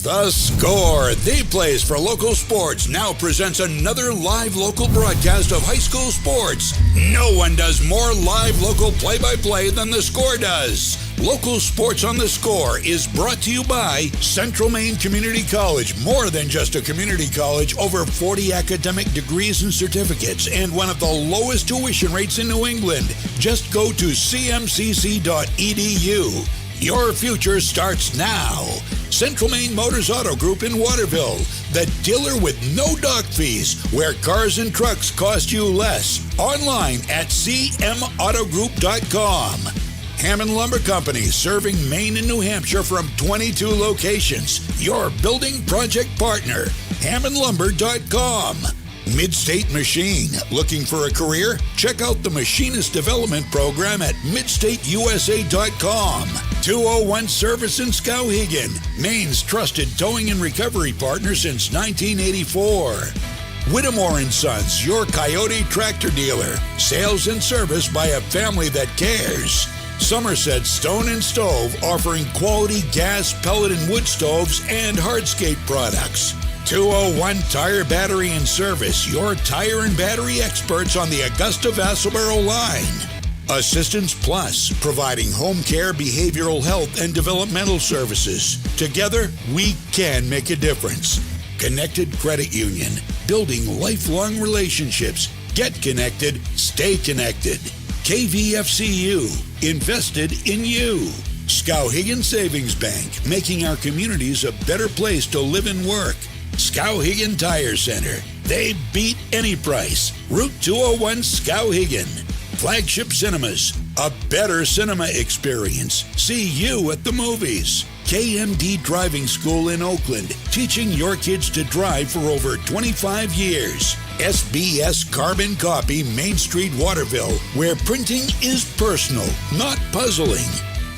The Score, the place for local sports, now presents another live local broadcast of high school sports. No one does more live local play-by-play than The Score does. Local Sports on The Score is brought to you by Central Maine Community College. More than just a community college, over 40 academic degrees and certificates, and one of the lowest tuition rates in New England. Just go to cmcc.edu. Your future starts now. Central Maine Motors Auto Group in Waterville, the dealer with no dock fees, where cars and trucks cost you less. Online at cmautogroup.com. Hammond Lumber Company, serving Maine and New Hampshire from 22 locations. Your building project partner, hammondlumber.com. Midstate Machine. Looking for a career? Check out the Machinist Development Program at midstateusa.com. 201 Service in Skowhegan, Maine's trusted towing and recovery partner since 1984. Whittemore & Sons, your Coyote tractor dealer. Sales and service by a family that cares. Somerset Stone and Stove, offering quality gas, pellet, and wood stoves and hardscape products. 201 Tire, Battery, and Service, your tire and battery experts on the Augusta-Vassalboro line. Assistance Plus, providing home care, behavioral health, and developmental services. Together, we can make a difference. Connected Credit Union, building lifelong relationships. Get connected, stay connected. KVFCU, invested in you. Skowhegan Savings Bank, making our communities a better place to live and work. Skowhegan Tire Center, they beat any price. Route 201 Skowhegan. Flagship Cinemas, a better cinema experience. See you at the movies. KMD Driving School in Oakland, teaching your kids to drive for over 25 years. SBS Carbon Copy, Main Street, Waterville, where printing is personal, not puzzling.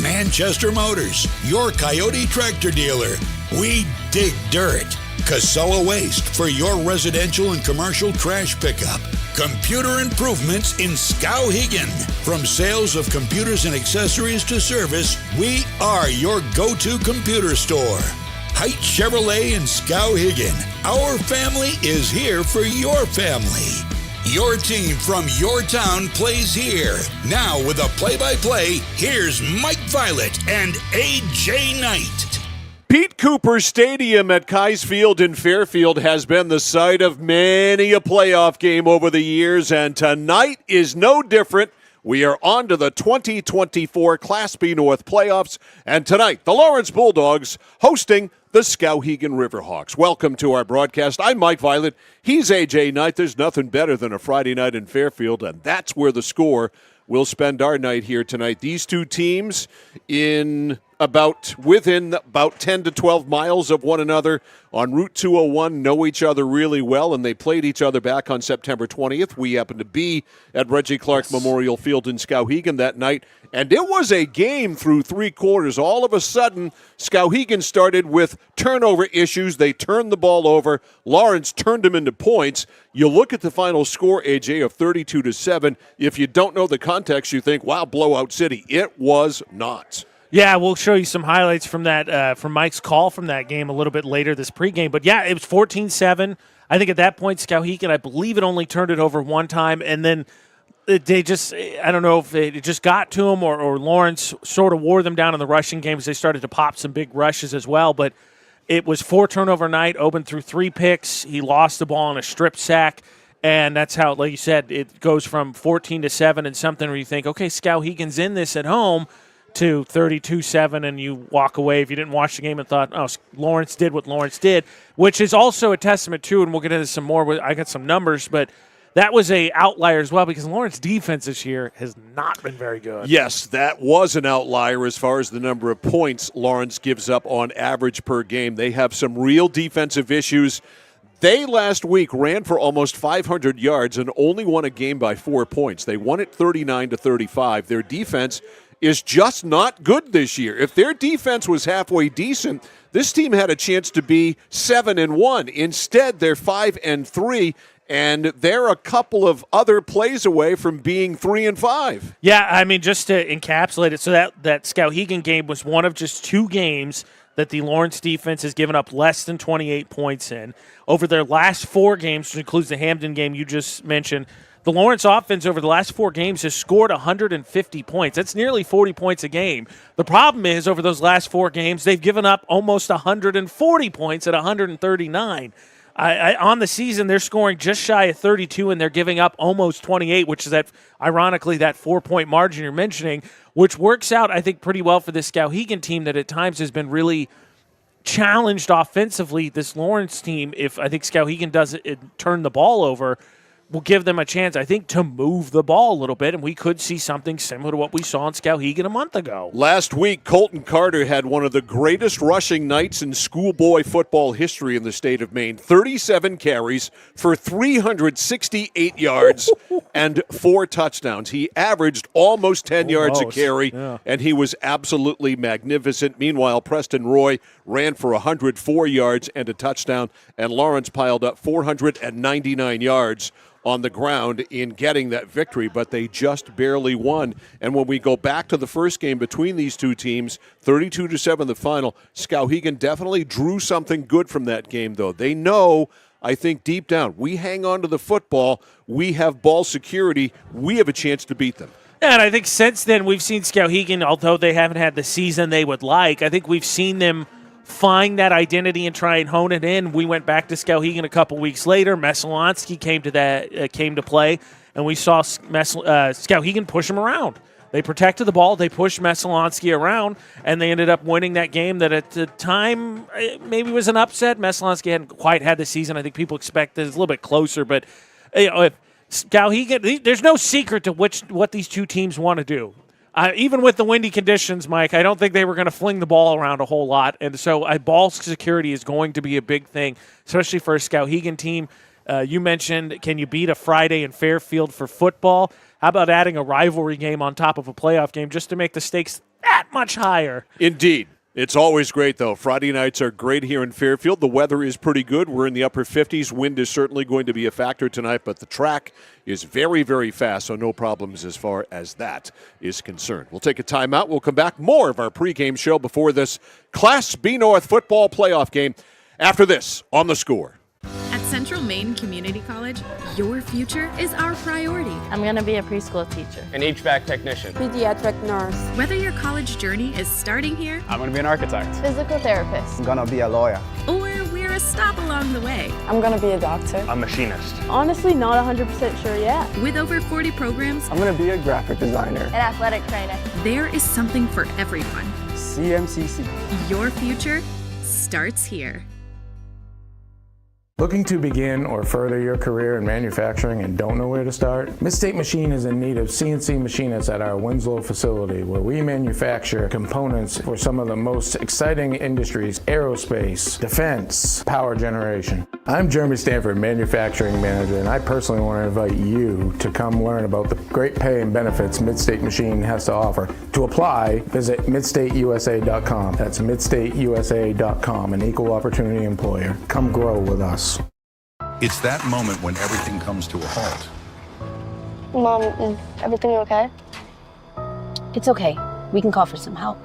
Manchester Motors, your Coyote tractor dealer. We dig dirt. Casella Waste, for your residential and commercial trash pickup. Computer Improvements in Skowhegan. From sales of computers and accessories to service, we are your go-to computer store. Heights Chevrolet in Skowhegan. Our family is here for your family. Your team from your town plays here. Now with a play-by-play, here's Mike Violet and AJ Knight. Pete Cooper Stadium at Keyes Field in Fairfield has been the site of many a playoff game over the years, and tonight is no different. We are on to the 2024 Class B North playoffs, and tonight, the Lawrence Bulldogs hosting the Skowhegan Riverhawks. Welcome to our broadcast. I'm Mike Violet. He's AJ Knight. There's nothing better than a Friday night in Fairfield, and that's where the Score will spend our night here tonight. These two teams within about 10 to 12 miles of one another on Route 201 know each other really well, and they played each other back on September 20th. We happened to be at Reggie Clark Memorial Field in Skowhegan that night, and it was a game through three quarters. All of a sudden, Skowhegan started with turnover issues. They turned the ball over. Lawrence turned them into points. You look at the final score, AJ, of 32-7. If you don't know the context, you think, wow, blowout city. It was not. Yeah, we'll show you some highlights from that, from Mike's call from that game a little bit later this pregame. But, yeah, it was 14-7. I think at that point, Skowhegan, I believe it only turned it over one time. And then they just, I don't know if it just got to them or Lawrence sort of wore them down in the rushing games. They started to pop some big rushes as well. But it was 4-turnover night, Oben threw 3 picks. He lost the ball in a strip sack. And that's how, like you said, it goes from 14-7 and something where you think, okay, Skowhegan's in this at home, to 32-7, and you walk away if you didn't watch the game and thought, oh, Lawrence did what Lawrence did, which is also a testament to, and we'll get into some more. I got some numbers, but that was a outlier as well because Lawrence defense this year has not been very good. Yes, that was an outlier as far as the number of points Lawrence gives up on average per game. They have some real defensive issues. They last week ran for almost 500 yards and only won a game by 4 points. They won it 39-35. Their defense is just not good this year. If their defense was halfway decent, this team had a chance to be 7-1. Instead, they're 5-3, and they're a couple of other plays away from being 3-5. Yeah, I mean, just to encapsulate it, so that Skowhegan game was one of just 2 games that the Lawrence defense has given up less than 28 points in. Over their last 4 games, which includes the Hampton game you just mentioned, the Lawrence offense over the last 4 games has scored 150 points. That's nearly 40 points a game. The problem is, over those last 4 games, they've given up almost 140 points at 139. On the season, they're scoring just shy of 32, and they're giving up almost 28, which is, ironically, that 4-point margin you're mentioning, which works out, I think, pretty well for this Skowhegan team that at times has been really challenged offensively. This Lawrence team, if I think Skowhegan does turn the ball over, will give them a chance, I think, to move the ball a little bit, and we could see something similar to what we saw in Skowhegan a month ago. Last week, Colton Carter had one of the greatest rushing nights in schoolboy football history in the state of Maine. 37 carries for 368 yards and 4 touchdowns. He averaged almost 10 yards a carry, and he was absolutely magnificent. Meanwhile, Preston Roy ran for 104 yards and a touchdown, and Lawrence piled up 499 yards on the ground in getting that victory, but they just barely won. And when we go back to the first game between these two teams, 32-7 the final, Skowhegan definitely drew something good from that game, though. They know, I think deep down, we hang on to the football, we have ball security, we have a chance to beat them. Yeah, and I think since then we've seen Skowhegan, although they haven't had the season they would like, I think we've seen them find that identity and try and hone it in. We went back to Skowhegan a couple weeks later. Mesolonsky came to play, and we saw Skowhegan push him around. They protected the ball. They pushed Mesolonsky around, and they ended up winning that game that at the time maybe was an upset. Mesolonsky hadn't quite had the season. I think people expected it was a little bit closer, but if Skowhegan, there's no secret to what these two teams want to do. Even with the windy conditions, Mike, I don't think they were going to fling the ball around a whole lot. And so ball security is going to be a big thing, especially for a Skowhegan team. You mentioned, can you beat a Friday in Fairfield for football? How about adding a rivalry game on top of a playoff game just to make the stakes that much higher? Indeed. It's always great, though. Friday nights are great here in Fairfield. The weather is pretty good. We're in the upper 50s. Wind is certainly going to be a factor tonight, but the track is very, very fast, so no problems as far as that is concerned. We'll take a timeout. We'll come back. More of our pregame show before this Class B North football playoff game after this on The Score. At Central Maine Community College, your future is our priority. I'm going to be a preschool teacher, an HVAC technician, pediatric nurse. Whether your college journey is starting here, I'm going to be an architect, physical therapist, I'm going to be a lawyer, or we're a stop along the way. I'm going to be a doctor. a machinist. Honestly, not 100% sure yet. With over 40 programs, I'm going to be a graphic designer, an athletic trainer. There is something for everyone. CMCC. Your future starts here. Looking to begin or further your career in manufacturing and don't know where to start? Midstate Machine is in need of CNC machinists at our Winslow facility, where we manufacture components for some of the most exciting industries: aerospace, defense, power generation. I'm Jeremy Stanford, manufacturing manager, and I personally want to invite you to come learn about the great pay and benefits Midstate Machine has to offer. To apply, visit midstateusa.com. That's midstateusa.com, an equal opportunity employer. Come grow with us. It's that moment when everything comes to a halt. Mom, is everything okay? It's okay. We can call for some help.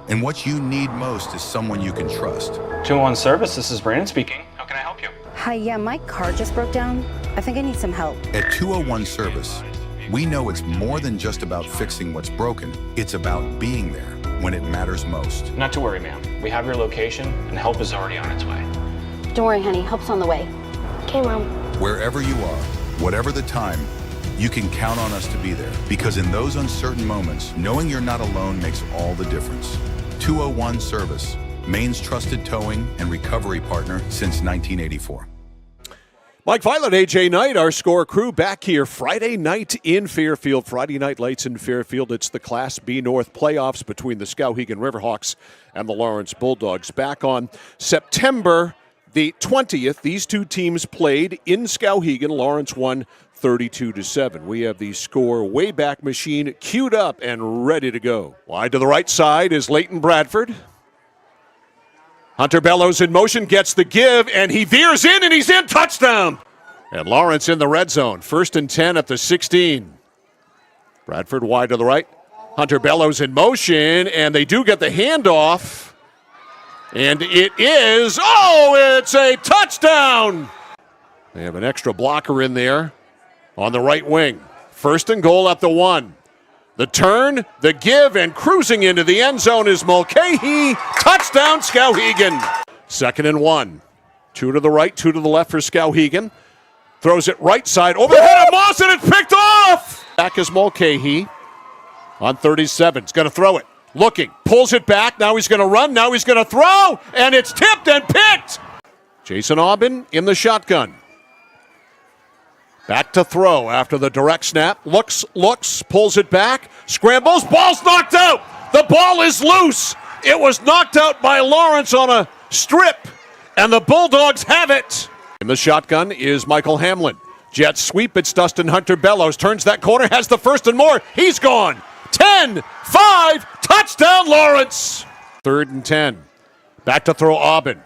And what you need most is someone you can trust. 201 Service, this is Brandon speaking. How can I help you? Hi, yeah, my car just broke down. I think I need some help. At 201 Service, we know it's more than just about fixing what's broken. It's about being there when it matters most. Not to worry, ma'am. We have your location, and help is already on its way. Don't worry, honey. Help's on the way. Okay, Mom. Wherever you are, whatever the time, you can count on us to be there. Because in those uncertain moments, knowing you're not alone makes all the difference. 201 Service, Maine's trusted towing and recovery partner since 1984. Mike Violet, AJ Knight, our Score crew back here Friday night in Fairfield. Friday night lights in Fairfield. It's the Class B North playoffs between the Skowhegan Riverhawks and the Lawrence Bulldogs. Back on September the 20th, these two teams played in Skowhegan. Lawrence won 32-7. We have the Score Wayback Machine queued up and ready to go. Wide to the right side is Leighton Bradford. Hunter Bellows in motion, gets the give, and he veers in, and he's in. Touchdown! And Lawrence in the red zone. 1st and 10 at the 16. Bradford wide to the right. Hunter Bellows in motion, and they do get the handoff. And it is, it's a touchdown! They have an extra blocker in there on the right wing. First and goal at the 1. The turn, the give, and cruising into the end zone is Mulcahy. Touchdown, Skowhegan. 2nd and 1. 2 to the right, 2 to the left for Skowhegan. Throws it right side, over the head of Moss, and it's picked off! Back is Mulcahy on 37. He's going to throw it. Looking, pulls it back. Now he's going to run. Now he's going to throw, and it's tipped and picked. Jason Aubin in the shotgun. Back to throw after the direct snap. Looks, pulls it back, scrambles, ball's knocked out. The ball is loose. It was knocked out by Lawrence on a strip, and the Bulldogs have it. In the shotgun is Michael Hamlin. Jet sweep, it's Dustin Hunter-Bellows. Turns that corner, has the first and more. He's gone. 10, 5, touchdown Lawrence. 3rd and 10. Back to throw Aubin.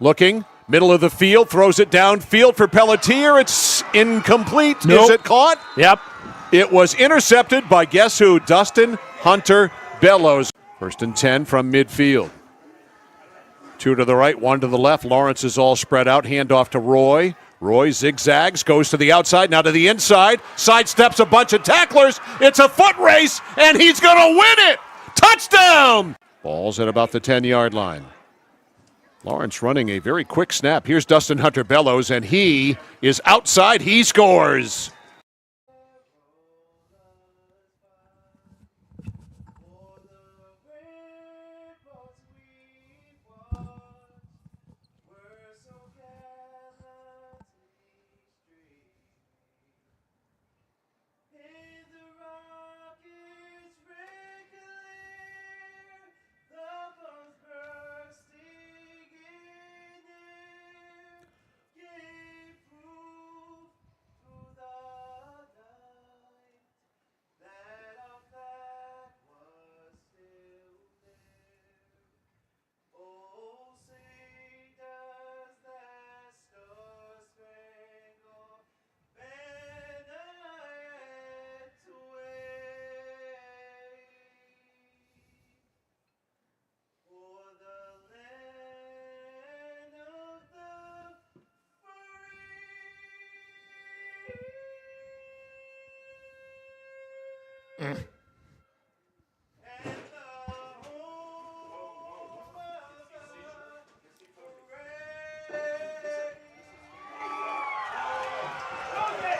Looking, middle of the field, throws it downfield for Pelletier. It's incomplete. Nope. Is it caught? Yep. It was intercepted by guess who? Dustin Hunter-Bellows. 1st and 10 from midfield. 2 to the right, 1 to the left. Lawrence is all spread out. Handoff to Roy. Roy zigzags, goes to the outside, now to the inside. Sidesteps a bunch of tacklers. It's a foot race, and he's going to win it. Touchdown! Ball's at about the 10-yard line. Lawrence running a very quick snap. Here's Dustin Hunter-Bellows, and he is outside. He scores.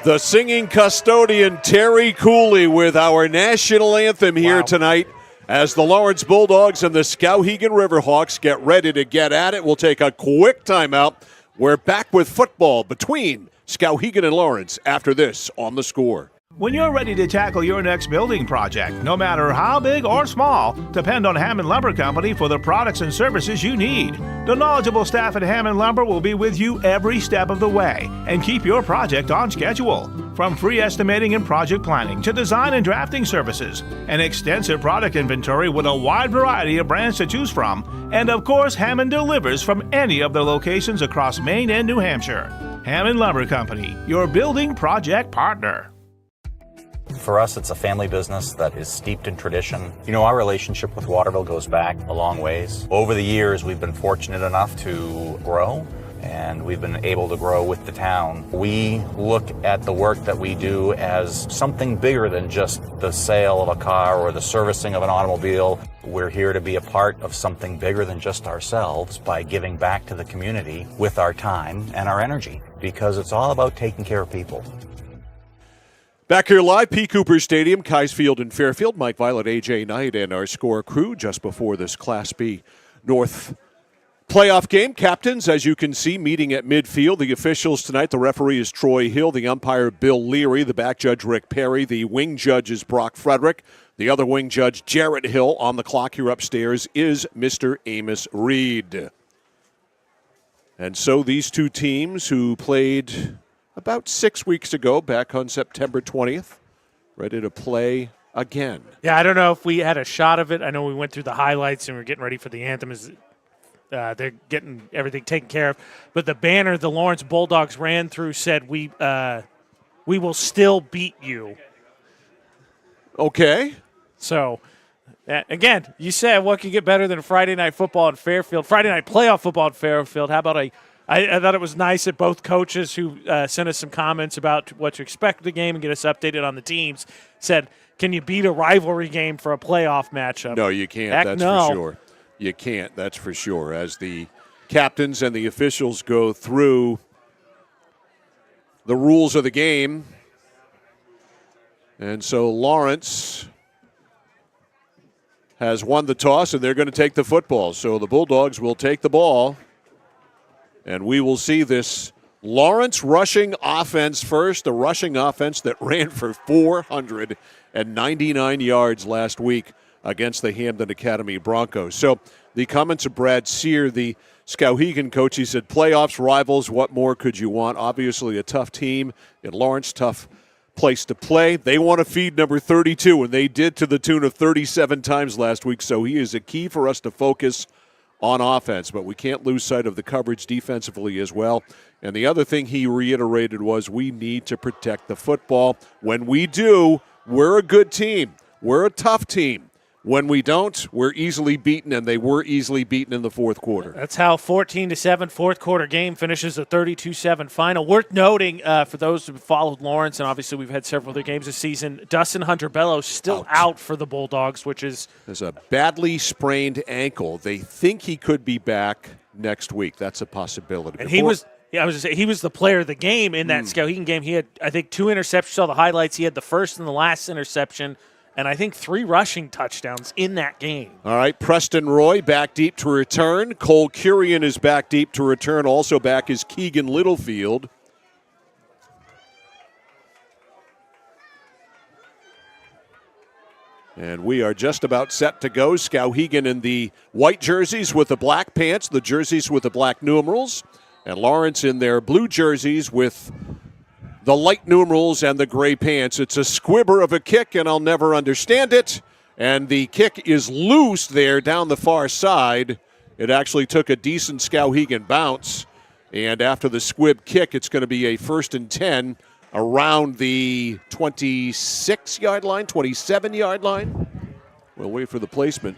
The singing custodian, Terry Cooley, with our national anthem here tonight as the Lawrence Bulldogs and the Skowhegan Riverhawks get ready to get at it. We'll take a quick timeout. We're back with football between Skowhegan and Lawrence after this on The Score. When you're ready to tackle your next building project, no matter how big or small, depend on Hammond Lumber Company for the products and services you need. The knowledgeable staff at Hammond Lumber will be with you every step of the way and keep your project on schedule. From free estimating and project planning to design and drafting services, an extensive product inventory with a wide variety of brands to choose from, and of course, Hammond delivers from any of their locations across Maine and New Hampshire. Hammond Lumber Company, your building project partner. For us, it's a family business that is steeped in tradition. You know, our relationship with Waterville goes back a long ways. Over the years, we've been fortunate enough to grow, and we've been able to grow with the town. We look at the work that we do as something bigger than just the sale of a car or the servicing of an automobile. We're here to be a part of something bigger than just ourselves by giving back to the community with our time and our energy, because it's all about taking care of people. Back here live, P. Cooper Stadium, Kais Field in Fairfield. Mike Violet, AJ Knight, and our Score crew just before this Class B North playoff game. Captains, as you can see, meeting at midfield. The officials tonight, the referee is Troy Hill, the umpire Bill Leary, the back judge Rick Perry, the wing judge is Brock Frederick, the other wing judge Jarrett Hill. On the clock here upstairs is Mr. Amos Reed. And so these two teams who played about 6 weeks ago, back on September 20th, ready to play again. Yeah, I don't know if we had a shot of it. I know we went through the highlights and we're getting ready for the anthem. They're getting everything taken care of. But the banner the Lawrence Bulldogs ran through said, we will still beat you. Okay. So Again, you said what could get better than Friday night football in Fairfield, Friday night playoff football in Fairfield. How about I thought it was nice that both coaches who sent us some comments about what to expect of the game and get us updated on the teams said, can you beat a rivalry game for a playoff matchup? No, you can't. Heck, that's no. for sure. You can't. That's for sure. As the captains and the officials go through the rules of the game. And so Lawrence has won the toss, and they're going to take the football. So the Bulldogs will take the ball, and we will see this Lawrence rushing offense first, a rushing offense that ran for 499 yards last week against the Hamden Academy Broncos. So the comments of Brad Sear, the Skowhegan coach, he said, playoffs, rivals, what more could you want? Obviously a tough team in Lawrence, tough place to play. They want to feed number 32, and they did to the tune of 37 times last week, so he is a key for us to focus on offense, but we can't lose sight of the coverage defensively as well. And the other thing he reiterated was we need to protect the football. When we do, we're a good team. We're a tough team. When we don't, we're easily beaten, and they were easily beaten in the fourth quarter. That's how 14-7 fourth quarter game finishes a 32-7 final. Worth noting for those who followed Lawrence, and obviously we've had several other games this season, Dustin Hunter-Bellows still out for the Bulldogs, which is... There's a badly sprained ankle. They think he could be back next week. That's a possibility. And he was the player of the game in that Skowhegan game. He had, I think, 2 interceptions. Saw the highlights. He had the first and the last interception, and I think 3 rushing touchdowns in that game. All right, Preston Roy back deep to return. Cole Curian is back deep to return. Also back is Keegan Littlefield. And we are just about set to go. Skowhegan in the white jerseys with the black pants, the jerseys with the black numerals, and Lawrence in their blue jerseys with the light numerals and the gray pants. It's a squibber of a kick, and I'll never understand it. And the kick is loose there down the far side. It actually took a decent Skowhegan bounce. And after the squib kick, it's going to be a 1st and 10 around the 26-yard line, 27-yard line. We'll wait for the placement.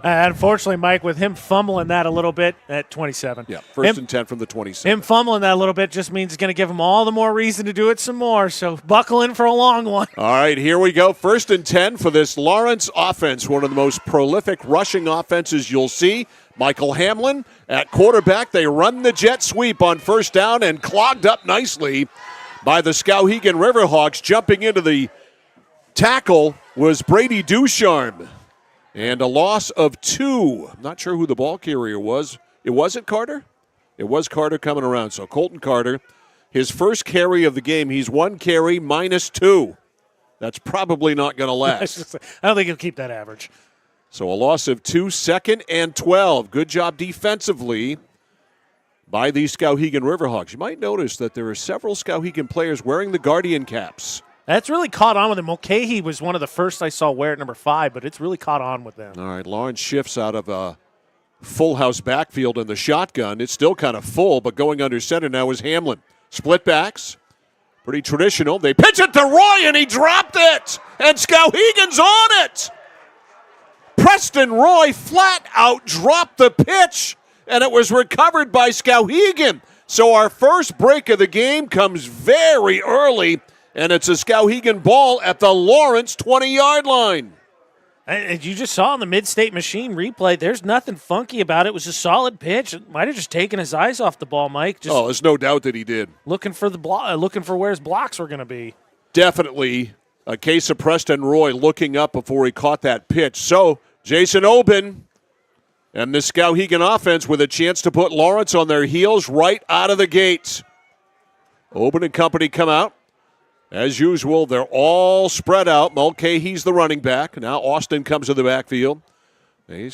Unfortunately, Mike, with him fumbling that a little bit at 27. Yeah, 1st and 10 from the 27. Him fumbling that a little bit just means it's going to give him all the more reason to do it some more. So buckle in for a long one. All right, here we go. 1st and 10 for this Lawrence offense, one of the most prolific rushing offenses you'll see. Michael Hamlin at quarterback. They run the jet sweep on 1st down and clogged up nicely by the Skowhegan Riverhawks. Jumping into the tackle was Brady Ducharme. And a loss of 2. I'm not sure who the ball carrier was. It wasn't Carter? It was Carter coming around. So Colton Carter, his first carry of the game, he's 1 carry minus 2. That's probably not going to last. I don't think he'll keep that average. So a loss of 2, 2nd and 12. Good job defensively by the Skowhegan Riverhawks. You might notice that there are several Skowhegan players wearing the Guardian caps. That's really caught on with him. Mulcahy was one of the first I saw wear at number 5, but it's really caught on with them. All right, Lawrence shifts out of a full house backfield in the shotgun. It's still kind of full, but going under center now is Hamlin. Split backs, pretty traditional. They pitch it to Roy, and he dropped it, and Skowhegan's on it. Preston Roy flat out dropped the pitch, and it was recovered by Skowhegan. So our first break of the game comes very early, and it's a Skowhegan ball at the Lawrence 20-yard line. And you just saw in the Mid-State Machine replay, there's nothing funky about it. It was a solid pitch. It might have just taken his eyes off the ball, Mike. Just there's no doubt that he did. Looking for where his blocks were going to be. Definitely a case of Preston Roy looking up before he caught that pitch. So Jason Oben and the Skowhegan offense with a chance to put Lawrence on their heels right out of the gate. Oben and company come out. As usual, they're all spread out. Mulcahy's the running back. Now Austin comes to the backfield. They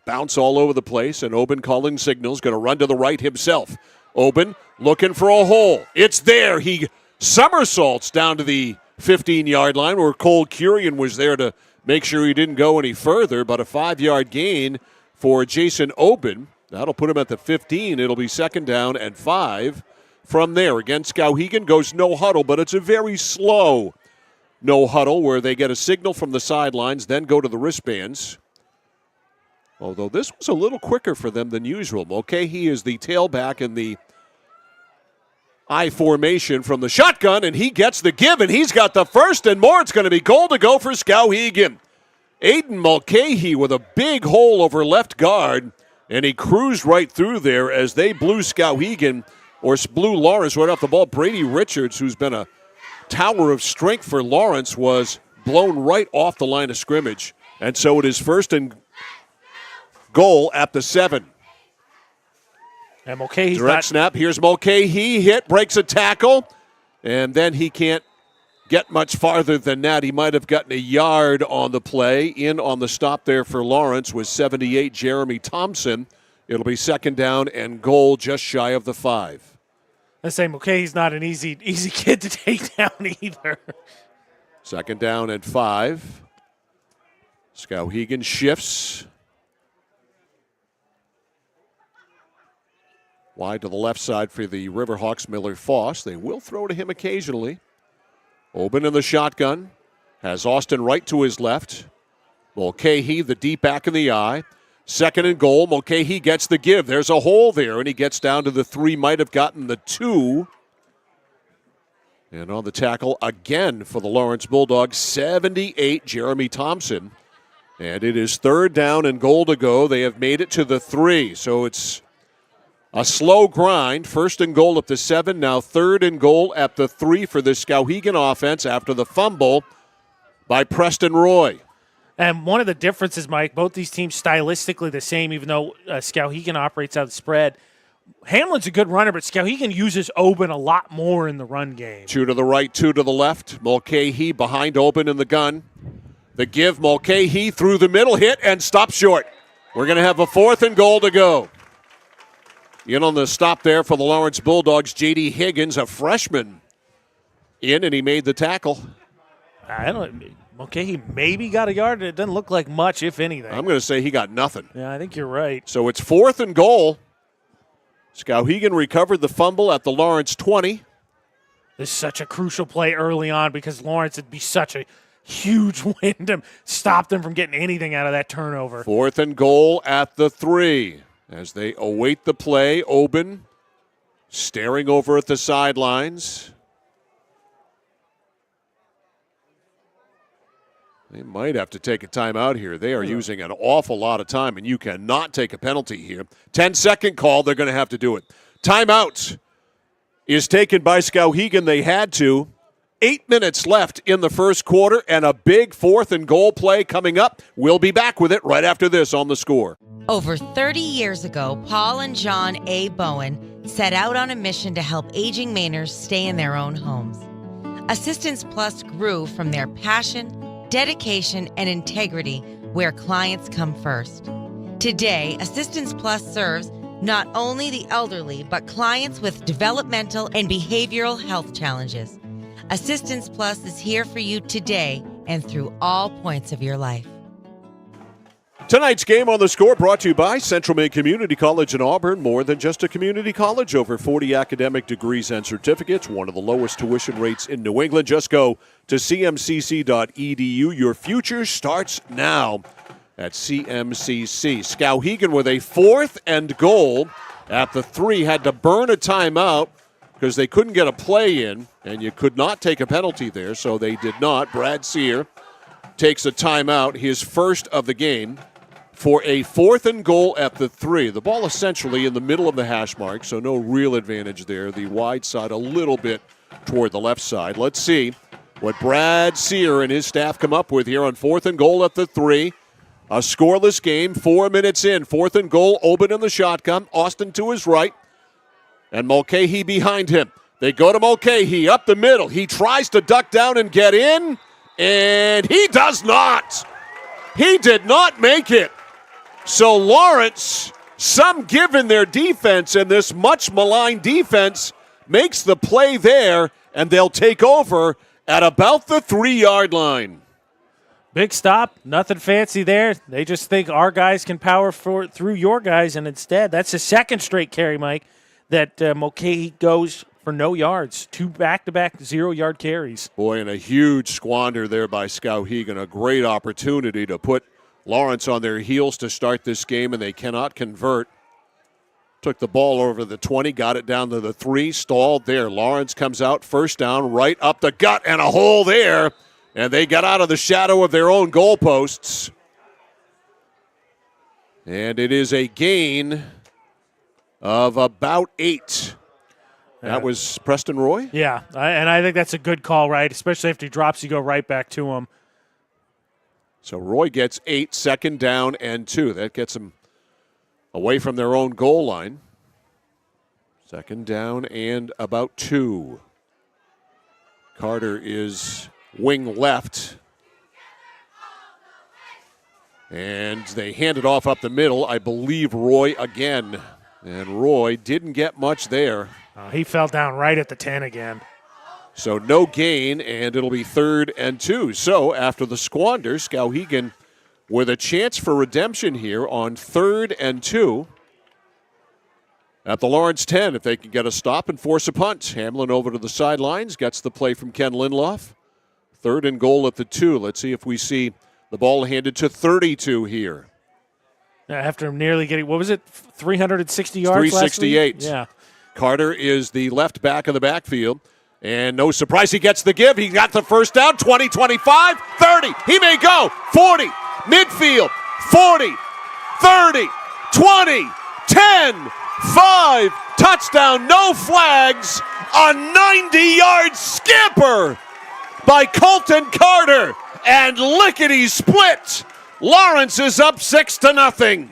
bounce all over the place, and Oben calling signals, going to run to the right himself. Oben looking for a hole. It's there. He somersaults down to the 15-yard line where Cole Curian was there to make sure he didn't go any further, but a 5-yard gain for Jason Oben. That'll put him at the 15. It'll be 2nd down and 5. From there, again, Skowhegan goes no huddle, but it's a very slow no huddle where they get a signal from the sidelines, then go to the wristbands. Although this was a little quicker for them than usual. Mulcahy is the tailback in the I formation from the shotgun, and he gets the give, and he's got the first and more. It's going to be goal to go for Skowhegan. Aiden Mulcahy with a big hole over left guard, and he cruised right through there as they blew Skowhegan, or blew Lawrence right off the ball. Brady Richards, who's been a tower of strength for Lawrence, was blown right off the line of scrimmage. And so it is first and goal at the 7. And Mulcahy's direct snap. Here's Mulcahy. Hit, breaks a tackle, and then he can't get much farther than that. He might have gotten a yard on the play. In on the stop there for Lawrence was 78, Jeremy Thompson. It'll be second down and goal just shy of the 5. I say Mulcahy's not an easy kid to take down either. Second down and 5. Skowhegan shifts. Wide to the left side for the Riverhawks, Miller Foss. They will throw to him occasionally. Oben in the shotgun. Has Austin Wright to his left. Mulcahy, the deep back in the eye. Second and goal. Mulcahy gets the give. There's a hole there, and he gets down to the 3. Might have gotten the 2. And on the tackle again for the Lawrence Bulldogs, 78, Jeremy Thompson. And it is third down and goal to go. They have made it to the 3. So it's a slow grind. First and goal at the 7. Now third and goal at the 3 for the Skowhegan offense after the fumble by Preston Roy. And one of the differences, Mike, both these teams stylistically the same, even though Skowhegan operates out of the spread. Hamlin's a good runner, but Skowhegan uses Oben a lot more in the run game. 2 to the right, 2 to the left. Mulcahy behind Oben in the gun. The give, Mulcahy through the middle, hit and stop short. We're going to have a fourth and goal to go. In on the stop there for the Lawrence Bulldogs, J.D. Higgins, a freshman, in, and he made the tackle. Mulcahy maybe got a yard. It doesn't look like much, if anything. I'm going to say he got nothing. Yeah, I think you're right. So it's fourth and goal. Skowhegan recovered the fumble at the Lawrence 20. This is such a crucial play early on because Lawrence would be such a huge win to stop them from getting anything out of that turnover. Fourth and goal at the 3. As they await the play, Oben staring over at the sidelines. They might have to take a timeout here. They are using an awful lot of time, and you cannot take a penalty here. 10-second call, they're going to have to do it. Timeout is taken by Skowhegan. They had to. 8 minutes left in the first quarter, and a big fourth and goal play coming up. We'll be back with it right after this on The Score. Over 30 years ago, Paul and John A. Bowen set out on a mission to help aging Mainers stay in their own homes. Assistance Plus grew from their passion, dedication, and integrity where clients come first. Today, Assistance Plus serves not only the elderly, but clients with developmental and behavioral health challenges. Assistance Plus is here for you today and through all points of your life. Tonight's game on The Score brought to you by Central Maine Community College in Auburn. More than just a community college, over 40 academic degrees and certificates, one of the lowest tuition rates in New England. Just go to cmcc.edu. Your future starts now at CMCC. Skowhegan with a fourth and goal at the 3. Had to burn a timeout because they couldn't get a play in, and you could not take a penalty there, so they did not. Brad Sear takes a timeout, his first of the game, for a fourth and goal at the 3. The ball essentially in the middle of the hash mark, so no real advantage there. The wide side a little bit toward the left side. Let's see what Brad Sear and his staff come up with here on fourth and goal at the 3. A scoreless game, 4 minutes in. Fourth and goal, Oben in the shotgun. Austin to his right, and Mulcahy behind him. They go to Mulcahy up the middle. He tries to duck down and get in, and he does not. He did not make it. So Lawrence, some give in their defense, and this much maligned defense makes the play there, and they'll take over at about the 3-yard line. Big stop, nothing fancy there. They just think our guys can power through your guys, and instead, that's the second straight carry, Mike, that Mulcahy goes for no yards. 2 back-to-back 0-yard carries. Boy, and a huge squander there by Skowhegan. A great opportunity to put Lawrence on their heels to start this game, and they cannot convert. Took the ball over the 20, got it down to the 3, stalled there. Lawrence comes out, first down, right up the gut, and a hole there. And they got out of the shadow of their own goalposts. And it is a gain of about 8. That was Preston Roy? Yeah, and I think that's a good call, right? Especially if he drops, you go right back to him. So Roy gets 8, second down and 2. That gets them away from their own goal line. Second down and about 2. Carter is wing left. And they hand it off up the middle. I believe Roy again. And Roy didn't get much there. He fell down right at the 10 again. So no gain, and it'll be 3rd and 2. So after the squander, Skowhegan with a chance for redemption here on 3rd and 2. At the Lawrence 10, if they can get a stop and force a punt. Hamlin over to the sidelines, gets the play from Ken Lindlof. 3rd and goal at the 2. Let's see if we see the ball handed to 32 here. After nearly getting, 360 yards 368. last week? Yeah. Carter is the left back of the backfield. And no surprise, he gets the give. He got the first down, 20, 25, 30. He may go, 40, midfield, 40, 30, 20, 10, 5, touchdown, no flags, a 90-yard scamper by Colton Carter. And lickety-split, Lawrence is up 6-0.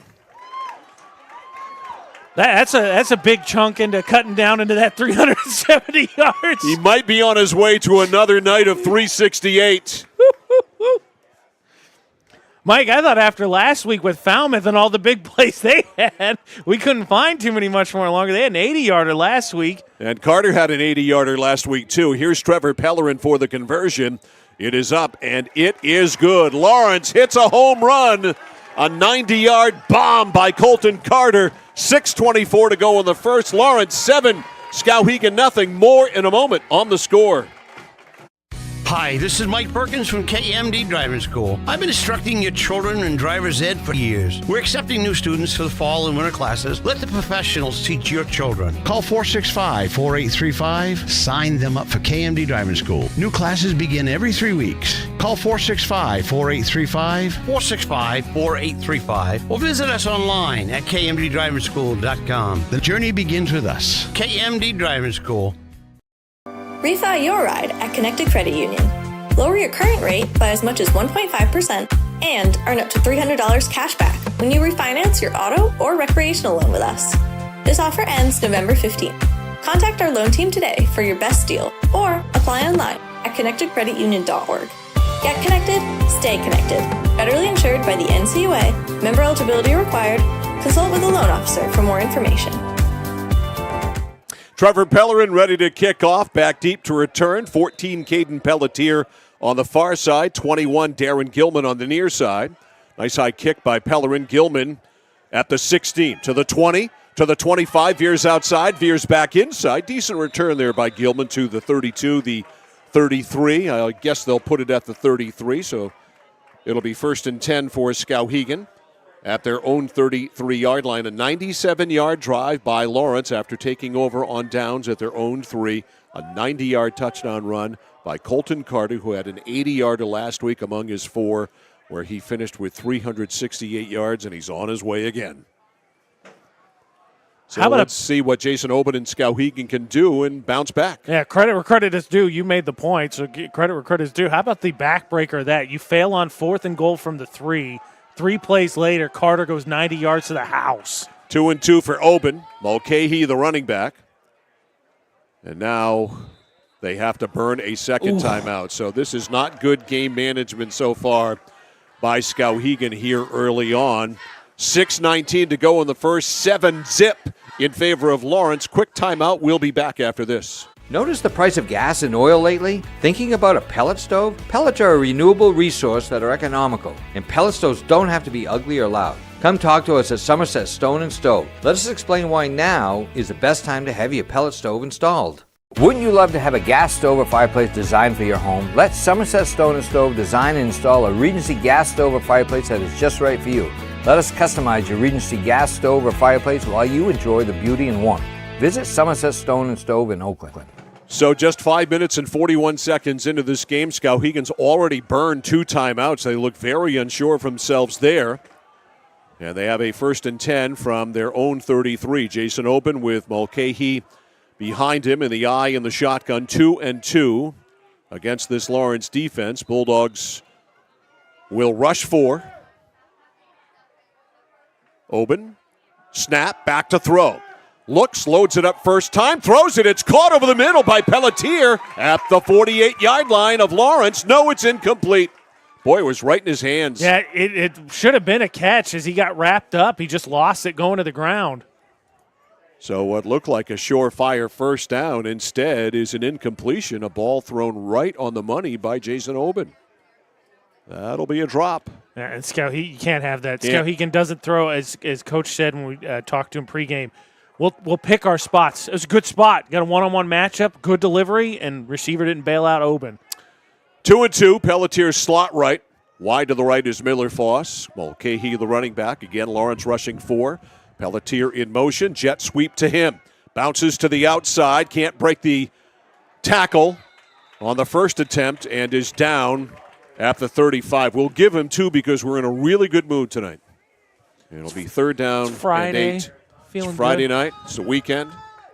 That's a big chunk into cutting down into that 370 yards. He might be on his way to another night of 368. Mike, I thought after last week with Falmouth and all the big plays they had, we couldn't find too many much more longer. They had an 80-yarder last week. And Carter had an 80-yarder last week, too. Here's Trevor Pellerin for the conversion. It is up, and it is good. Lawrence hits a home run. A 90-yard bomb by Colton Carter. 6:24 to go in the first. Lawrence 7, Skowhegan nothing. More in a moment on the score. Hi, this is Mike Perkins from KMD Driving School. I've been instructing your children in driver's ed for years. We're accepting new students for the fall and winter classes. Let the professionals teach your children. Call 465-4835. Sign them up for KMD Driving School. New classes begin every 3 weeks. Call 465-4835, 465-4835, or visit us online at kmddrivingschool.com. The journey begins with us. KMD Driving School. Refi your ride at Connected Credit Union. Lower your current rate by as much as 1.5% and earn up to $300 cash back when you refinance your auto or recreational loan with us. This offer ends November 15th. Contact our loan team today for your best deal or apply online at connectedcreditunion.org. Get connected, stay connected. Federally insured by the NCUA. Member eligibility required. Consult with a loan officer for more information. Trevor Pellerin ready to kick off. Back deep to return. 14, Caden Pelletier on the far side. 21, Darren Gilman on the near side. Nice high kick by Pellerin. Gilman at the 16. To the 20. To the 25. Veers outside. Veers back inside. Decent return there by Gilman to the 32. The 33. I guess they'll put it at the 33. So it'll be 1st and 10 for Skowhegan. At their own 33-yard line, a 97-yard drive by Lawrence after taking over on downs at their own 3. A 90-yard touchdown run by Colton Carter, who had an 80-yarder last week among his 4, where he finished with 368 yards, and he's on his way again. So let's see what Jason Oben and Skowhegan can do and bounce back. Yeah, credit where credit is due. You made the point, so credit where credit is due. How about the backbreaker of that? You fail on 4th and goal from the 3. 3 plays later, Carter goes 90 yards to the house. 2 and 2 for Oben. Mulcahy, the running back. And now they have to burn a second timeout. So this is not good game management so far by Skowhegan here early on. 6:19 to go in the first. 7-zip in favor of Lawrence. Quick timeout. We'll be back after this. Notice the price of gas and oil lately? Thinking about a pellet stove? Pellets are a renewable resource that are economical, and pellet stoves don't have to be ugly or loud. Come talk to us at Somerset Stone & Stove. Let us explain why now is the best time to have your pellet stove installed. Wouldn't you love to have a gas stove or fireplace designed for your home? Let Somerset Stone & Stove design and install a Regency gas stove or fireplace that is just right for you. Let us customize your Regency gas stove or fireplace while you enjoy the beauty and warmth. Visit Somerset Stone & Stove in Oakland. So just 5 minutes and 41 seconds into this game, Skowhegan's already burned 2 timeouts. They look very unsure of themselves there. And they have a 1st and 10 from their own 33. Jason Oben with Mulcahy behind him in the eye in the shotgun, 2-2 against this Lawrence defense. Bulldogs will rush 4. Oben, snap, back to throw. Looks, loads it up first time, throws it. It's caught over the middle by Pelletier at the 48-yard line of Lawrence. No, it's incomplete. Boy, it was right in his hands. Yeah, it should have been a catch as he got wrapped up. He just lost it going to the ground. So what looked like a surefire first down instead is an incompletion, a ball thrown right on the money by Jason Oben. That'll be a drop. Yeah, and Skowhegan, you can't have that. Yeah. Skowhegan doesn't throw, as Coach said when we talked to him pregame. We'll pick our spots. It was a good spot. Got a one-on-one matchup, good delivery, and receiver didn't bail out Oben. 2-2, Pelletier slot right. Wide to the right is Miller Foss. Mulcahy, the running back. Again, Lawrence rushing 4. Pelletier in motion. Jet sweep to him. Bounces to the outside. Can't break the tackle on the first attempt and is down at the 35. We'll give him 2 because we're in a really good mood tonight. It'll be 3rd down Friday. and 8. Feeling It's Friday good. night. It's the weekend.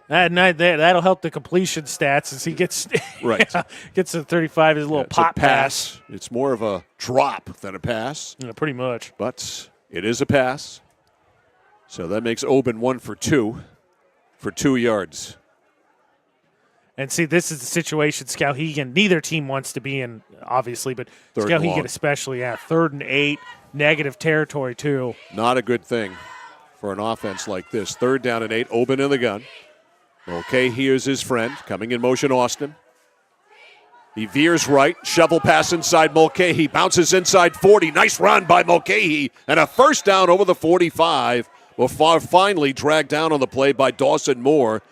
That night that'll help the completion stats as he gets Right. gets to 35. His little It's pop a pass. It's more of a drop than a pass. Yeah, pretty much. But it is a pass. So that makes Oben 1 for 2 for 2 yards. And see, this is the situation Skowhegan, neither team wants to be in, obviously, but Third and Skowhegan long. especially, 3rd and 8, negative territory too. Not a good thing for an offense like this. 3rd down and 8, Oben in the gun. Okay, here's his friend. Coming in motion, Austin. He veers right, shovel pass inside Mulcahy, bounces inside 40. Nice run by Mulcahy, and a 1st down over the 45. Well, finally dragged down on the play by Dawson Moore.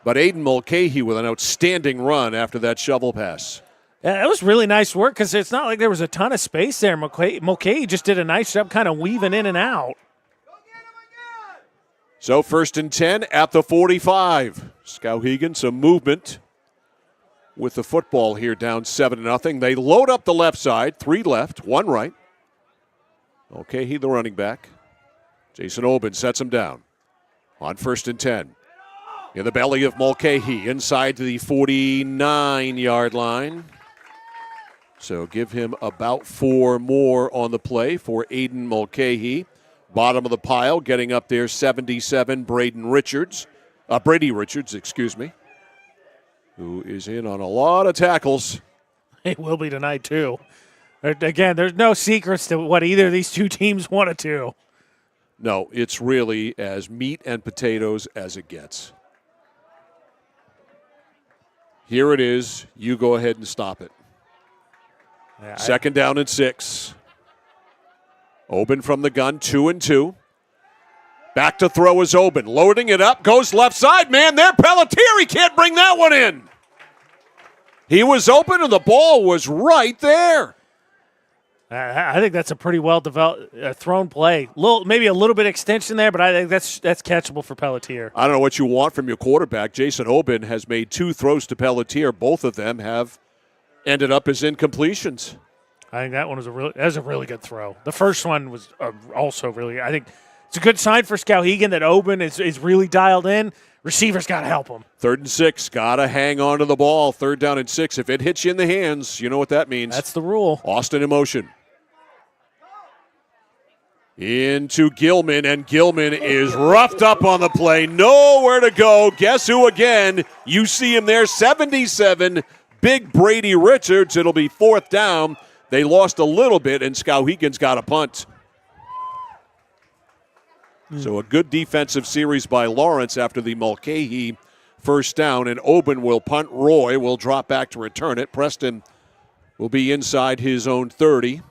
But Aiden Mulcahy with an outstanding run after that shovel pass. Yeah, that was really nice work because it's not like there was a ton of space there. Mulcahy just did a nice job kind of weaving in and out. So 1st and 10 at the 45. Skowhegan, some movement with the football here, down 7-0. They load up the left side, 3 left, 1 right. Okay, he the running back. Jason Oben sets him down on 1st and 10. In the belly of Mulcahy, inside the 49-yard line. So give him about 4 more on the play for Aiden Mulcahy. Bottom of the pile, getting up there, 77, Brady Richards, who is in on a lot of tackles. It will be tonight, too. Again, there's no secrets to what either of these two teams wanted to. No, it's really as meat and potatoes as it gets. Here it is. You go ahead and stop it. Yeah, 2nd down and 6. Oben from the gun, 2-2. Back to throw is Oben. Loading it up, goes left side. Man, there, Pelletier. He can't bring that one in. He was open and the ball was right there. I think that's a pretty well developed thrown play. Maybe a little bit extension there, but I think that's catchable for Pelletier. I don't know what you want from your quarterback. Jason Oben has made 2 throws to Pelletier. Both of them have ended up as incompletions. I think that one was a really good throw. The first one was also really. I think it's a good sign for Skowhegan that Oben is really dialed in. Receivers got to help him. 3rd and 6, got to hang on to the ball. 3rd down and 6. If it hits you in the hands, you know what that means. That's the rule. Austin in motion. Into Gilman, and Gilman is roughed up on the play. Nowhere to go. Guess who again? You see him there, 77, big Brady Richards. It'll be 4th down. They lost a little bit, and Skowhegan's got a punt. So a good defensive series by Lawrence after the Mulcahy 1st down, and Oben will punt. Roy will drop back to return it. Preston will be inside his own 30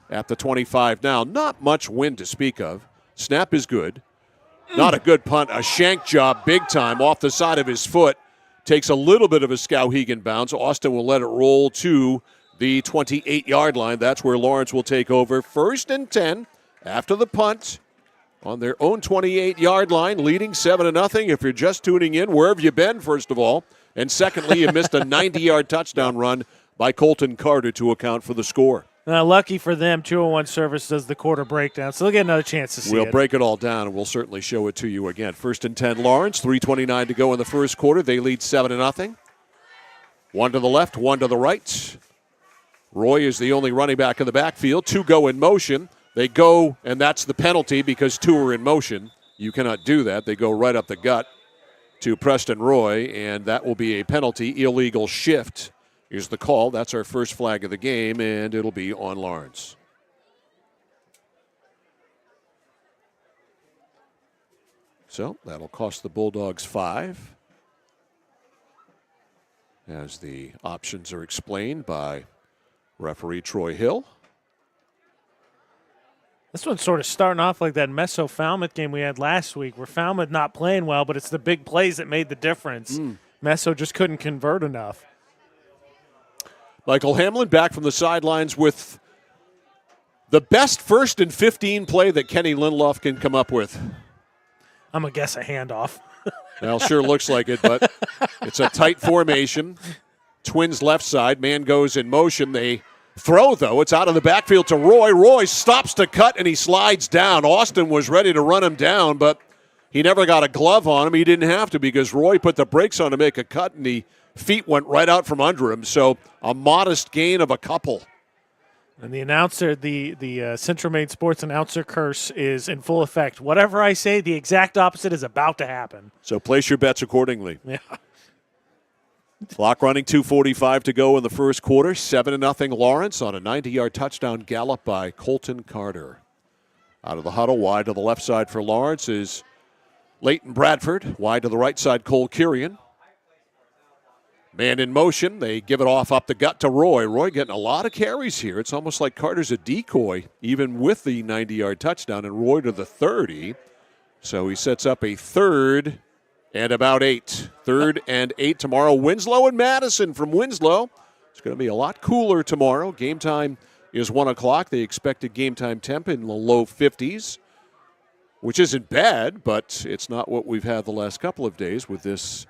at the 25 now. Not much wind to speak of. Snap is good. Not a good punt. A shank job big time off the side of his foot takes a little bit of a Skowhegan bounce. Austin will let it roll to the 28-yard line. That's where Lawrence will take over. 1st and 10 after the punt on their own 28-yard line, leading 7-0. If you're just tuning in, where have you been, first of all? And secondly, you missed a 90-yard touchdown run by Colton Carter to account for the score. Lucky for them, 201 Service does the quarter breakdown, so they'll get another chance to see it. We'll break it all down, and we'll certainly show it to you again. 1st and 10, Lawrence, 3:29 to go in the first quarter. They lead 7-0. One to the left, one to the right. Roy is the only running back in the backfield. 2 go in motion. They go, and that's the penalty because 2 are in motion. You cannot do that. They go right up the gut to Preston Roy, and that will be a penalty. Illegal shift is the call. That's our first flag of the game, and it'll be on Lawrence. So that'll cost the Bulldogs 5, as the options are explained by referee Troy Hill. This one's sort of starting off like that Meso-Falmouth game we had last week, where Falmouth not playing well, but it's the big plays that made the difference. Meso just couldn't convert enough. Michael Hamlin back from the sidelines with the best 1st and 15 play that Kenny Lindelof can come up with. I'm going to guess a handoff. Well, sure looks like it, but it's a tight formation. Twins left side. Man goes in motion. They throw, though. It's out of the backfield to Roy. Roy stops to cut, and he slides down. Austin was ready to run him down, but he never got a glove on him. He didn't have to because Roy put the brakes on to make a cut, and the feet went right out from under him. So a modest gain of a couple. And the announcer, the Central Maine Sports announcer curse is in full effect. Whatever I say, the exact opposite is about to happen. So place your bets accordingly. Yeah. Clock running, 2:45 to go in the first quarter. 7-0 Lawrence on a 90-yard touchdown gallop by Colton Carter. Out of the huddle, wide to the left side for Lawrence is Leighton Bradford. Wide to the right side, Cole Kirian. Man in motion. They give it off up the gut to Roy. Roy getting a lot of carries here. It's almost like Carter's a decoy, even with the 90-yard touchdown, and Roy to the 30. So he sets up a 3rd and about 8. 3rd and 8 tomorrow. Winslow and Madison from Winslow. It's going to be a lot cooler tomorrow. Game time is 1 o'clock. They expected game time temp in the low 50s, which isn't bad, but it's not what we've had the last couple of days with this.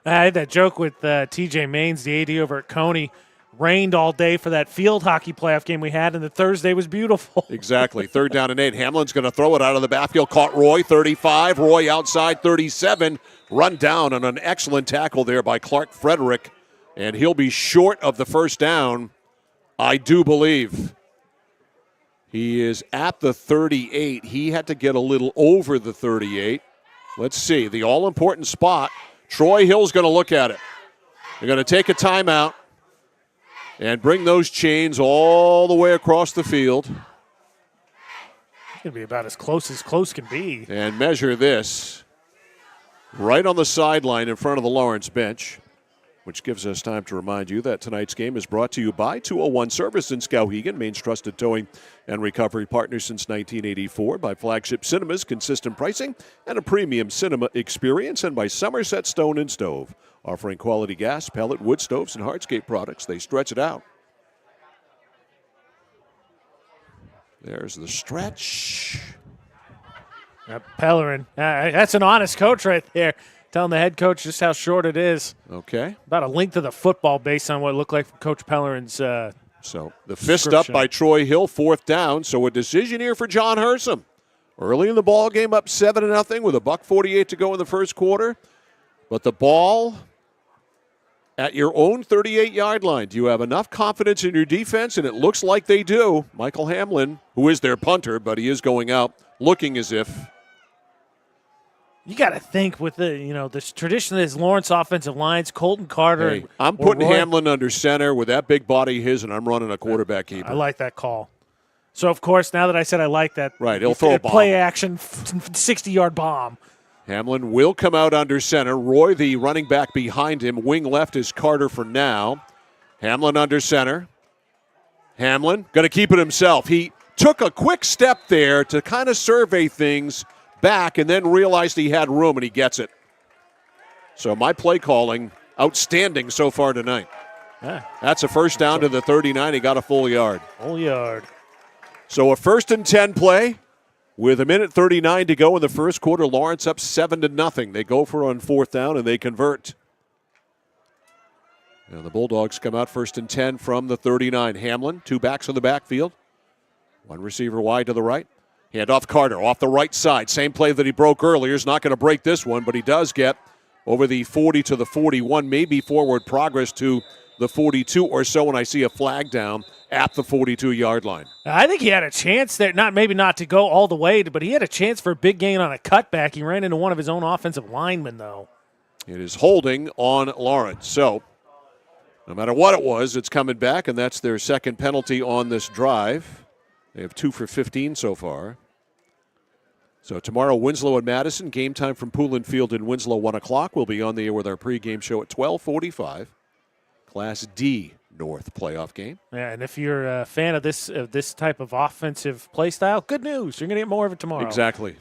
I had that joke with TJ Maines, the AD over at Coney. Rained all day for that field hockey playoff game we had, and the Thursday was beautiful. Exactly. 3rd down and 8. Hamlin's going to throw it out of the backfield. Caught Roy, 35. Roy outside, 37. Run down on an excellent tackle there by Clark Frederick, and he'll be short of the first down, I do believe. He is at the 38. He had to get a little over the 38. Let's see. The all-important spot. Troy Hill's going to look at it. They're going to take a timeout and bring those chains all the way across the field. It's going to be about as close can be. And measure this right on the sideline in front of the Lawrence bench, which gives us time to remind you that tonight's game is brought to you by 201 Service in Skowhegan, Maine's trusted towing and recovery partner since 1984, by Flagship Cinemas, consistent pricing and a premium cinema experience, and by Somerset Stone and Stove, offering quality gas, pellet, wood stoves, and hardscape products. They stretch it out. There's the stretch. Pellerin, that's an honest coach right there, telling the head coach just how short it is. Okay. About a length of the football based on what it looked like from Coach Pellerin's So the fist up by Troy Hill, 4th down. So a decision here for John Hersom. Early in the ball game, up 7-0 with $1:48 to go in the first quarter. But the ball at your own 38-yard line. Do you have enough confidence in your defense? And it looks like they do. Michael Hamlin, who is their punter, but he is going out looking as if. You got to think with this tradition of his Lawrence offensive lines, Colton Carter. Hey, I'm putting Hamlin under center with that big body of his, and I'm running a quarterback keeper. I like that call. So, of course, now that I said I like that, right, he'll throw a bomb. Play action, 60-yard bomb. Hamlin will come out under center. Roy, the running back behind him. Wing left is Carter for now. Hamlin under center. Hamlin going to keep it himself. He took a quick step there to kind of survey things back and then realized he had room, and he gets it. So my play calling, outstanding so far tonight. Yeah. That's a first down to the 39. He got a full yard. Full yard. So a 1st and 10 play with 1:39 to go in the first quarter. Lawrence up 7-0. They go for on 4th down, and they convert. And the Bulldogs come out 1st and 10 from the 39. Hamlin, 2 backs in the backfield. 1 receiver wide to the right. Hand off Carter, off the right side. Same play that he broke earlier. He's not going to break this one, but he does get over the 40 to the 41, maybe forward progress to the 42 or so, when I see a flag down at the 42-yard line. I think he had a chance there, maybe not to go all the way, but he had a chance for a big gain on a cutback. He ran into one of his own offensive linemen, though. It is holding on Lawrence. So no matter what it was, it's coming back, and that's their second penalty on this drive. They have 2 for 15 so far. So tomorrow, Winslow and Madison. Game time from Poulin Field in Winslow, 1 o'clock. We'll be on the air with our pregame show at 12:45. Class D North playoff game. Yeah, and if you're a fan of this type of offensive play style, good news. You're going to get more of it tomorrow. Exactly.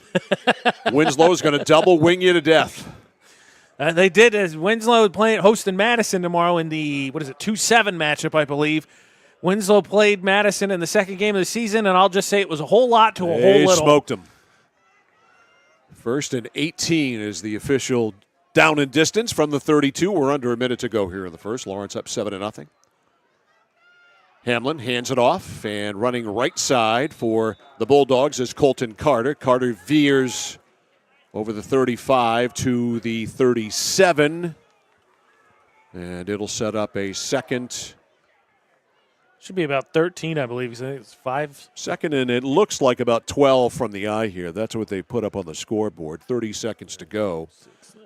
Winslow is going to double wing you to death. They did, as Winslow hosting Madison tomorrow in the, 2-7 matchup, I believe. Winslow played Madison in the second game of the season, and I'll just say it was a whole lot to a whole little. They smoked them. 1st and 18 is the official down and distance from the 32. We're under a minute to go here in the first. Lawrence up 7-0. Hamlin hands it off, and running right side for the Bulldogs is Colton Carter. Carter veers over the 35 to the 37, and it'll set up a second. Should be about 13, I believe. It's 5. Second, and it looks like about 12 from the eye here. That's what they put up on the scoreboard. 30 seconds to go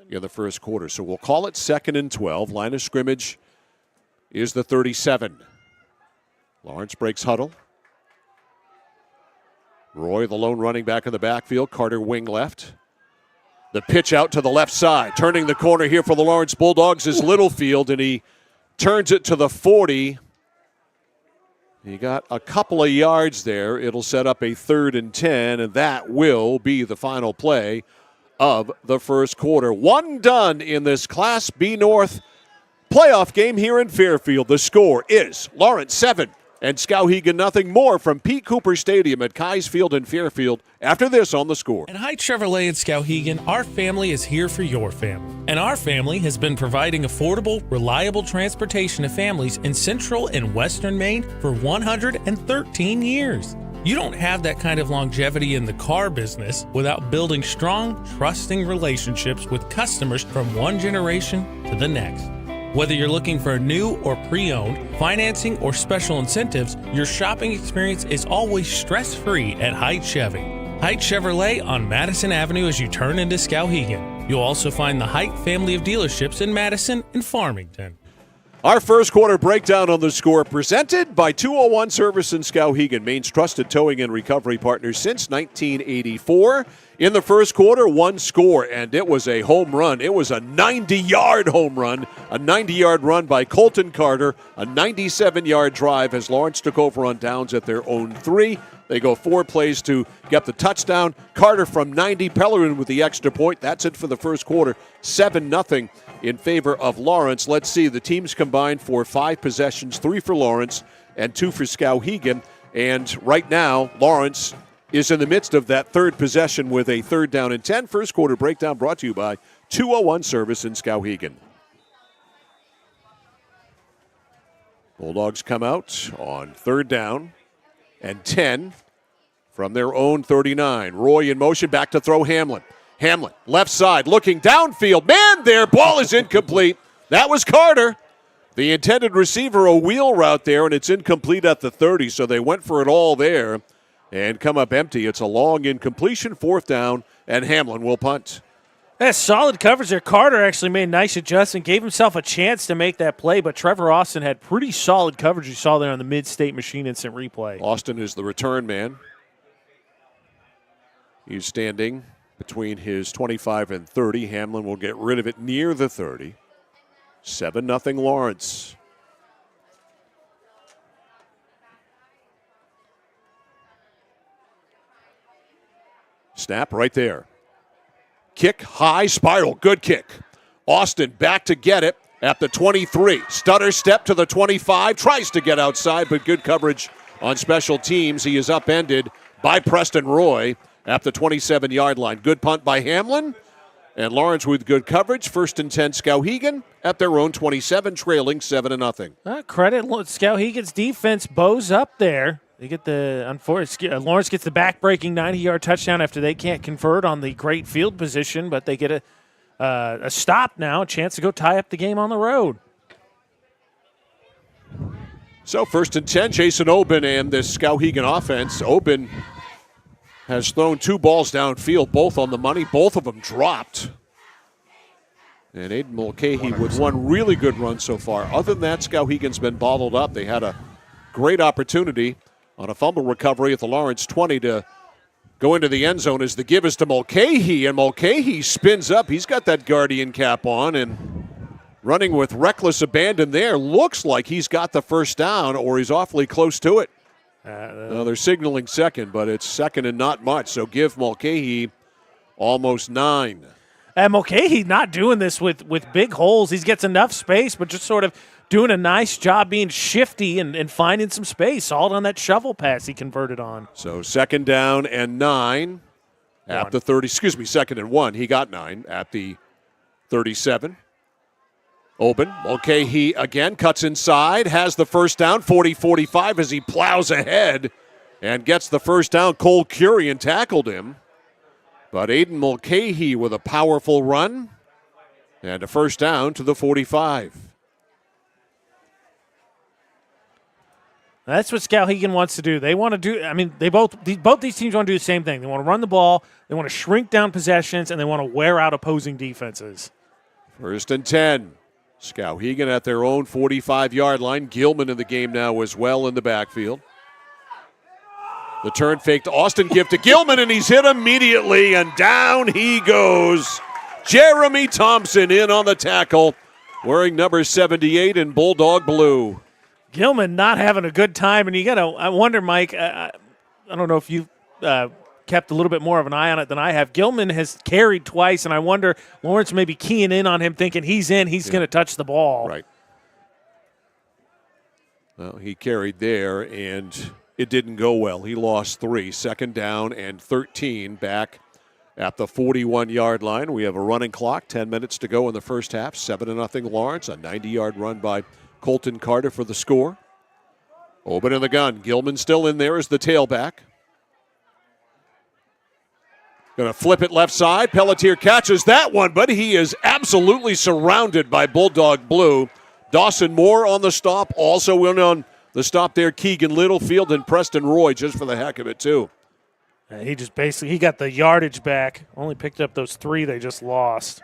in the first quarter. So we'll call it 2nd and 12. Line of scrimmage is the 37. Lawrence breaks huddle. Roy, the lone running back in the backfield. Carter wing left. The pitch out to the left side. Turning the corner here for the Lawrence Bulldogs is Littlefield, and he turns it to the 40. He got a couple of yards there. It'll set up a 3rd and 10, and that will be the final play of the first quarter. 1 done in this Class B North playoff game here in Fairfield. The score is Lawrence 7 and Skowhegan nothing. More from Pete Cooper Stadium at Keyes Field in Fairfield after this on The Score. At High Chevrolet in Skowhegan, our family is here for your family. And our family has been providing affordable, reliable transportation to families in central and western Maine for 113 years. You don't have that kind of longevity in the car business without building strong, trusting relationships with customers from one generation to the next. Whether you're looking for new or pre-owned, financing, or special incentives, your shopping experience is always stress-free at Haight Chevy. Haight Chevrolet on Madison Avenue as you turn into Skowhegan. You'll also find the Haight family of dealerships in Madison and Farmington. Our first quarter breakdown on The Score presented by 201 Service in Skowhegan, Maine's trusted towing and recovery partner since 1984. In the first quarter, 1 score, and it was a home run. It was a 90-yard home run, a 90-yard run by Colton Carter, a 97-yard drive as Lawrence took over on downs at their own 3. They go 4 plays to get the touchdown. Carter from 90, Pellerin with the extra point. That's it for the first quarter, 7-0 in favor of Lawrence. Let's see, the teams combined for 5 possessions, 3 for Lawrence and 2 for Skowhegan. And right now, Lawrence is in the midst of that 3rd possession with a 3rd down and 10. First quarter breakdown brought to you by 201 Service in Skowhegan. Bulldogs come out on 3rd down and 10 from their own 39. Roy in motion, back to throw Hamlin. Hamlin, left side, looking downfield. Man, their ball is incomplete. That was Carter. The intended receiver, a wheel route there, and it's incomplete at the 30, so they went for it all there and come up empty. It's a long incompletion, 4th down, and Hamlin will punt. That's solid coverage there. Carter actually made a nice adjustment, gave himself a chance to make that play, but Trevor Austin had pretty solid coverage you saw there on the Mid-State Machine Instant Replay. Austin is the return man. He's standing between his 25 and 30. Hamlin will get rid of it near the 30. 7-0 Lawrence. Snap right there. Kick, high, spiral. Good kick. Austin back to get it. at the 23. Stutter step to the 25. Tries to get outside, but good coverage on special teams. He is upended by Preston Roy at the 27-yard line. Good punt by Hamlin. And Lawrence with good coverage. 1st and 10 Skowhegan at their own 27, trailing 7-0. Credit Skowhegan's defense bows up there. They get Lawrence gets the back-breaking 90-yard touchdown after they can't convert on the great field position, but they get a stop now, a chance to go tie up the game on the road. So 1st and 10, Jason Oben and this Skowhegan offense. Oben has thrown 2 balls downfield, both on the money. Both of them dropped. And Aiden Mulcahy with one really good run so far. Other than that, Skowhegan's been bottled up. They had a great opportunity on a fumble recovery at the Lawrence 20 to go into the end zone as the give is to Mulcahy, and Mulcahy spins up. He's got that Guardian cap on and running with reckless abandon there. Looks like he's got the first down, or he's awfully close to it. They're signaling second, but it's second and not much, so give Mulcahy almost 9. And Mulcahy not doing this with big holes. He gets enough space, but just sort of doing a nice job being shifty and finding some space. All on that shovel pass he converted on. So 2nd down and 9 at the 30. Excuse me, 2nd and 1. He got 9 at the 37. Oben, Mulcahy again cuts inside, has the first down, 40-45 as he plows ahead and gets the first down. Cole Curian tackled him. But Aiden Mulcahy with a powerful run and a first down to the 45. That's what Skowhegan wants to do. They want to do, both these teams want to do the same thing. They want to run the ball, they want to shrink down possessions, and they want to wear out opposing defenses. 1st and 10. Skowhegan at their own 45-yard line. Gilman in the game now as well in the backfield. The turn fake to Austin, give to Gilman, and he's hit immediately, and down he goes. Jeremy Thompson in on the tackle, wearing number 78 in Bulldog blue. Gilman not having a good time, and I wonder, Mike, I don't know if you kept a little bit more of an eye on it than I have. Gilman has carried twice, and I wonder Lawrence may be keying in on him, thinking he's going to touch the ball. Right. Well, he carried there, and it didn't go well. He lost 3. 2nd down and 13 back at the 41-yard line. We have a running clock, 10 minutes to go in the first half. 7-0 Lawrence, a 90-yard run by Colton Carter for the score. Oben in the gun. Gilman still in there as the tailback. Going to flip it left side. Pelletier catches that one, but he is absolutely surrounded by Bulldog blue. Dawson Moore on the stop. Also in on the stop there, Keegan Littlefield and Preston Roy, just for the heck of it, too. He just he got the yardage back. Only picked up those 3 they just lost.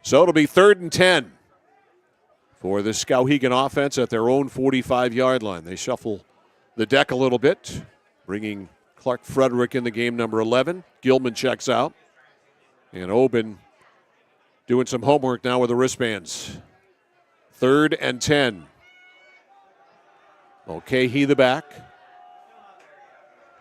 So it'll be 3rd and 10 for the Skowhegan offense at their own 45-yard line. They shuffle the deck a little bit, bringing Clark Frederick in the game, number 11. Gilman checks out. And Oben doing some homework now with the wristbands. 3rd and 10. Mulcahy the back.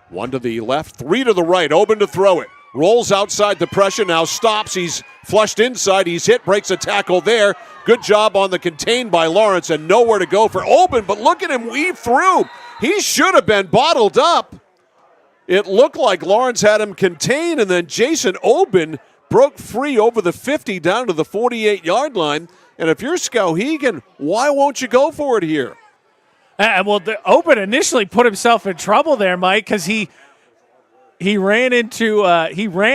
1 to the left, 3 to the right. Oben to throw it. Rolls outside the pressure, now stops. He's flushed inside. He's hit, breaks a tackle there. Good job on the contain by Lawrence, and nowhere to go for Oben. But look at him weave through. He should have been bottled up. It looked like Lawrence had him contained, and then Jason Oben broke free over the 50 down to the 48-yard line. And if you're Skowhegan, why won't you go for it here? Oben initially put himself in trouble there, Mike, because he ran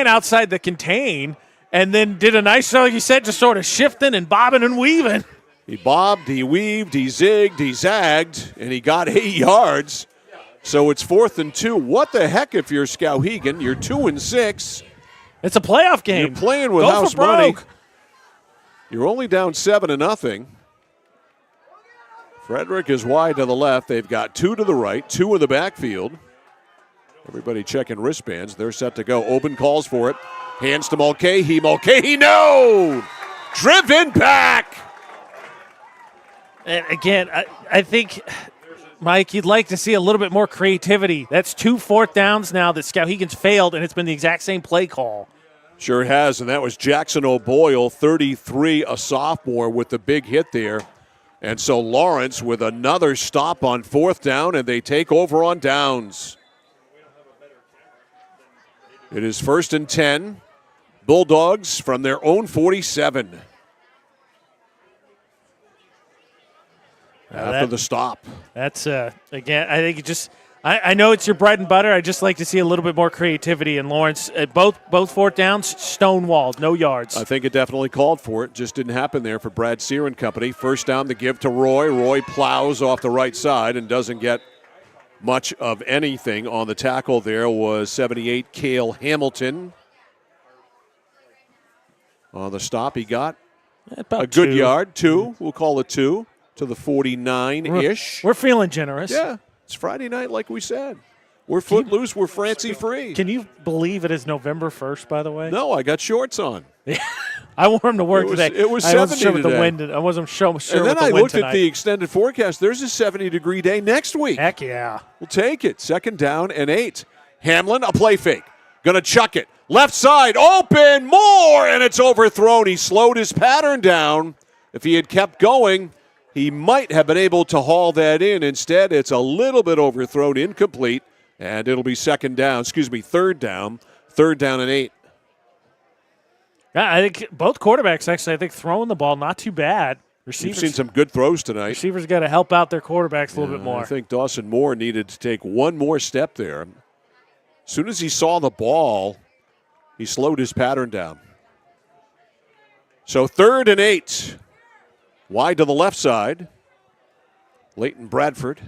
outside the contain and then did a nice job, like you said, just sort of shifting and bobbing and weaving. He bobbed, he weaved, he zigged, he zagged, and he got 8 yards. So it's 4th and 2. What the heck if you're Skowhegan? You're 2-6. It's a playoff game. You're playing with house money. You're only down 7-0. Frederick is wide to the left. They've got 2 to the right, 2 in the backfield. Everybody checking wristbands. They're set to go. Oben calls for it. Hands to Mulcahy. Mulcahy, no! Driven back! And again, I think, Mike, you'd like to see a little bit more creativity. That's 2 4th downs now that Skowhegan's failed, and it's been the exact same play call. Sure has, and that was Jackson O'Boyle, 33, a sophomore, with the big hit there. And so Lawrence with another stop on 4th down, and they take over on downs. It is 1st and 10. Bulldogs from their own 47. After the stop. That's, again, I think it just – I know it's your bread and butter. I just like to see a little bit more creativity in Lawrence. Both 4th downs, stonewalled, no yards. I think it definitely called for it. Just didn't happen there for Brad Sear and company. 1st down, the give to Roy. Roy plows off the right side and doesn't get much of anything. On the tackle there was 78, Cale Hamilton. On the stop, he got about a good 2. yard, 2. We'll call it 2 to the 49-ish. We're feeling generous. Yeah. It's Friday night, like we said. We're footloose. We're fancy-free. Can you believe it is November 1st, by the way? No, I got shorts on. I wore them to work today. It was 70 I wasn't sure today. With the wind. I wasn't sure and with then the I wind looked tonight. at the extended forecast. There's a 70-degree day next week. Heck yeah. We'll take it. 2nd down and 8. Hamlin, a play fake. Going to chuck it. Left side, open, more, and it's overthrown. He slowed his pattern down. If he had kept going, he might have been able to haul that in. Instead, it's a little bit overthrown, incomplete, and it'll be 3rd down. 3rd down and 8. Yeah, I think both quarterbacks, actually, I think throwing the ball, not too bad. You've seen some good throws tonight. Receivers got to help out their quarterbacks a little bit more. I think Dawson Moore needed to take one more step there. As soon as he saw the ball, he slowed his pattern down. So 3rd and 8. Wide to the left side. Leighton Bradford.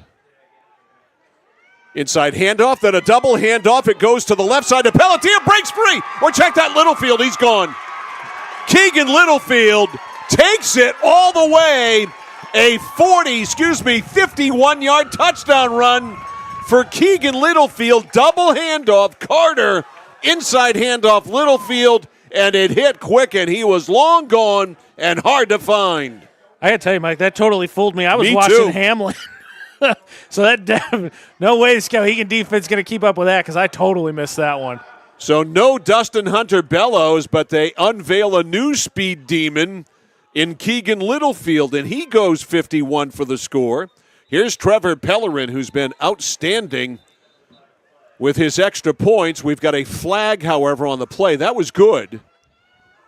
Inside handoff, then a double handoff. It goes to the left side to Pelletier, breaks free. Or check that Littlefield, he's gone. Keegan Littlefield takes it all the way. A 51-yard touchdown run for Keegan Littlefield. Double handoff, Carter. Inside handoff, Littlefield. And it hit quick, and he was long gone and hard to find. I got to tell you, Mike, that totally fooled me. I was Me watching too. Hamlin. So that no way the Skowhegan defense is going to keep up with that because I totally missed that one. So no Dustin Hunter Bellows, but they unveil a new speed demon in Keegan Littlefield, and he goes 51 for the score. Here's Trevor Pellerin, who's been outstanding with his extra points. We've got a flag, however, on the play. That was good,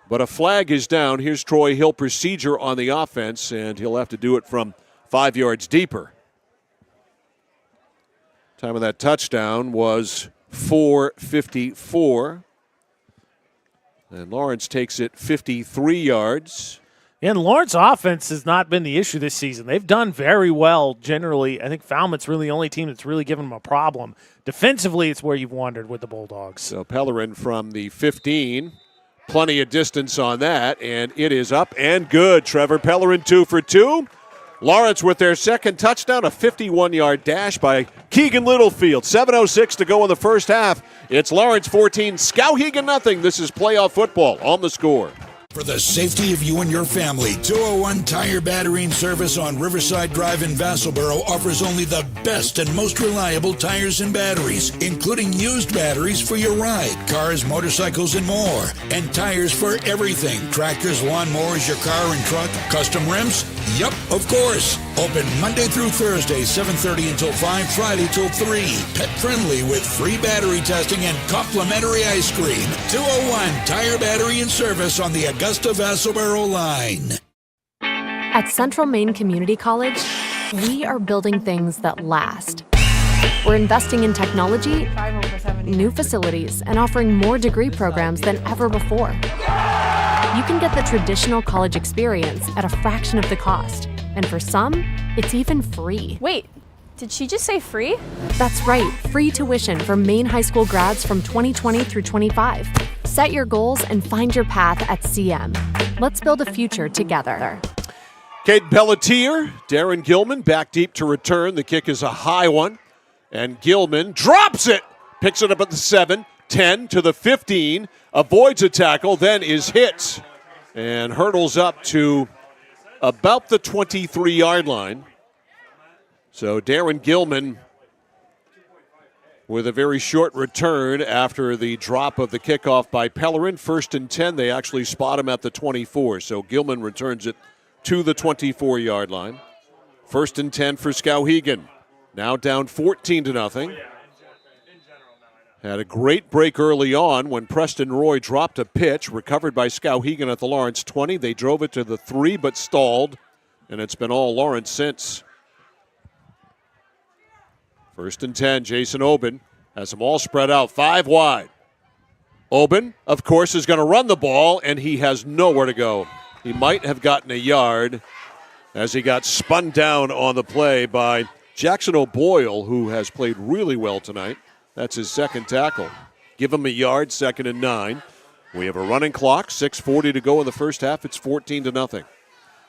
but a flag is down. Here's Troy Hill procedure on the offense, and he'll have to do it from 5 yards deeper. Time of that touchdown was 4:54. And Lawrence takes it 53 yards. And Lawrence offense has not been the issue this season. They've done very well generally. I think Falmouth's really the only team that's really given them a problem. Defensively, it's where you've wondered with the Bulldogs. So Pellerin from the 15. Plenty of distance on that, and it is up and good. Trevor Pellerin 2 for 2. Lawrence with their second touchdown, a 51-yard dash by Keegan Littlefield. 7:06 to go in the first half. It's Lawrence 14, Skowhegan nothing. This is playoff football on The Score. For the safety of you and your family, 201 Tire Battery and Service on Riverside Drive in Vassalboro offers only the best and most reliable tires and batteries, including used batteries for your ride, cars, motorcycles, and more. And tires for everything. Tractors, lawnmowers, your car and truck, custom rims? Yup, of course. Open Monday through Thursday, 7:30 until 5, Friday till 3. Pet friendly with free battery testing and complimentary ice cream. 201 Tire Battery and Service on the Augusta Vassalboro line. At Central Maine Community College, we are building things that last. We're investing in technology, new facilities, and offering more degree programs than ever before. You can get the traditional college experience at a fraction of the cost. And for some, it's even free. Wait, did she just say free? That's right, free tuition for Maine high school grads from 2020 through 25. Set your goals and find your path at CM. Let's build a future together. Caden Pelletier, Darren Gilman back deep to return. The kick is a high one. And Gilman drops it. Picks it up at the 7, 10 to the 15. Avoids a tackle, then is hit. And hurdles up to about the 23-yard line. So Darren Gilman with a very short return after the drop of the kickoff by Pellerin. 1st and 10. They actually spot him at the 24. So Gilman returns it to the 24-yard line. 1st and 10 for Skowhegan. Now down 14-0. Had a great break early on when Preston Roy dropped a pitch, recovered by Skowhegan at the Lawrence 20. They drove it to the 3 but stalled, and it's been all Lawrence since. 1st and 10, Jason Oben has them all spread out, 5 wide. Oben, of course, is going to run the ball, and he has nowhere to go. He might have gotten a yard as he got spun down on the play by Jackson O'Boyle, who has played really well tonight. That's his second tackle. Give him a yard, 2nd and 9. We have a running clock, 6:40 to go in the first half. It's 14-0.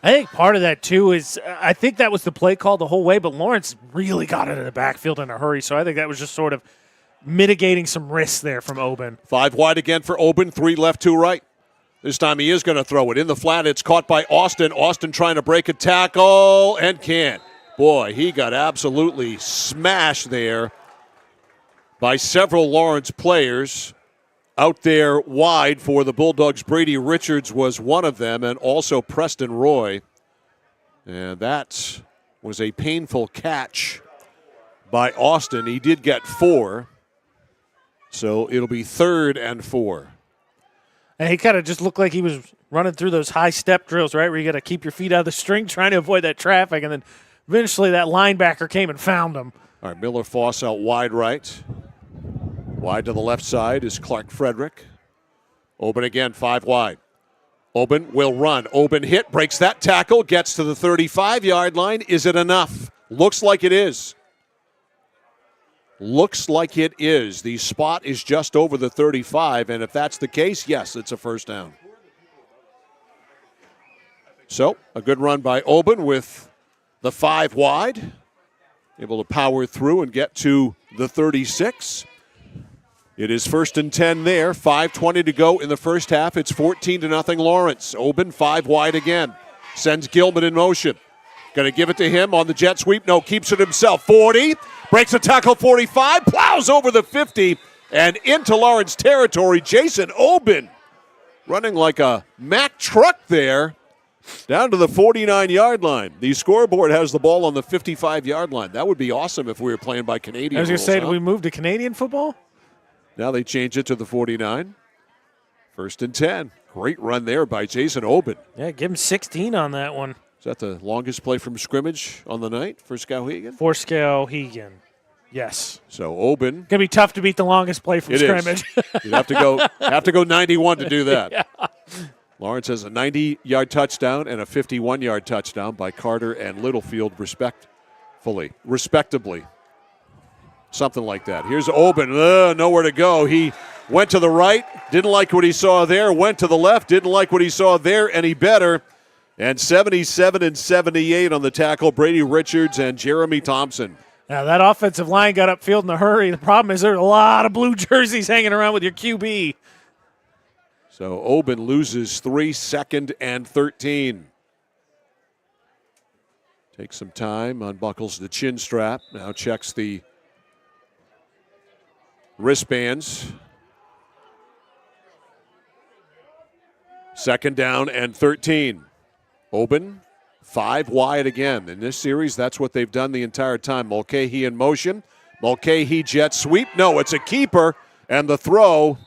I think part of that, too, is I think that was the play call the whole way, but Lawrence really got into the backfield in a hurry, so I think that was just sort of mitigating some risks there from Oben. 5 wide again for Oben, 3 left, 2 right. This time he is going to throw it. In the flat, it's caught by Austin. Austin trying to break a tackle and can't. Boy, he got absolutely smashed there by several Lawrence players. Out there wide for the Bulldogs, Brady Richards was one of them, and also Preston Roy. And that was a painful catch by Austin. He did get 4, so it'll be 3rd and 4. And he kind of just looked like he was running through those high step drills, right, where you got to keep your feet out of the string, trying to avoid that traffic, and then eventually that linebacker came and found him. All right, Miller Foss out wide right. Wide to the left side is Clark Frederick. Oben again, 5 wide. Oben will run. Oben hit, breaks that tackle, gets to the 35-yard line. Is it enough? Looks like it is. Looks like it is. The spot is just over the 35, and if that's the case, yes, it's a first down. So, a good run by Oben with the 5 wide. Able to power through and get to the 36. It is 1st and 10 there. 5:20 to go in the first half. It's 14-0 Lawrence. Oben 5 wide again. Sends Gilman in motion. Going to give it to him on the jet sweep. No, keeps it himself. 40. Breaks a tackle 45. Plows over the 50 and into Lawrence territory. Jason Oben running like a Mack truck there. Down to the 49-yard line. The scoreboard has the ball on the 55-yard line. That would be awesome if we were playing by Canadian rules. I was going to say, did we move to Canadian football? Now they change it to the 49. 1st and 10. Great run there by Jason Oben. Yeah, give him 16 on that one. Is that the longest play from scrimmage on the night for Skowhegan? For Skowhegan, yes. So Oben. Going to be tough to beat the longest play from scrimmage. You'd have to go 91 to do that. Yeah. Lawrence has a 90-yard touchdown and a 51-yard touchdown by Carter and Littlefield, respectively. Something like that. Here's Oben, nowhere to go. He went to the right, didn't like what he saw there, went to the left, didn't like what he saw there, any better. And 77 and 78 on the tackle, Brady Richards and Jeremy Thompson. Now, that offensive line got upfield in a hurry. The problem is there's a lot of blue jerseys hanging around with your QB. So Oben loses 3, 2nd and 13. Takes some time, unbuckles the chin strap, now checks the wristbands. 2nd down and 13. Oben, 5 wide again. In this series, that's what they've done the entire time. Mulcahy in motion. Mulcahy jet sweep. No, it's a keeper, and the throw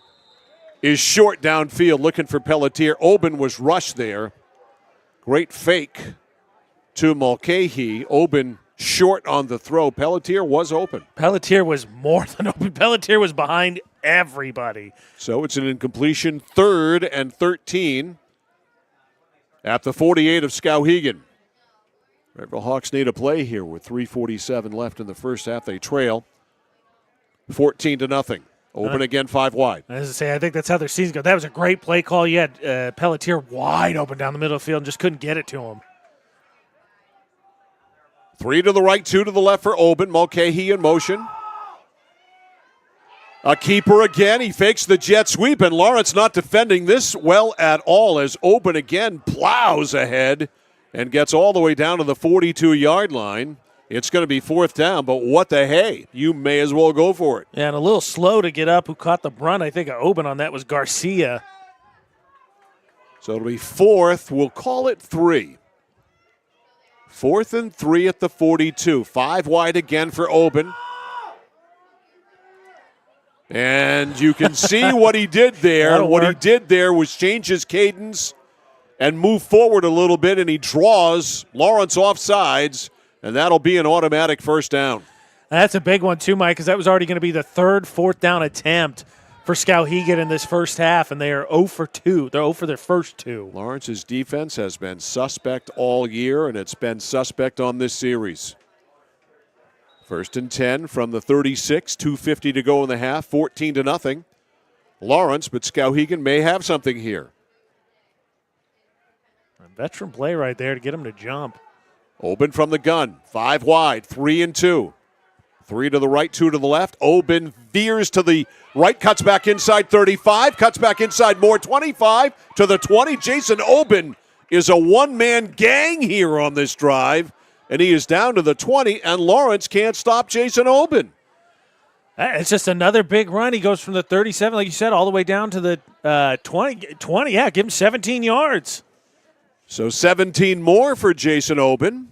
is short downfield looking for Pelletier. Oben was rushed there. Great fake to Mulcahy. Oben short on the throw. Pelletier was open. Pelletier was more than open. Pelletier was behind everybody. So it's an incompletion, 3rd and 13 at the 48 of Skowhegan. Redville Hawks need a play here with 3:47 left in the first half. They trail 14-0. Oben again, 5 wide. As I say, I think that's how their season goes. That was a great play call. You had Pelletier wide open down the middle of the field and just couldn't get it to him. 3 to the right, 2 to the left for Oben. Mulcahy in motion. A keeper again. He fakes the jet sweep, and Lawrence not defending this well at all as Oben again plows ahead and gets all the way down to the 42-yard line. It's going to be 4th down, but what the hey? You may as well go for it. Yeah, and a little slow to get up. Who caught the brunt, I think, of Oben on that was Garcia. So it'll be 4th. We'll call it 3. 4th and 3 at the 42. 5 wide again for Oben. And you can see what he did there. What he did there was change his cadence and move forward a little bit, and he draws Lawrence off sides, and that'll be an automatic 1st down. That's a big one too, Mike, because that was already going to be the 3rd 4th down attempt for Skowhegan in this first half, and they are 0 for 2. They're 0 for their first 2. Lawrence's defense has been suspect all year, and it's been suspect on this series. 1st and 10 from the 36, 2:50 to go in the half, 14-0. Lawrence, but Skowhegan may have something here. A veteran play right there to get him to jump. Oben from the gun, 5 wide, 3 and 2. 3 to the right, 2 to the left. Oben veers to the right, cuts back inside 35, cuts back inside more, 25 to the 20. Jason Oben is a one-man gang here on this drive, and he is down to the 20, and Lawrence can't stop Jason Oben. It's just another big run. He goes from the 37, like you said, all the way down to the 20. Yeah, give him 17 yards. So 17 more for Jason Oben.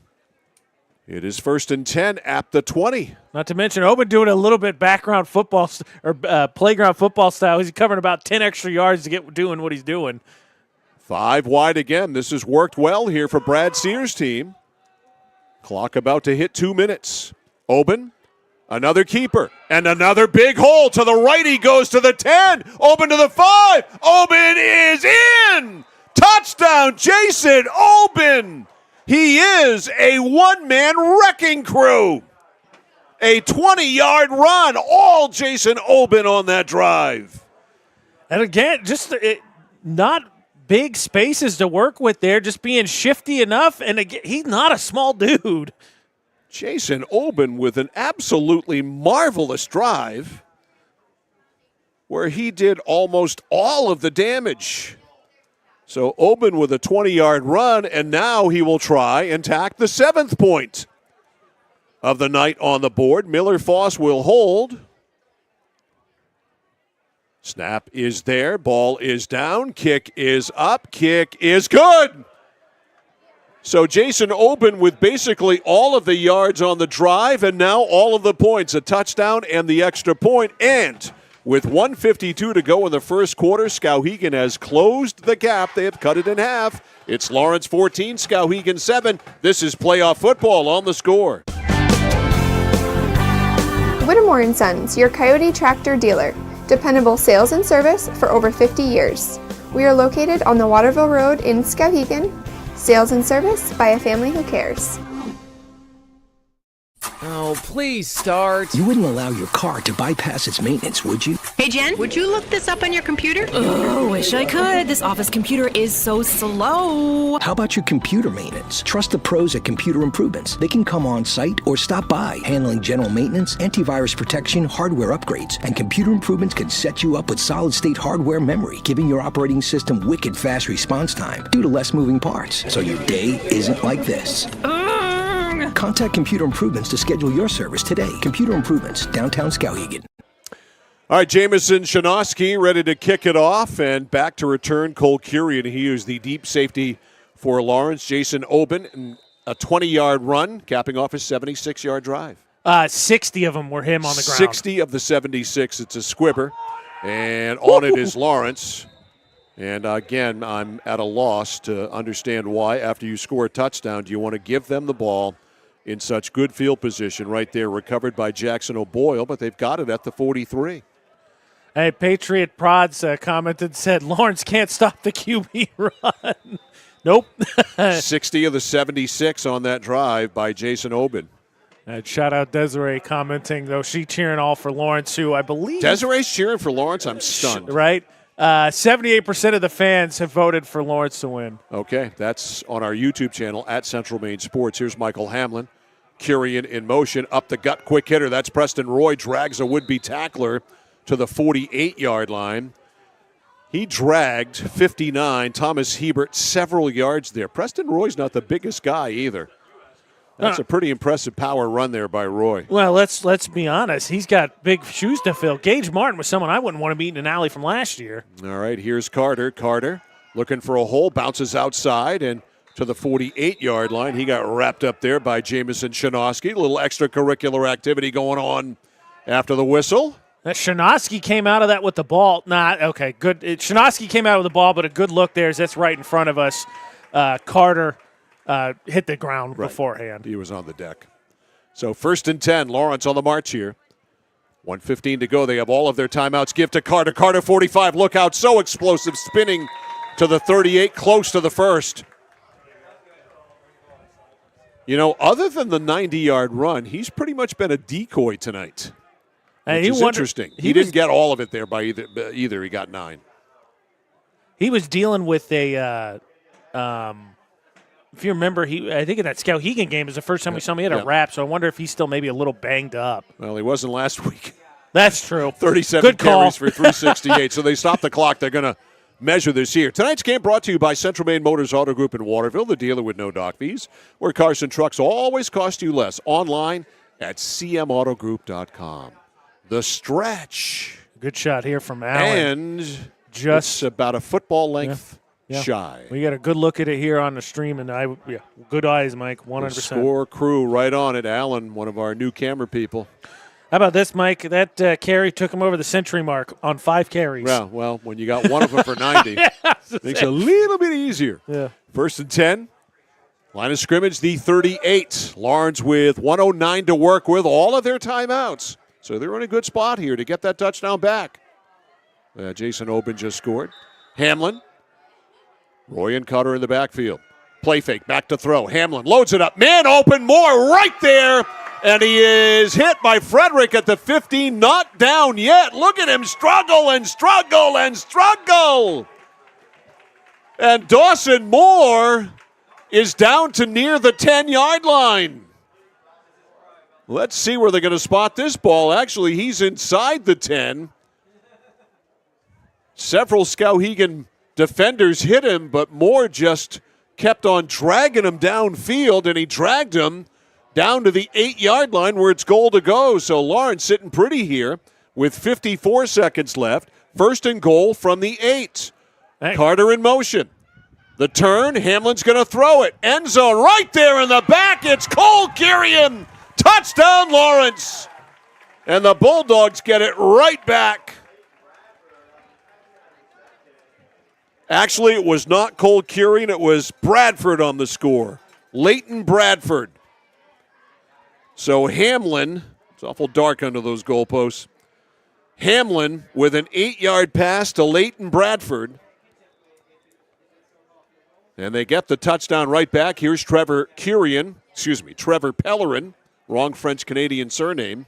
It is 1st and 10 at the 20. Not to mention Oben doing a little bit background football or playground football style. He's covering about 10 extra yards to get doing what he's doing. 5 wide again. This has worked well here for Brad Sears' team. Clock about to hit 2 minutes. Oben, another keeper, and another big hole. To the right he goes to the 10. Oben to the 5. Oben is in. Touchdown, Jason Oben. He is a one-man wrecking crew. A 20-yard run. All Jason Oben on that drive. And again, just not big spaces to work with there, just being shifty enough. And again, he's not a small dude. Jason Oben with an absolutely marvelous drive where he did almost all of the damage. So Oben with a 20-yard run, and now he will try and tack the 7th point of the night on the board. Miller Foss will hold. Snap is there. Ball is down. Kick is up. Kick is good. So Jason Oben with basically all of the yards on the drive, and now all of the points, a touchdown and the extra point. And with 1:52 to go in the first quarter, Skowhegan has closed the gap. They have cut it in half. It's Lawrence 14, Skowhegan 7. This is playoff football on The Score. Whittemore & Sons, your Coyote tractor dealer. Dependable sales and service for over 50 years. We are located on the Waterville Road in Skowhegan. Sales and service by a family who cares. Oh, please start. You wouldn't allow your car to bypass its maintenance, would you? Hey, Jen, would you look this up on your computer? Oh, wish I could. This office computer is so slow. How about your computer maintenance? Trust the pros at Computer Improvements. They can come on site or stop by, handling general maintenance, antivirus protection, hardware upgrades. And Computer Improvements can set you up with solid-state hardware memory, giving your operating system wicked fast response time due to less moving parts. So your day isn't like this. Contact Computer Improvements to schedule your service today. Computer Improvements, downtown Skowhegan. All right, Jamison Shanoski ready to kick it off, and back to return Cole Curry, and he is the deep safety for Lawrence. Jason Oben, a 20-yard run, capping off his 76-yard drive. 60 of them were him on the ground. 60 of the 76. It's a squibber, and on it is Lawrence. And again, I'm at a loss to understand why, after you score a touchdown, do you want to give them the ball in such good field position right there, recovered by Jackson O'Boyle, but they've got it at the 43. Hey, Patriot Prods commented, said, Lawrence can't stop the QB run. Nope. 60 of the 76 on that drive by Jason Oben. Shout out Desiree commenting, though, she cheering all for Lawrence, who I believe. Desiree's cheering for Lawrence? I'm stunned. Right? 78% of the fans have voted for Lawrence to win. Okay, that's on our YouTube channel at Central Maine Sports. Here's Michael Hamlin. Curian in motion, up the gut, quick hitter. That's Preston Roy, drags a would-be tackler to the 48-yard line. He dragged 59, Thomas Hebert, several yards there. Preston Roy's not the biggest guy either. That's a pretty impressive power run there by Roy. Well, let's be honest. He's got big shoes to fill. Gage Martin was someone I wouldn't want to meet in an alley from last year. All right, here's Carter. Carter looking for a hole, bounces outside and to the 48-yard line. He got wrapped up there by Jamison Shinosky. A little extracurricular activity going on after the whistle. That Shinosky came out of that with the ball. Okay, good. Shinosky came out with the ball, but a good look there is that's right in front of us. Carter hit the ground beforehand. He was on the deck. So 1st and 10, Lawrence on the march here. 1:15 to go. They have all of their timeouts. Give to Carter. Carter 45. Look out. So explosive. Spinning to the 38, close to the first. You know, other than the 90-yard run, he's pretty much been a decoy tonight. Which is interesting. He didn't get all of it there by either. He got 9. He was dealing with a if you remember, I think in that Skowhegan game is the first time we saw him. He had a wrap, so I wonder if he's still maybe a little banged up. Well, he wasn't last week. That's true. 37 carries for 368. So they stopped the clock. They're going to measure this here. Tonight's game brought to you by Central Maine Motors Auto Group in Waterville, the dealer with no dock fees, where cars and trucks always cost you less. Online at cmautogroup.com. The stretch. Good shot here from Allen. And just about a football length shy. We got a good look at it here on the stream, and good eyes, Mike, 100%. The score crew right on it. Allen, one of our new camera people. How about this, Mike? That carry took him over the century mark on 5 carries. Yeah, well, when you got one of them for 90, makes it a little bit easier. Yeah. 1st and 10. Line of scrimmage, the 38. Lawrence with 109 to work with, all of their timeouts. So they're in a good spot here to get that touchdown back. Jason Oben just scored. Hamlin. Roy and Cutter in the backfield. Play fake, back to throw. Hamlin loads it up. Man open, Moore right there. And he is hit by Frederick at the 15. Not down yet. Look at him struggle and struggle and struggle. And Dawson Moore is down to near the 10-yard line. Let's see where they're going to spot this ball. Actually, he's inside the 10. Several Skowhegan defenders hit him, but Moore just kept on dragging him downfield, and he dragged him down to the 8-yard line where it's goal to go. So Lawrence sitting pretty here with 54 seconds left. 1st and goal from the 8. Hey. Carter in motion. The turn, Hamlin's going to throw it. End zone right there in the back. It's Cole Kirian. Touchdown, Lawrence. And the Bulldogs get it right back. Actually, it was not Cole Kirian. It was Bradford on the score. Leighton Bradford. So Hamlin, it's awful dark under those goalposts. Hamlin with an 8-yard pass to Leighton Bradford. And they get the touchdown right back. Here's Trevor Pellerin. Wrong French-Canadian surname.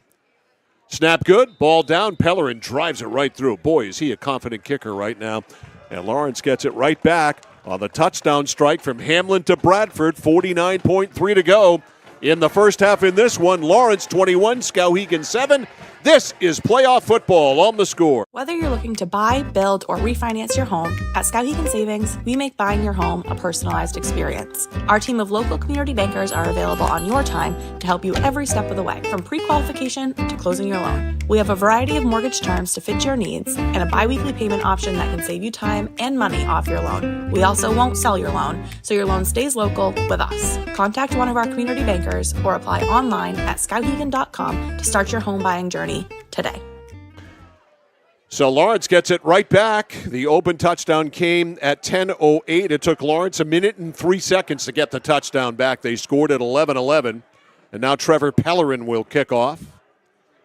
Snap good, ball down. Pellerin drives it right through. Boy, is he a confident kicker right now. And Lawrence gets it right back on the touchdown strike from Hamlin to Bradford. 49.3 to go in the first half in this one. Lawrence 21, Skowhegan 7. This is playoff football on the score. Whether you're looking to buy, build, or refinance your home, at Skowhegan Savings, we make buying your home a personalized experience. Our team of local community bankers are available on your time to help you every step of the way, from pre-qualification to closing your loan. We have a variety of mortgage terms to fit your needs and a biweekly payment option that can save you time and money off your loan. We also won't sell your loan, so your loan stays local with us. Contact one of our community bankers or apply online at skowhegan.com to start your home buying journey today. So Lawrence gets it right back. The open touchdown came at 10:08. It took Lawrence 1 minute and 3 seconds to get the touchdown back. They scored at 11-11. And now Trevor Pellerin will kick off.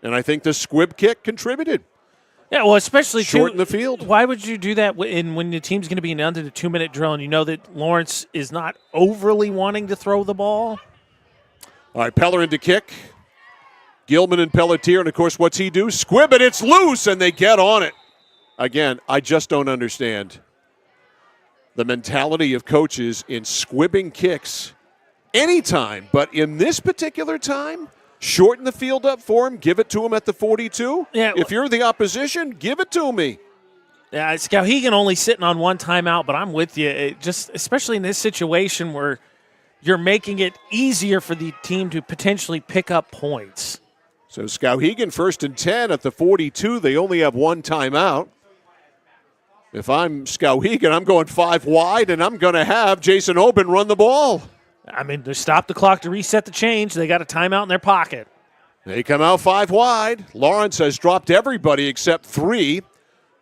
And I think the squib kick contributed. Yeah, well, especially shorten the field. Why would you do that when the team's going to be under the 2-minute drill and you know that Lawrence is not overly wanting to throw the ball? All right, Pellerin to kick. Gilman and Pelletier, and of course, what's he do? Squib it, it's loose, and they get on it. Again, I just don't understand the mentality of coaches in squibbing kicks anytime, but in this particular time, shorten the field up for him, give it to him at the 42. Yeah, if you're the opposition, give it to me. Yeah, Skowhegan only sitting on one timeout, but I'm with you. It just especially in this situation where you're making it easier for the team to potentially pick up points. So Skowhegan 1st and 10 at the 42. They only have one timeout. If I'm Skowhegan, I'm going 5 wide, and I'm going to have Jason Oben run the ball. I mean, they stop the clock to reset the change. They got a timeout in their pocket. They come out 5 wide. Lawrence has dropped everybody except 3.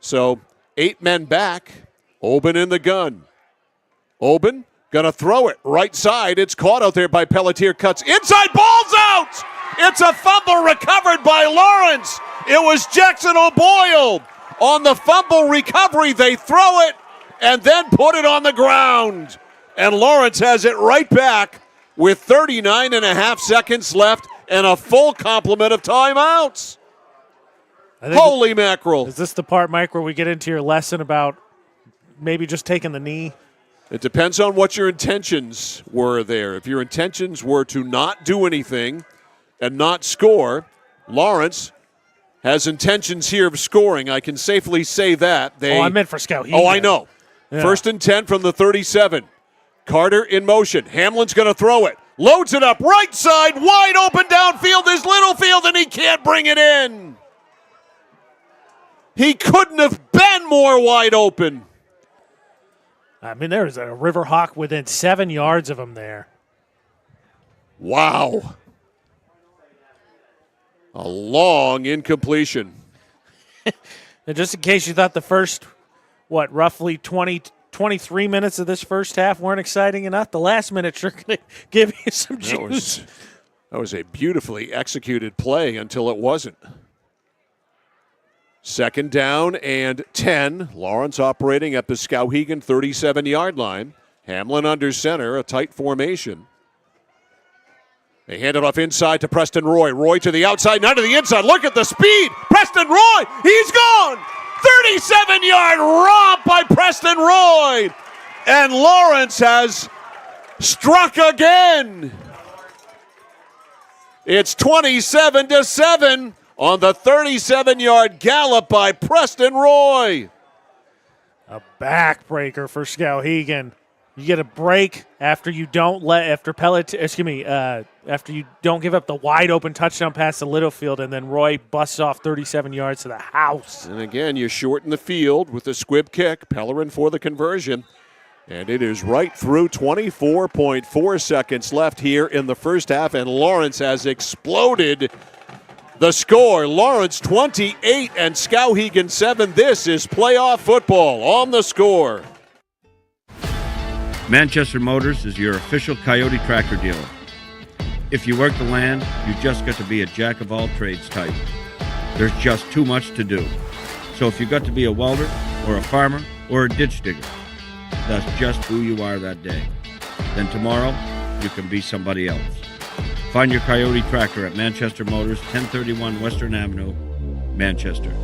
So 8 men back. Oben in the gun. Oben going to throw it right side. It's caught out there by Pelletier. Cuts inside. Ball's out. It's a fumble recovered by Lawrence. It was Jackson O'Boyle. On the fumble recovery, they throw it and then put it on the ground. And Lawrence has it right back with 39 and a half seconds left and a full complement of timeouts. Holy mackerel. Is this the part, Mike, where we get into your lesson about maybe just taking the knee? It depends on what your intentions were there. If your intentions were to not do anything and not score, Lawrence has intentions here of scoring. I can safely say that. I meant for Skowhegan. Oh, I know. Yeah. 1st and 10 from the 37. Carter in motion. Hamlin's going to throw it. Loads it up right side. Wide open downfield is Littlefield, and he can't bring it in. He couldn't have been more wide open. I mean, there was a Riverhawk within 7 yards of him there. Wow. A long incompletion. And just in case you thought the first, roughly 23 minutes of this first half weren't exciting enough, the last minute sure going to give you some juice. That was a beautifully executed play until it wasn't. 2nd down and 10. Lawrence operating at the Skowhegan 37-yard line. Hamlin under center, a tight formation. They hand it off inside to Preston Roy. Roy to the outside, now to the inside. Look at the speed. Preston Roy, he's gone. 37-yard romp by Preston Roy. And Lawrence has struck again. It's 27-7 on the 37-yard gallop by Preston Roy. A backbreaker for Skowhegan. You get a break after you don't after you don't give up the wide open touchdown pass to Littlefield, and then Roy busts off 37 yards to the house. And again, you shorten the field with the squib kick. Pellerin for the conversion. And it is right through 24.4 seconds left here in the first half, and Lawrence has exploded the score. Lawrence 28 and Skowhegan 7. This is playoff football on The Score. Manchester Motors is your official Coyote tractor dealer. If you work the land, you just got to be a jack-of-all-trades type. There's just too much to do. So if you got to be a welder or a farmer or a ditch digger, that's just who you are that day. Then tomorrow, you can be somebody else. Find your Coyote tractor at Manchester Motors, 1031 Western Avenue, Manchester.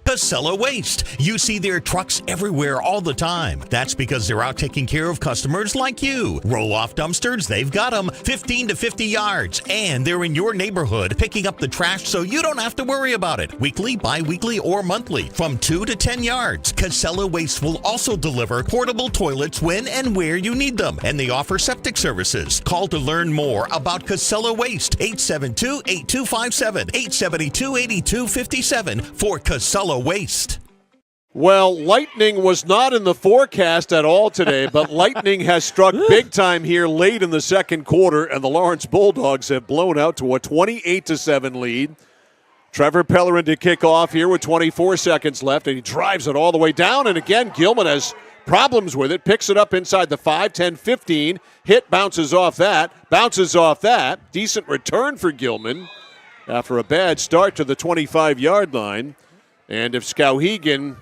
Casella Waste. You see their trucks everywhere all the time. That's because they're out taking care of customers like you. Roll-off dumpsters, they've got them 15 to 50 yards. And they're in your neighborhood picking up the trash so you don't have to worry about it. Weekly, bi-weekly, or monthly. From 2 to 10 yards. Casella Waste will also deliver portable toilets when and where you need them. And they offer septic services. Call to learn more about Casella Waste. 872-8257. 872-8257 for Casella Waste. Well, lightning was not in the forecast at all today, but lightning has struck big time here late in the second quarter, and the Lawrence Bulldogs have blown out to a 28-7 lead. Trevor Pellerin to kick off here with 24 seconds left, and he drives it all the way down, and again, Gilman has problems with it, picks it up inside the 5, 10, 15, hit, bounces off that, decent return for Gilman after a bad start to the 25-yard line. And if Skowhegan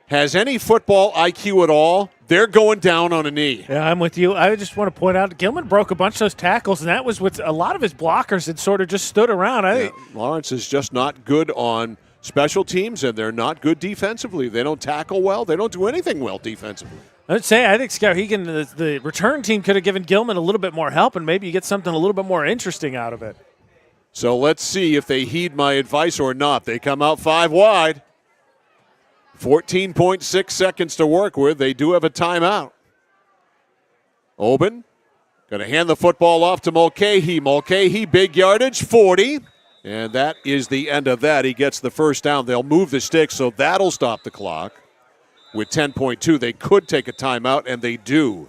has any football IQ at all, they're going down on a knee. Yeah, I'm with you. I just want to point out, Gilman broke a bunch of those tackles, and that was with a lot of his blockers had sort of just stood around. Lawrence is just not good on special teams, and they're not good defensively. They don't tackle well. They don't do anything well defensively. I would say I think Skowhegan, the return team, could have given Gilman a little bit more help, and maybe you get something a little bit more interesting out of it. So let's see if they heed my advice or not. They come out 5 wide. 14.6 seconds to work with. They do have a timeout. Oben going to hand the football off to Mulcahy. Mulcahy, big yardage, 40. And that is the end of that. He gets the first down. They'll move the sticks, so that'll stop the clock. With 10.2, they could take a timeout, and they do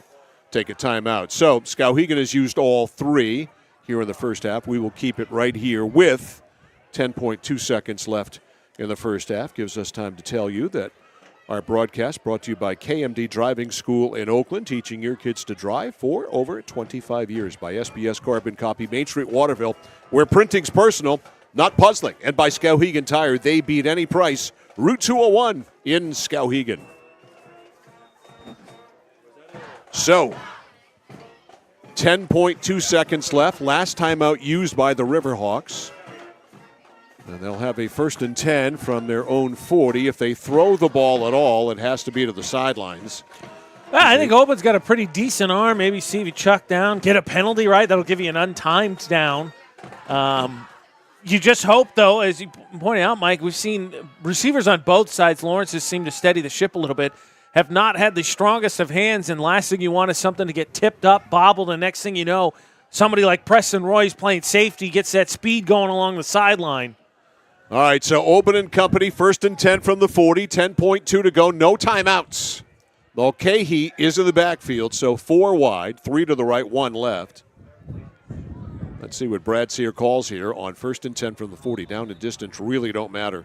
take a timeout. So Skowhegan has used all three here in the first half. We will keep it right here with 10.2 seconds left in the first half. Gives us time to tell you that our broadcast brought to you by KMD Driving School in Oakland, teaching your kids to drive for over 25 years. By SBS Carbon Copy, Main Street, Waterville, where printing's personal, not puzzling. And by Skowhegan Tire, they beat any price. Route 201 in Skowhegan. So, 10.2 seconds left. Last timeout used by the Riverhawks. And they'll have a 1st and 10 from their own 40. If they throw the ball at all, it has to be to the sidelines. I think Oben's got a pretty decent arm. Maybe see if you chuck down, get a penalty, right? That'll give you an untimed down. You just hope, though, as you pointed out, Mike, we've seen receivers on both sides. Lawrence has seemed to steady the ship a little bit. Have not had the strongest of hands, and last thing you want is something to get tipped up, bobbled, and next thing you know, somebody like Preston Roy's playing safety, gets that speed going along the sideline. All right, so Oben and company, 1st and 10 from the 40, 10.2 to go, no timeouts. Mulcahy is in the backfield, so 4 wide, 3 to the right, 1 left. Let's see what Brad Sear calls here on 1st and 10 from the 40. Down and distance really don't matter.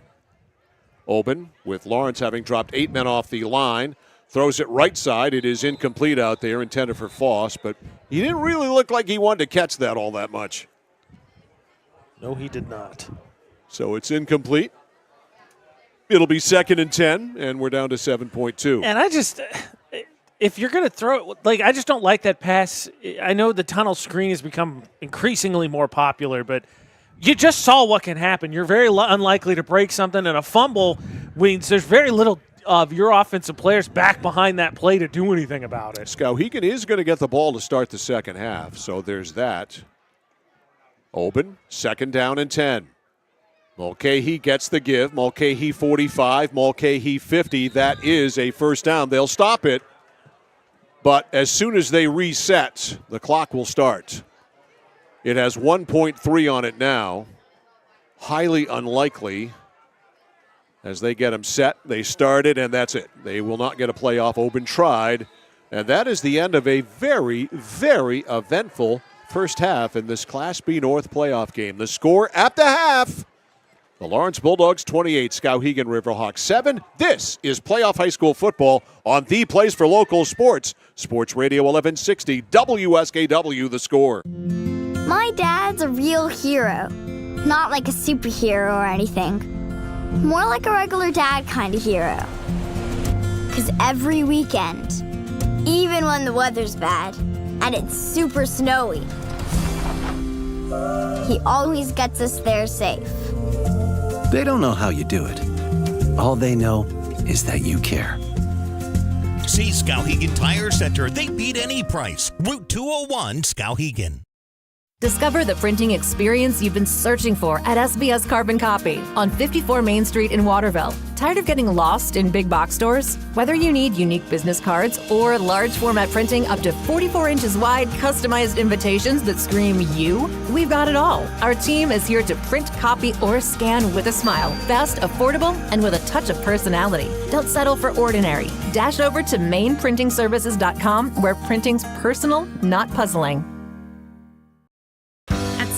Oben, with Lawrence having dropped 8 men off the line, throws it right side. It is incomplete out there, intended for Foss, but he didn't really look like he wanted to catch that all that much. No, he did not. So it's incomplete. It'll be 2nd and 10, and we're down to 7.2. And I just, if you're going to throw it, I just don't like that pass. I know the tunnel screen has become increasingly more popular, but you just saw what can happen. You're very unlikely to break something, and a fumble means there's very little of your offensive players back behind that play to do anything about it. Skowhegan is going to get the ball to start the second half, so there's that. Oben, 2nd down and 10. Mulcahy gets the give. Mulcahy 45, Mulcahy 50. That is a 1st down. They'll stop it, but as soon as they reset, the clock will start. It has 1.3 on it now. Highly unlikely. As they get them set, they started, and that's it. They will not get a playoff. Oben tried, and that is the end of a very, very eventful first half in this Class B North playoff game. The score at the half, the Lawrence Bulldogs 28, Skowhegan Riverhawks 7. This is playoff high school football on the place for local sports. Sports Radio 1160, WSKW, The Score. My dad's a real hero. Not like a superhero or anything. More like a regular dad kind of hero. 'Cause every weekend, even when the weather's bad and it's super snowy, he always gets us there safe. They don't know how you do it. All they know is that you care. See Skowhegan Tire Center. They beat any price. Route 201, Skowhegan. Discover the printing experience you've been searching for at SBS Carbon Copy on 54 Main Street in Waterville. Tired of getting lost in big box stores? Whether you need unique business cards or large format printing up to 44 inches wide, customized invitations that scream you, we've got it all. Our team is here to print, copy, or scan with a smile. Fast, affordable, and with a touch of personality. Don't settle for ordinary. Dash over to mainprintingservices.com, where printing's personal, not puzzling.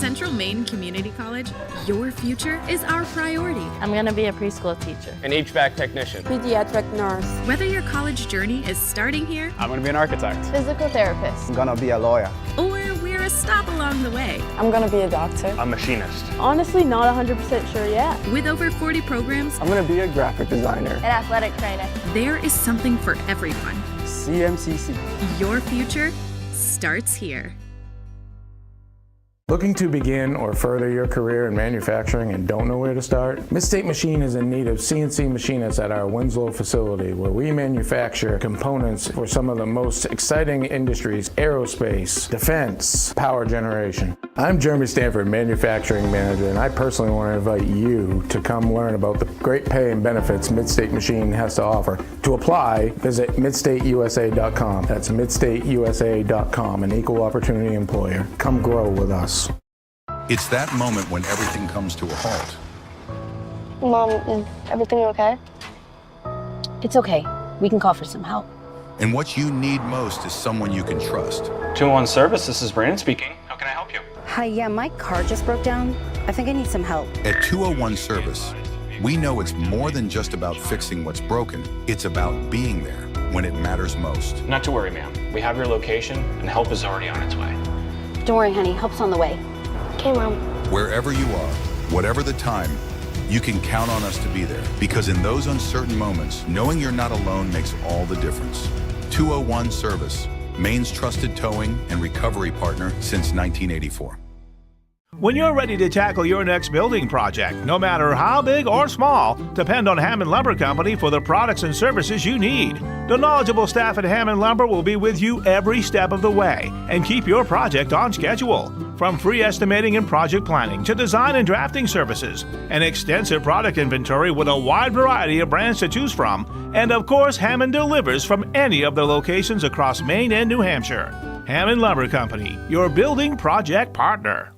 Central Maine Community College, your future is our priority. I'm going to be a preschool teacher, an HVAC technician, pediatric nurse. Whether your college journey is starting here, I'm going to be an architect, physical therapist, I'm going to be a lawyer, or we're a stop along the way, I'm going to be a doctor, a machinist. Honestly, not 100% sure yet. With over 40 programs, I'm going to be a graphic designer, an athletic trainer. There is something for everyone. CMCC. Your future starts here. Looking to begin or further your career in manufacturing and don't know where to start? Midstate Machine is in need of CNC machinists at our Winslow facility, where we manufacture components for some of the most exciting industries: aerospace, defense, power generation. I'm Jeremy Stanford, Manufacturing Manager, and I personally want to invite you to come learn about the great pay and benefits Midstate Machine has to offer. To apply, visit midstateusa.com. That's midstateusa.com, an equal opportunity employer. Come grow with us. It's that moment when everything comes to a halt. Mom, is everything okay? It's okay. We can call for some help. And what you need most is someone you can trust. 201 Service, this is Brandon speaking. How can I help you? Hi, yeah, my car just broke down. I think I need some help. At 201 Service, we know it's more than just about fixing what's broken. It's about being there when it matters most. Not to worry, ma'am. We have your location, and help is already on its way. Don't worry, honey. Help's on the way. Okay, Mom. Wherever you are, whatever the time, you can count on us to be there. Because in those uncertain moments, knowing you're not alone makes all the difference. 201 Service, Maine's trusted towing and recovery partner since 1984. When you're ready to tackle your next building project, no matter how big or small, depend on Hammond Lumber Company for the products and services you need. The knowledgeable staff at Hammond Lumber will be with you every step of the way and keep your project on schedule. From free estimating and project planning to design and drafting services, an extensive product inventory with a wide variety of brands to choose from, and of course, Hammond delivers from any of the locations across Maine and New Hampshire. Hammond Lumber Company, your building project partner.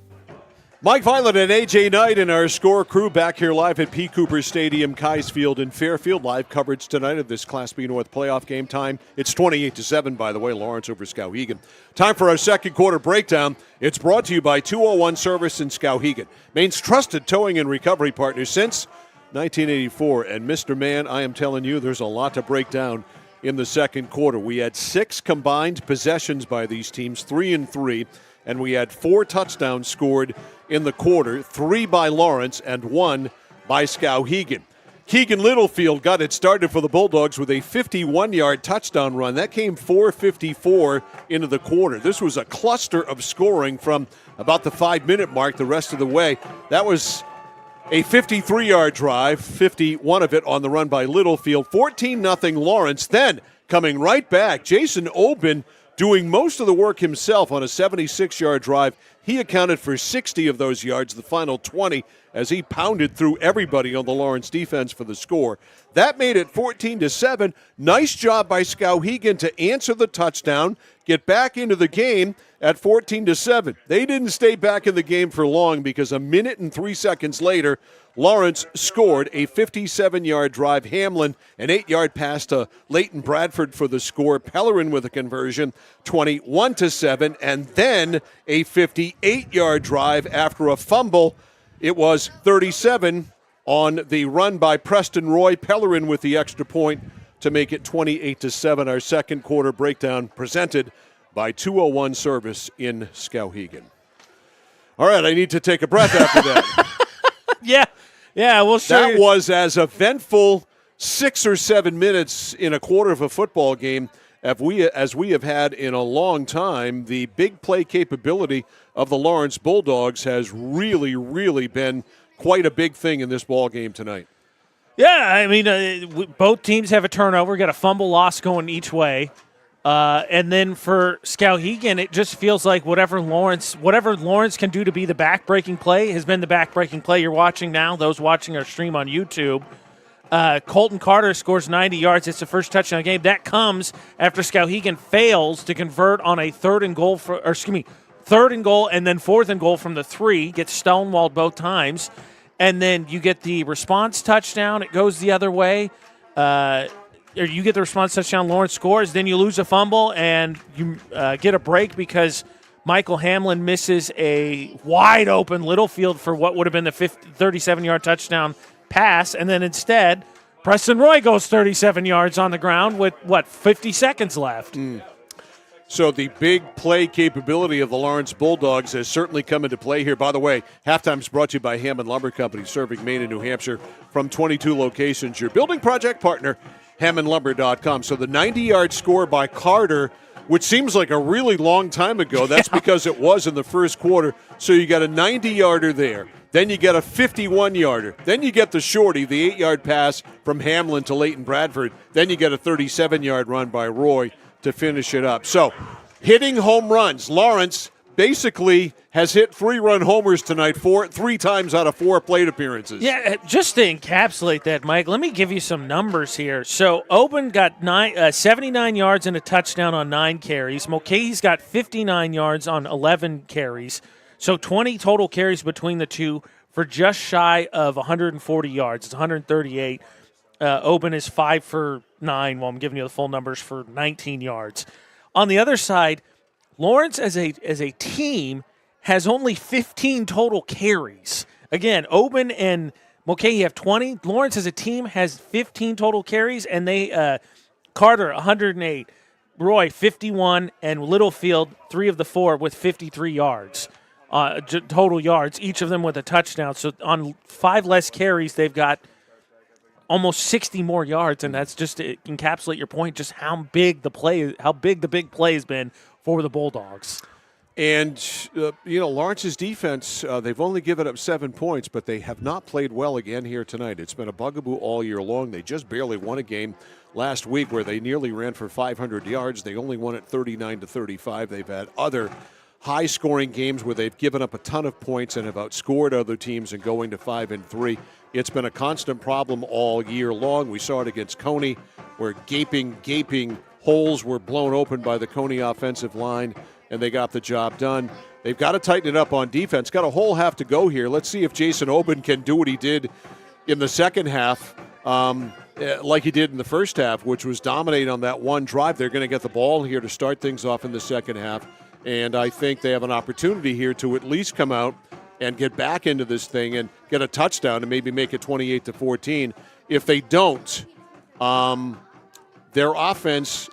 Mike Violet and AJ Knight and our score crew back here live at P. Cooper Stadium, Kiesfield and Fairfield. Live coverage tonight of this Class B North playoff game time. It's 28-7, by the way, Lawrence over Skowhegan. Time for our second quarter breakdown. It's brought to you by 201 Service in Skowhegan, Maine's trusted towing and recovery partner since 1984. And Mr. Man, I am telling you, there's a lot to break down in the second quarter. We had 6 combined possessions by these teams, 3 and 3, and we had 4 touchdowns scored in the quarter, 3 by Lawrence and 1 by Skowhegan. Keegan Littlefield got it started for the Bulldogs with a 51-yard touchdown run. That came 4:54 into the quarter. This was a cluster of scoring from about the 5-minute mark the rest of the way. That was a 53-yard drive, 51 of it on the run by Littlefield. 14-0 Lawrence. Then coming right back, Jason Obin doing most of the work himself on a 76-yard drive. He accounted for 60 of those yards, the final 20, as he pounded through everybody on the Lawrence defense for the score. That made it 14-7. Nice job by Skowhegan to answer the touchdown, get back into the game at 14-7. They didn't stay back in the game for long because a minute and 3 seconds later, Lawrence scored a 57-yard drive. Hamlin, an 8-yard pass to Leighton Bradford for the score. Pellerin with a conversion, 21-7, and then a 58-yard drive after a fumble. It was 37 on the run by Preston Roy. Pellerin with the extra point to make it 28-7. Our second quarter breakdown presented by 201 Service in Skowhegan. All right, I need to take a breath after that. Yeah, we'll show That was as eventful 6 or 7 minutes in a quarter of a football game as we have had in a long time. The big play capability of the Lawrence Bulldogs has really, really been quite a big thing in this ball game tonight. Yeah, I mean, both teams have a turnover, got a fumble loss going each way. And then for Skowhegan, it just feels like whatever Lawrence can do to be the back-breaking play has been the back-breaking play you're watching now, those watching our stream on YouTube. Colton Carter scores 90 yards. It's the first touchdown of the game. That comes after Skowhegan fails to convert on a third and goal, and then fourth and goal from the 3, gets stonewalled both times. And then you get the response touchdown. It goes the other way. Or you get the response touchdown, Lawrence scores, then you lose a fumble, and you get a break because Michael Hamlin misses a wide-open Littlefield for what would have been the 37-yard touchdown pass, and then instead, Preston Roy goes 37 yards on the ground with, 50 seconds left. So the big play capability of the Lawrence Bulldogs has certainly come into play here. By the way, halftime's brought to you by Hammond Lumber Company, serving Maine and New Hampshire from 22 locations. Your building project partner, HammondLumber.com. So the 90-yard score by Carter, which seems like a really long time ago, that's because it was in the first quarter. So you got a 90-yarder there. Then you get a 51-yarder. Then you get the shorty, the 8-yard pass from Hamlin to Leighton Bradford. Then you get a 37-yard run by Roy to finish it up. So hitting home runs. Lawrence basically has hit 3-run homers tonight 3 times out of 4 plate appearances. Yeah, just to encapsulate that, Mike, let me give you some numbers here. So Oben got 79 yards and a touchdown on 9 carries. Mulcahy's got 59 yards on 11 carries. So 20 total carries between the two for just shy of 140 yards. It's 138. Oben is 5 for 9. Well, I'm giving you the full numbers for 19 yards. On the other side, Lawrence as a team has only 15 total carries. Again, Oben and Mulcahy have 20. Lawrence as a team has 15 total carries, and they Carter 108, Roy 51, and Littlefield 3 of the 4 with 53 yards. Total yards, each of them with a touchdown. So on 5 less carries, they've got almost 60 more yards, and that's just to encapsulate your point, just how big the big play has been for the Bulldogs. And, Lawrence's defense, they've only given up 7 points, but they have not played well again here tonight. It's been a bugaboo all year long. They just barely won a game last week where they nearly ran for 500 yards. They only won it 39-35. They've had other high-scoring games where they've given up a ton of points and have outscored other teams and going to 5-3. It's been a constant problem all year long. We saw it against Coney where gaping holes were blown open by the Coney offensive line, and they got the job done. They've got to tighten it up on defense. Got a whole half to go here. Let's see if Jason Oben can do what he did in the second half, like he did in the first half, which was dominate on that one drive. They're going to get the ball here to start things off in the second half, and I think they have an opportunity here to at least come out and get back into this thing and get a touchdown and maybe make it 28-14. If they don't, their offense,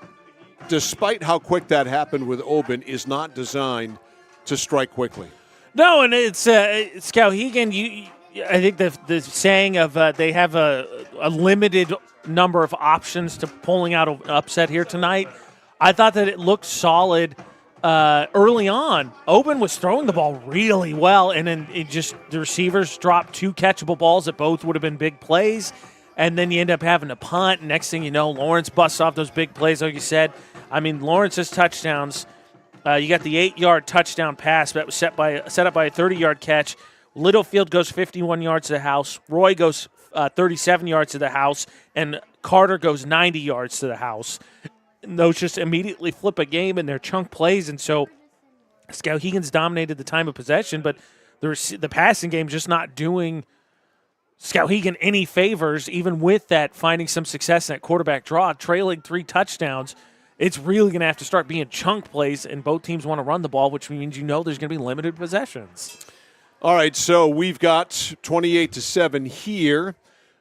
despite how quick that happened with Oben, is not designed to strike quickly. No, and it's Skowhegan. I think the saying of they have a limited number of options to pulling out an upset here tonight. I thought that it looked solid early on. Oben was throwing the ball really well, and then the receivers dropped 2 catchable balls that both would have been big plays, and then you end up having to punt. Next thing you know, Lawrence busts off those big plays, like you said. I mean, Lawrence's touchdowns. You got the 8-yard touchdown pass that was set up by a 30-yard catch. Littlefield goes 51 yards to the house. Roy goes 37 yards to the house, and Carter goes 90 yards to the house. And those just immediately flip a game in their chunk plays, and so Skowhegan's dominated the time of possession, but the passing game just not doing Skowhegan any favors, even with that finding some success in that quarterback draw, trailing 3 touchdowns. It's really going to have to start being chunk plays, and both teams want to run the ball, which means there's going to be limited possessions. All right, so we've got 28-7 here.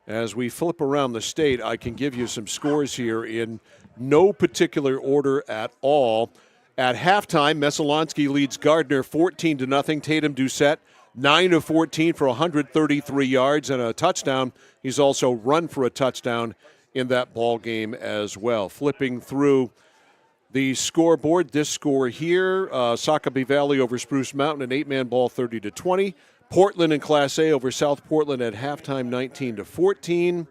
As we flip around the state, I can give you some scores here in no particular order at all. At halftime, Mesolonsky leads Gardner 14-0. Tatum Doucette 9-14 for 133 yards and a touchdown. He's also run for a touchdown in that ball game as well. Flipping through the scoreboard, this score here, Sacabee Valley over Spruce Mountain, an 8-man ball 30-20. Portland in Class A over South Portland at halftime 19-14.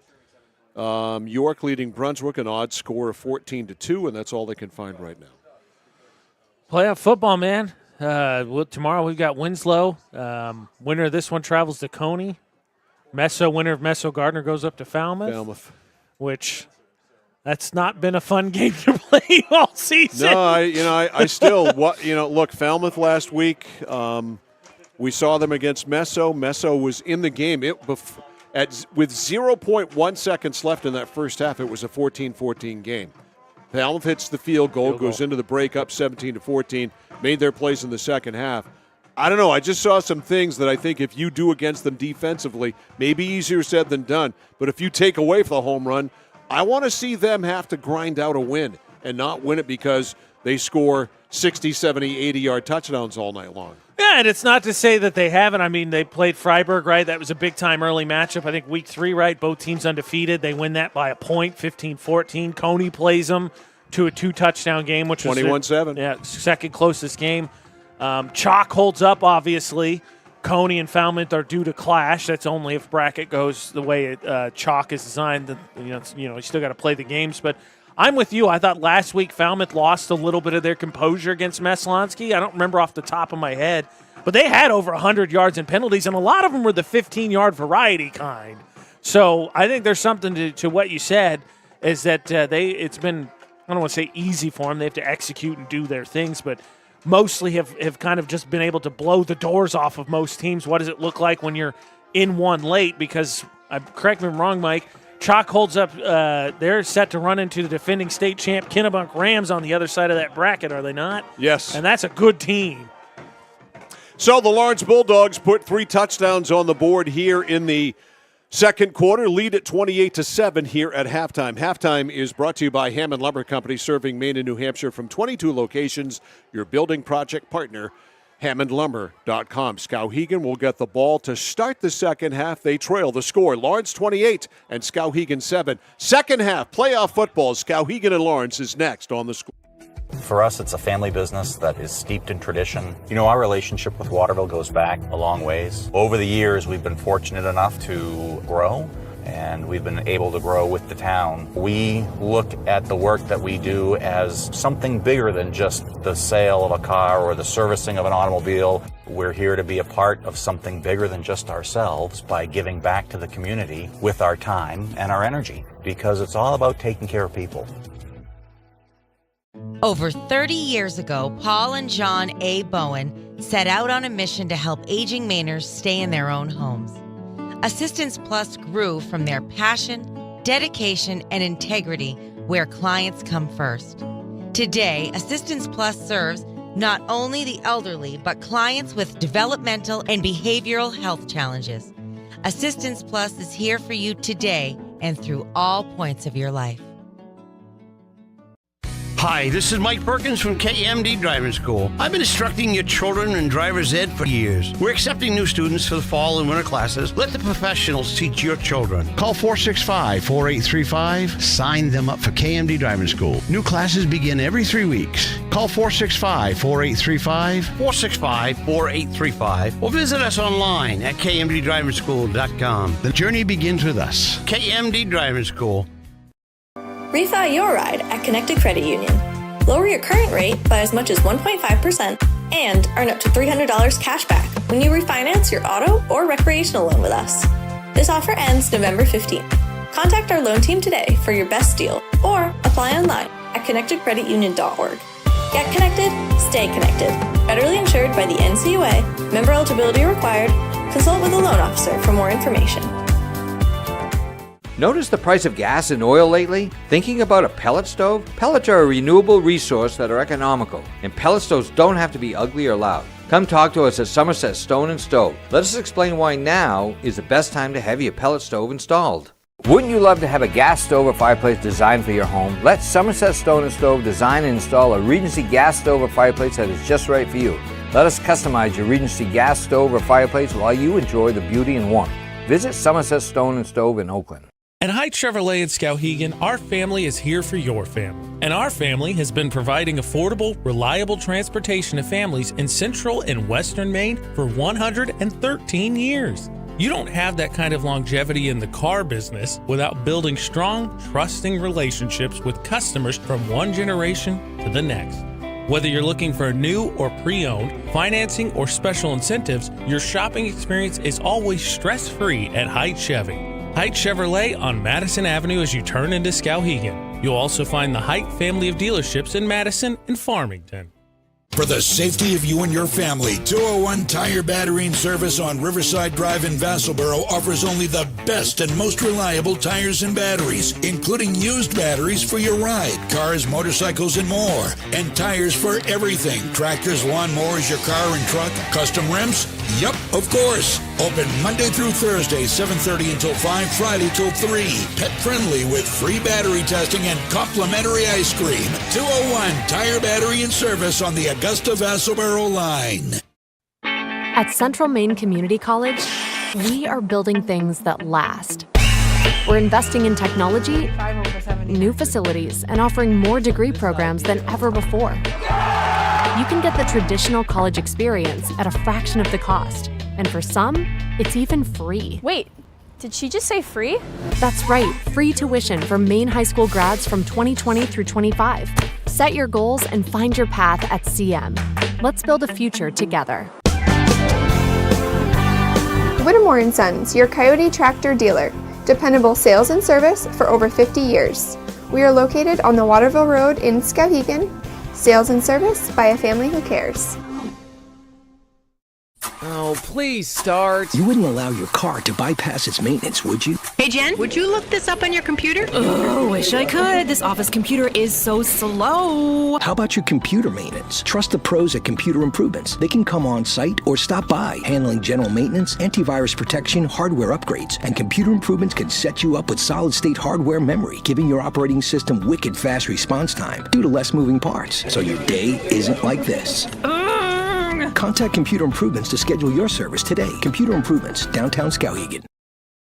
York leading Brunswick, an odd score of 14-2, and that's all they can find right now. Playoff football, man. Tomorrow we've got Winslow. Winner of this one travels to Coney. Winner of Meso Gardner goes up to Falmouth. Which that's not been a fun game to play all season. No, I still look, Falmouth last week. We saw them against Meso. Meso was in the game. With 0.1 seconds left in that first half, it was a 14-14 game. Falmouth hits the field goal, goes into the break up 17-14, made their plays in the second half. I don't know. I just saw some things that I think if you do against them defensively, maybe easier said than done. But if you take away from the home run, I want to see them have to grind out a win and not win it because they score 60, 70, 80-yard touchdowns all night long. Yeah, and it's not to say that they haven't. I mean, they played Freiburg, right? That was a big-time early matchup. I think week 3, right? Both teams undefeated. They win that by a point, 15-14. Coney plays them to a 2-touchdown game, which was 21-7. Yeah, second closest game. Chalk holds up, obviously. Coney and Falmouth are due to clash. That's only if bracket goes the way Chalk is designed. You still got to play the games. But I'm with you. I thought last week Falmouth lost a little bit of their composure against Meslonsky. I don't remember off the top of my head, but they had over 100 yards in penalties, and a lot of them were the 15-yard variety kind. So I think there's something to what you said, is that it's been, I don't want to say easy for them. They have to execute and do their things, but mostly have kind of just been able to blow the doors off of most teams. What does it look like when you're in one late? Because, correct me if I'm wrong, Mike, Chalk holds up, they're set to run into the defending state champ Kennebunk Rams on the other side of that bracket, are they not? Yes. And that's a good team. So the Lawrence Bulldogs put 3 touchdowns on the board here in the second quarter, lead at 28-7 here at halftime. Halftime is brought to you by Hammond Lumber Company, serving Maine and New Hampshire from 22 locations. Your building project partner, HammondLumber.com. Skowhegan will get the ball to start the second half. They trail the score. Lawrence 28 and Skowhegan 7. Second half, playoff football. Skowhegan and Lawrence is next on the score. For us, it's a family business that is steeped in tradition. You know, our relationship with Waterville goes back a long ways. Over the years, we've been fortunate enough to grow, and we've been able to grow with the town. We look at the work that we do as something bigger than just the sale of a car or the servicing of an automobile. We're here to be a part of something bigger than just ourselves by giving back to the community with our time and our energy, because it's all about taking care of people. Over 30 years ago, Paul and John A. Bowen set out on a mission to help aging Mainers stay in their own homes. Assistance Plus grew from their passion, dedication, and integrity, where clients come first. Today, Assistance Plus serves not only the elderly, but clients with developmental and behavioral health challenges. Assistance Plus is here for you today and through all points of your life. Hi, this is Mike Perkins from KMD Driving School. I've been instructing your children in driver's ed for years. We're accepting new students for the fall and winter classes. Let the professionals teach your children. Call 465-4835. Sign them up for KMD Driving School. New classes begin every 3 weeks. Call 465-4835, 465-4835, or visit us online at kmddrivingschool.com. The journey begins with us. KMD Driving School. Refi your ride at Connected Credit Union. Lower your current rate by as much as 1.5% and earn up to $300 cash back when you refinance your auto or recreational loan with us. This offer ends November 15th. Contact our loan team today for your best deal or apply online at connectedcreditunion.org. Get connected, stay connected. Federally insured by the NCUA. Member eligibility required. Consult with a loan officer for more information. Notice the price of gas and oil lately? Thinking about a pellet stove? Pellets are a renewable resource that are economical, and pellet stoves don't have to be ugly or loud. Come talk to us at Somerset Stone & Stove. Let us explain why now is the best time to have your pellet stove installed. Wouldn't you love to have a gas stove or fireplace designed for your home? Let Somerset Stone & Stove design and install a Regency gas stove or fireplace that is just right for you. Let us customize your Regency gas stove or fireplace while you enjoy the beauty and warmth. Visit Somerset Stone & Stove in Oakland. At Height Chevrolet in Skowhegan, our family is here for your family. And our family has been providing affordable, reliable transportation to families in central and western Maine for 113 years. You don't have that kind of longevity in the car business without building strong, trusting relationships with customers from one generation to the next. Whether you're looking for a new or pre-owned, financing, or special incentives, your shopping experience is always stress-free at Height Chevy. Height Chevrolet on Madison Avenue as you turn into Skowhegan. You'll also find the Height family of dealerships in Madison and Farmington. For the safety of you and your family, 201 Tire Battery and Service on Riverside Drive in Vassalboro offers only the best and most reliable tires and batteries, including used batteries for your ride, cars, motorcycles, and more. And tires for everything. Tractors, lawnmowers, your car and truck, custom rims? Yup, of course. Open Monday through Thursday, 7:30 until 5, Friday till 3. Pet friendly with free battery testing and complimentary ice cream. 201 Tire Battery and Service on the Augusta Vassalboro line. At Central Maine Community College, we are building things that last. We're investing in technology, new facilities, and offering more degree programs than ever before. You can get the traditional college experience at a fraction of the cost. And for some, it's even free. Wait, Did she just say free? That's right, free tuition for Maine high school grads from 2020 through 25. Set your goals and find your path at CM. Let's build a future together. Whittemore & Sons, your Coyote tractor dealer. Dependable sales and service for over 50 years. We are located on the Waterville Road in Skowhegan. Sales and service by a family who cares. Oh, please start. You wouldn't allow your car to bypass its maintenance, would you? Hey, Jen, would you look this up on your computer? Oh, wish I could. This office computer is so slow. How about your computer maintenance? Trust the pros at Computer Improvements. They can come on site or stop by, handling general maintenance, antivirus protection, hardware upgrades. And Computer Improvements can set you up with solid-state hardware memory, giving your operating system wicked fast response time due to less moving parts, so your day isn't like this. Contact Computer Improvements to schedule your service today. Computer Improvements, downtown Skowhegan.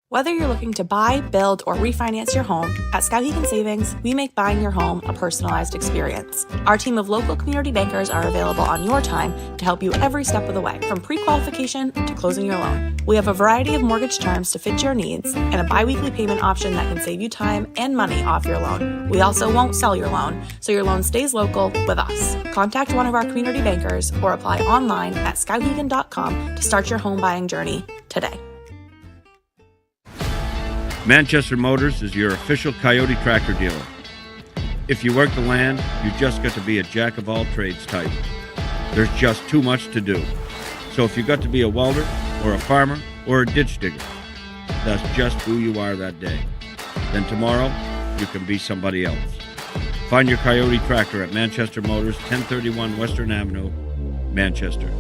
Whether you're looking to buy, build, or refinance your home, at Skowhegan Savings, we make buying your home a personalized experience. Our team of local community bankers are available on your time to help you every step of the way, from pre-qualification to closing your loan. We have a variety of mortgage terms to fit your needs and a biweekly payment option that can save you time and money off your loan. We also won't sell your loan, so your loan stays local with us. Contact one of our community bankers or apply online at skowhegan.com to start your home buying journey today. Manchester Motors is your official Coyote tractor dealer. If you work the land, you just got to be a jack-of-all-trades type. There's just too much to do. So if you got to be a welder, or a farmer, or a ditch digger, that's just who you are that day. Then tomorrow, you can be somebody else. Find your Coyote tractor at Manchester Motors, 1031 Western Avenue, Manchester.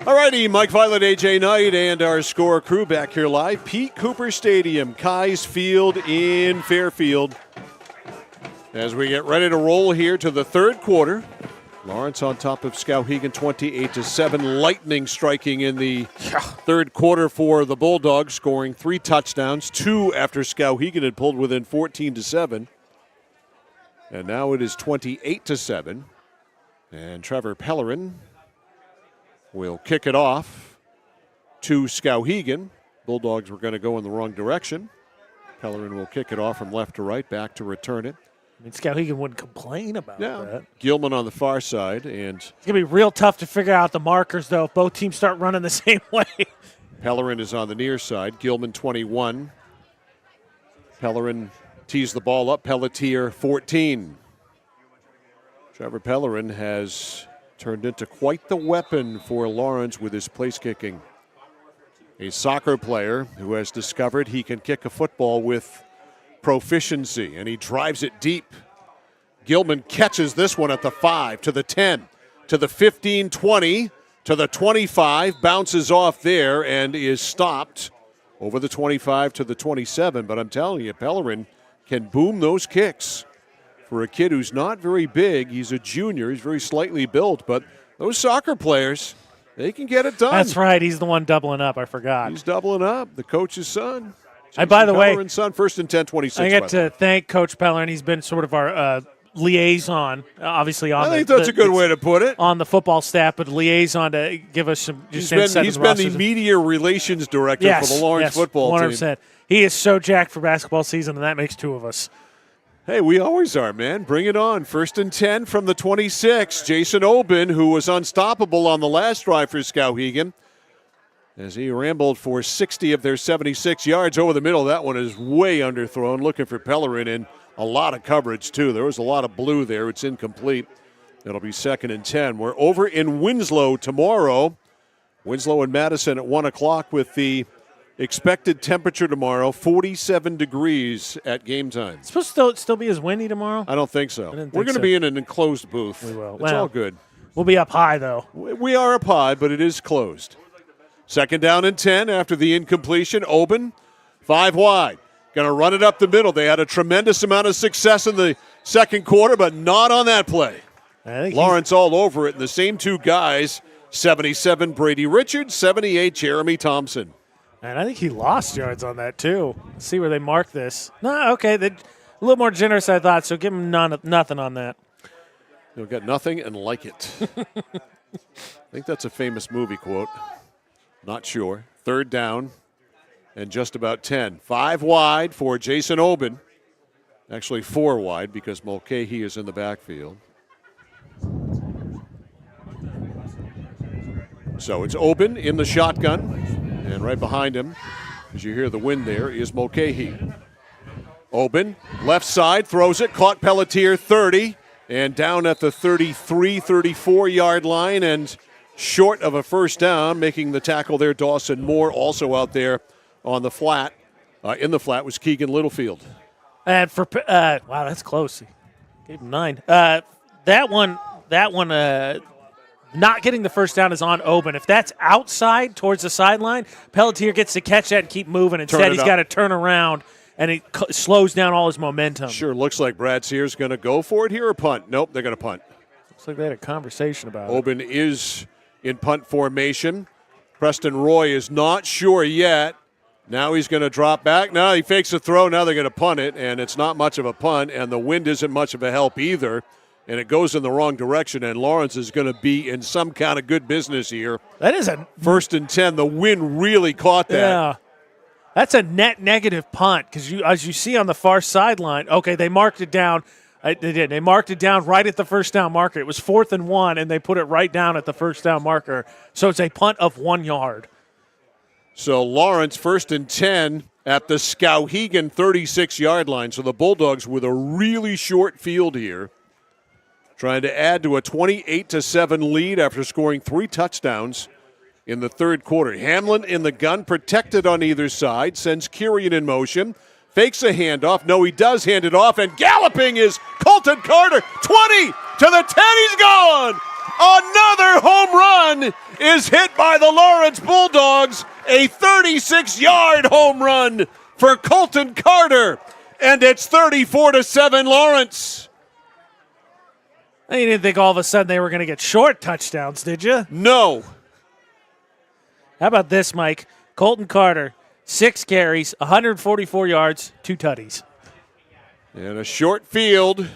Alrighty, Mike Violet, AJ Knight, and our score crew back here live. Pete Cooper Stadium, Keyes Field in Fairfield. As we get ready to roll here to the third quarter. Lawrence on top of Skowhegan 28-7. Lightning striking in the third quarter for the Bulldogs, scoring 3 touchdowns, 2 after Skowhegan had pulled within 14-7. And now it is 28-7. And Trevor Pellerin will kick it off to Skowhegan. Bulldogs were going to go in the wrong direction. Pellerin will kick it off from left to right, back to return it. I mean, Skowhegan wouldn't complain about that. Gilman on the far side. And it's going to be real tough to figure out the markers, though, if both teams start running the same way. Pellerin is on the near side. Gilman 21. Pellerin tees the ball up. Pelletier 14. Trevor Pellerin has turned into quite the weapon for Lawrence with his place kicking. A soccer player who has discovered he can kick a football with proficiency, and he drives it deep. Gilman catches this one at the 5, to the 10, to the 15, 20, to the 25, bounces off there and is stopped over the 25 to the 27. But I'm telling you, Pellerin can boom those kicks. For a kid who's not very big, he's a junior, he's very slightly built, but those soccer players, they can get it done. That's right, he's the one doubling up, I forgot. He's doubling up, the coach's son. By the way, Pellerin's son, first and 10, 26. I get to thank Coach Pellerin. He's been sort of our liaison, obviously. On I think that's a good way to put it. On the football staff, but liaison to give us some. He's been the media relations director for the Lawrence football 100%. team. He is so jacked for basketball season, and that makes 2 of us. Hey, we always are, man. Bring it on. First and 10 from the 26. Jason Oben, who was unstoppable on the last drive for Skowhegan, as he rambled for 60 of their 76 yards over the middle. That one is way underthrown. Looking for Pellerin, and a lot of coverage, too. There was a lot of blue there. It's incomplete. It'll be second and 10. We're over in Winslow tomorrow. Winslow and Madison at 1 o'clock with the expected temperature tomorrow, 47 degrees at game time. It's supposed to still be as windy tomorrow? I don't think so. We're going to be in an enclosed booth. We will. It's all good. We'll be up high, though. We are up high, but it is closed. Second down and 10 after the incompletion. Oben, 5 wide. Going to run it up the middle. They had a tremendous amount of success in the second quarter, but not on that play. Lawrence all over it, and the same 2 guys, 77 Brady Richards, 78 Jeremy Thompson. And I think he lost yards on that, too. Let's see where they mark this. No, okay. They're a little more generous, I thought, so give him nothing on that. You'll get nothing and like it. I think that's a famous movie quote. Not sure. Third down and just about 10. 5 wide for Jason Oben. Actually 4 wide because Mulcahy is in the backfield. So it's Oben in the shotgun, and right behind him, as you hear the wind there, is Mulcahy. Oben, left side, throws it, caught Pelletier 30, and down at the 33, 34-yard line, and short of a first down, making the tackle there. Dawson Moore also out there on the flat. In the flat was Keegan Littlefield. And for wow, that's close. Gave him 9. That one, not getting the first down is on Oben. If that's outside towards the sideline, Pelletier gets to catch that and keep moving. Instead, he's got to turn around, and it slows down all his momentum. Sure looks like Brad Sears going to go for it here or punt. Nope, they're going to punt. Looks like they had a conversation about it. Oben is in punt formation. Preston Roy is not sure yet. Now he's going to drop back. Now he fakes a throw. Now they're going to punt it, and it's not much of a punt, and the wind isn't much of a help either. And it goes in the wrong direction, and Lawrence is going to be in some kind of good business here. That is a first and 10. The wind really caught that. Yeah, that's a net negative punt because as you see on the far sideline, okay, they marked it down. They did. They marked it down right at the first down marker. It was 4th and 1, and they put it right down at the first down marker. So it's a punt of 1 yard. So Lawrence first and 10 at the Skowhegan 36-yard line. So the Bulldogs with a really short field here, trying to add to a 28-7 lead after scoring 3 touchdowns in the third quarter. Hamlin in the gun, protected on either side, sends Kirian in motion, fakes a handoff. No, he does hand it off, and galloping is Colton Carter. 20 to the 10, he's gone! Another home run is hit by the Lawrence Bulldogs. A 36-yard home run for Colton Carter, and it's 34-7 Lawrence. You didn't think all of a sudden they were going to get short touchdowns, did you? No. How about this, Mike? Colton Carter, 6 carries, 144 yards, 2 tutties. And a short field.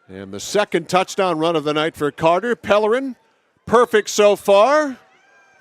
And the second touchdown run of the night for Carter. Pellerin, perfect so far.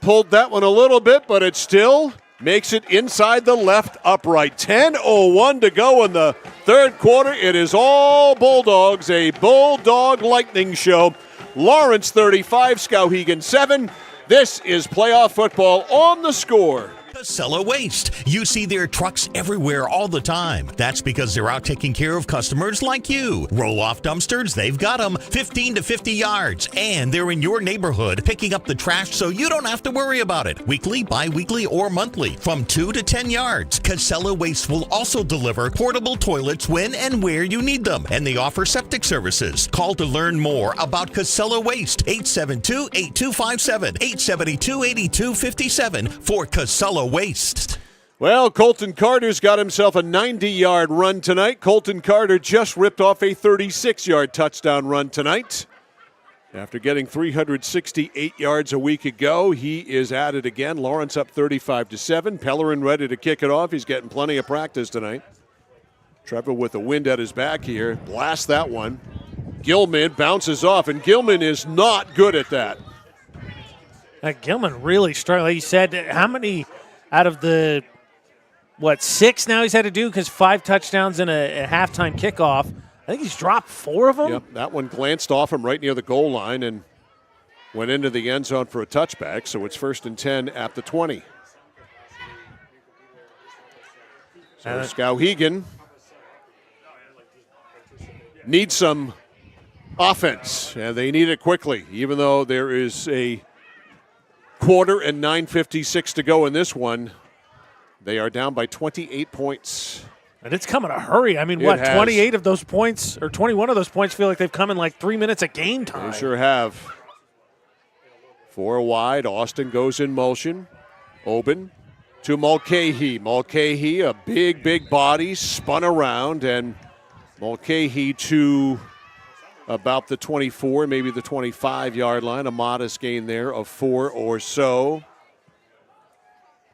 Pulled that one a little bit, but it still makes it inside the left upright. 10:01 to go in the third quarter. It is all Bulldogs, a Bulldog lightning show. Lawrence 35, Skowhegan 7. This is playoff football on The Score. Casella Waste. You see their trucks everywhere all the time. That's because they're out taking care of customers like you. Roll-off dumpsters, they've got them 15 to 50 yards. And they're in your neighborhood picking up the trash so you don't have to worry about it. Weekly, bi-weekly, or monthly from 2 to 10 yards. Casella Waste will also deliver portable toilets when and where you need them. And they offer septic services. Call to learn more about Casella Waste. 872-8257, 872-8257 for Casella Waste. Well, Colton Carter's got himself a 90-yard run tonight. Colton Carter just ripped off a 36-yard touchdown run tonight. After getting 368 yards a week ago, he is at it again. Lawrence up 35-7. Pellerin ready to kick it off. He's getting plenty of practice tonight. Trevor with the wind at his back here. Blast that one. Gilman bounces off, and Gilman is not good at that. Gilman really struggled. Like you said, how many out of the, 6 now he's had to do? Because 5 touchdowns and a halftime kickoff. I think he's dropped 4 of them. Yep, that one glanced off him right near the goal line and went into the end zone for a touchback. So it's 1st and 10 at the 20. So Skowhegan needs some offense, and they need it quickly, even though there is a quarter and 9:56 to go in this one. They are down by 28 points. And it's come in a hurry. I mean, 28 of those points, or 21 of those points feel like they've come in like 3 minutes of game time. They sure have. 4 wide. Austin goes in motion. Oben to Mulcahy. Mulcahy, a big, big body, spun around, and Mulcahy to about the 24, maybe the 25-yard line. A modest gain there of 4 or so.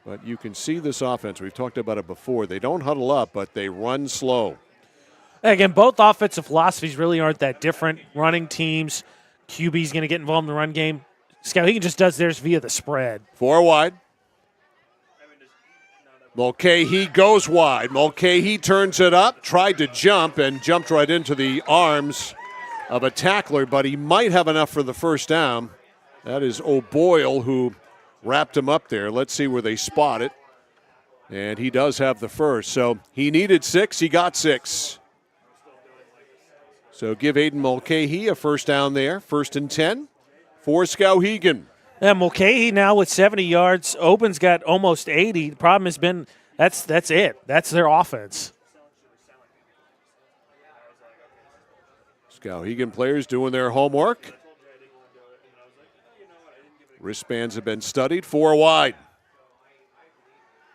But you can see this offense. We've talked about it before. They don't huddle up, but they run slow. Again, both offensive philosophies really aren't that different. Running teams, QB's going to get involved in the run game. Skowhegan just does theirs via the spread. 4 wide. Mulcahy goes wide. Mulcahy turns it up, tried to jump, and jumped right into the arms of a tackler, but he might have enough for the first down. That is O'Boyle who wrapped him up there. Let's see where they spot it. And he does have the first. So he needed 6. He got 6. So give Aiden Mulcahy a first down there. 1st and 10 for Skowhegan. Yeah, Mulcahy now with 70 yards. Oben's got almost 80. The problem has been that's it. That's their offense. Skowhegan players doing their homework. Wristbands have been studied. 4 wide.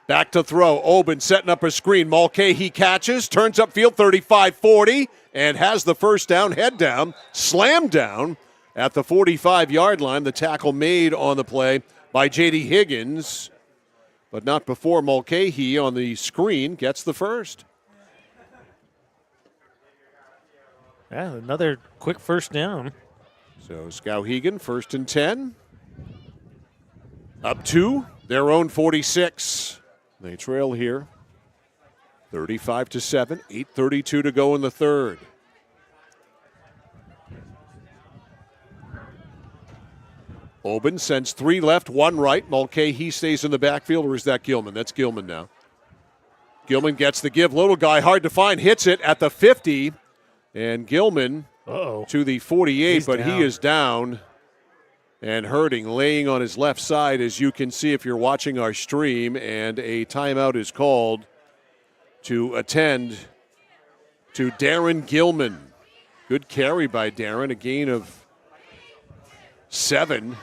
Back to throw. Oben setting up a screen. Mulcahy catches, turns upfield 35-40, and has the first down, head down, slammed down at the 45-yard line. The tackle made on the play by J.D. Higgins, but not before Mulcahy on the screen gets the first. Yeah, another quick first down. So Skowhegan, 1st and 10. Up to their own 46. They trail here 35-7, 8:32 to go in the third. Oben sends 3 left, 1 right. Mulcahy stays in the backfield, or is that Gilman? That's Gilman now. Gilman gets the give. Little guy, hard to find, hits it at the 50. And Gilman to the 48, but he is down and hurting, laying on his left side, as you can see if you're watching our stream, and a timeout is called to attend to Darren Gilman. Good carry by Darren, a gain of 7,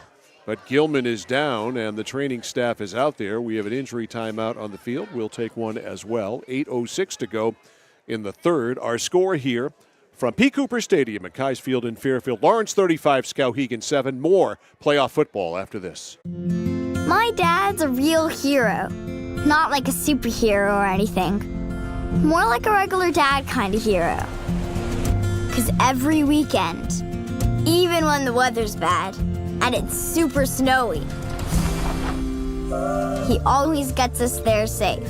but Gilman is down, and the training staff is out there. We have an injury timeout on the field. We'll take one as well. 8:06 to go in the third. Our score here from P. Cooper Stadium at Keyes Field in Fairfield. Lawrence 35, Skowhegan 7. More playoff football after this. My dad's a real hero. Not like a superhero or anything. More like a regular dad kind of hero. Because every weekend, even when the weather's bad and it's super snowy, he always gets us there safe.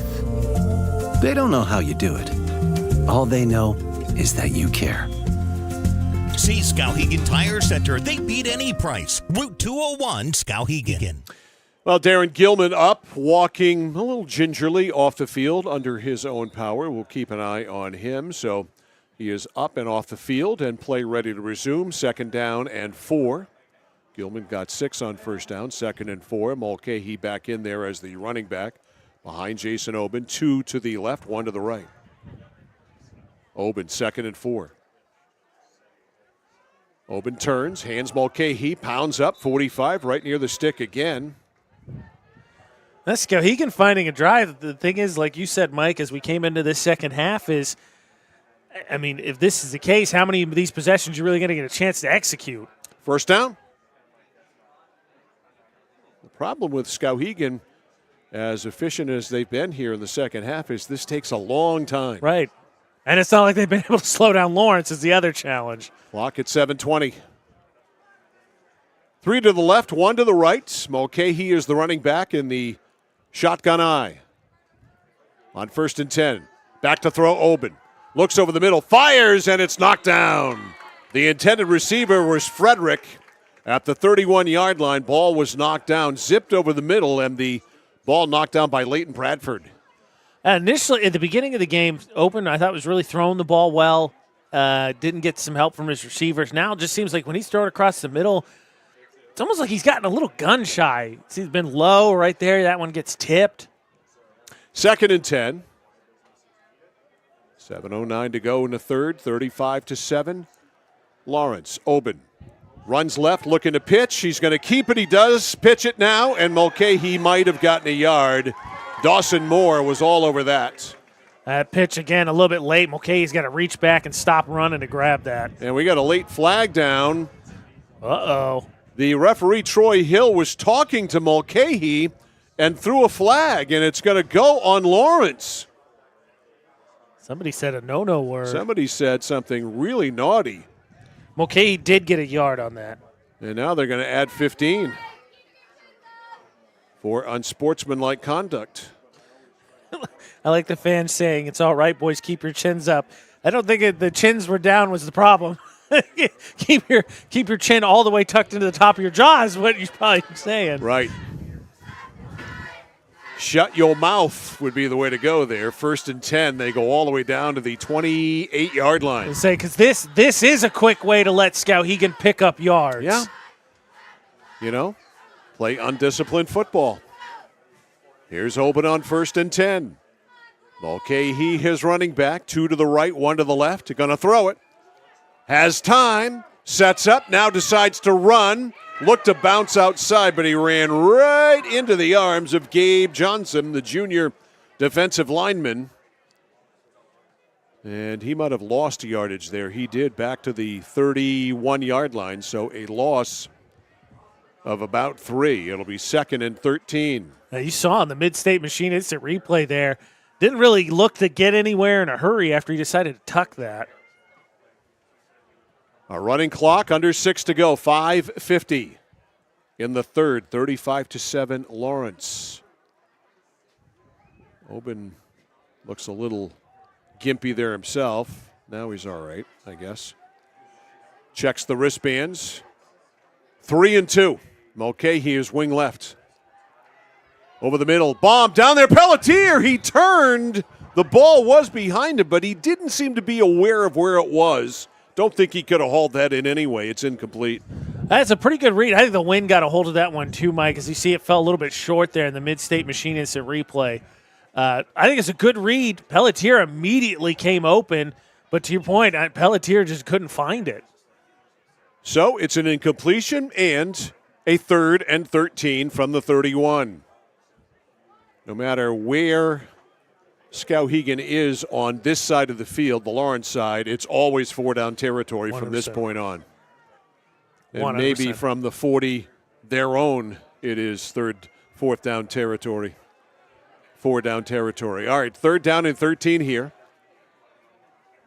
They don't know how you do it. All they know is that you care. See Skowhegan Tire Center. They beat any price. Route 201, Skowhegan. Well, Darren Gilman up, walking a little gingerly off the field under his own power. We'll keep an eye on him. So he is up and off the field, and play ready to resume. 2nd down and 4. Gilman got 6 on first down. 2nd and 4. Mulcahy back in there as the running back behind Jason Oben. 2 to the left, 1 to the right. Oben, 2nd and 4. Oben turns, hands Mulcahy, pounds up, 45, right near the stick again. That's Skowhegan finding a drive. The thing is, like you said, Mike, as we came into this second half is, I mean, if this is the case, how many of these possessions are you really going to get a chance to execute? First down. The problem with Skowhegan, as efficient as they've been here in the second half, is this takes a long time. Right. And it's not like they've been able to slow down Lawrence is the other challenge. Clock at 7:20. 3 to the left, 1 to the right. Mulcahy is the running back in the shotgun eye. On 1st and 10. Back to throw, Oben. Looks over the middle, fires, and it's knocked down. The intended receiver was Frederick at the 31-yard line. Ball was knocked down, zipped over the middle, and the ball knocked down by Leighton Bradford. Initially, at the beginning of the game, Oben, I thought, was really throwing the ball well. Didn't get some help from his receivers. Now it just seems like when he's throwing across the middle, it's almost like he's gotten a little gun shy. He's been low right there. That one gets tipped. 2nd and 10. 7:09 to go in the third. 35-7. Lawrence, Oben runs left, looking to pitch. He's going to keep it. He does pitch it now, and Mulcahy might have gotten a yard. Dawson Moore was all over that. That pitch, again, a little bit late. Mulcahy's got to reach back and stop running to grab that. And we got a late flag down. Uh-oh. The referee, Troy Hill, was talking to Mulcahy and threw a flag, and it's going to go on Lawrence. Somebody said a no-no word. Somebody said something really naughty. Mulcahy did get a yard on that. And now they're going to add 15. for unsportsmanlike conduct. I like the fans saying, it's all right, boys, keep your chins up. I don't think the chins were down was the problem. keep your chin all the way tucked into the top of your jaw is what you're probably saying. Right. Shut your mouth would be the way to go there. 1st and 10. They go all the way down to the 28-yard line. Say, because this is a quick way to let Skowhegan pick up yards. Yeah. Play undisciplined football. Here's Oben on 1st and 10. Mulcahy, his running back. 2 to the right, 1 to the left. Going to throw it. Has time. Sets up. Now decides to run. Looked to bounce outside, but he ran right into the arms of Gabe Johnson, the junior defensive lineman. And he might have lost yardage there. He did, back to the 31-yard line, so a loss of about 3. It'll be 2nd and 13. Now you saw in the Mid-State Machine instant replay there, didn't really look to get anywhere in a hurry after he decided to tuck that. A running clock, under 6 to go, 5:50 in the third, 35-7 Lawrence. Oben looks a little gimpy there himself. Now he's all right, I guess. Checks the wristbands. 3 and 2. Mulcahy is wing left. Over the middle, bomb down there, Pelletier, he turned. The ball was behind him, but he didn't seem to be aware of where it was. Don't think he could have hauled that in anyway. It's incomplete. That's a pretty good read. I think the wind got a hold of that one too, Mike. As you see, it fell a little bit short there in the Mid-State Machine instant replay. I think it's a good read. Pelletier immediately came open, but to your point, Pelletier just couldn't find it. So it's an incompletion and a 3rd and 13 from the 31. No matter where Skowhegan is on this side of the field, the Lawrence side, it's always 4-down territory 100%. From this point on. And 100%. Maybe from the 40, their own, it is 4th down territory. 4-down territory. All right, 3rd down and 13 here.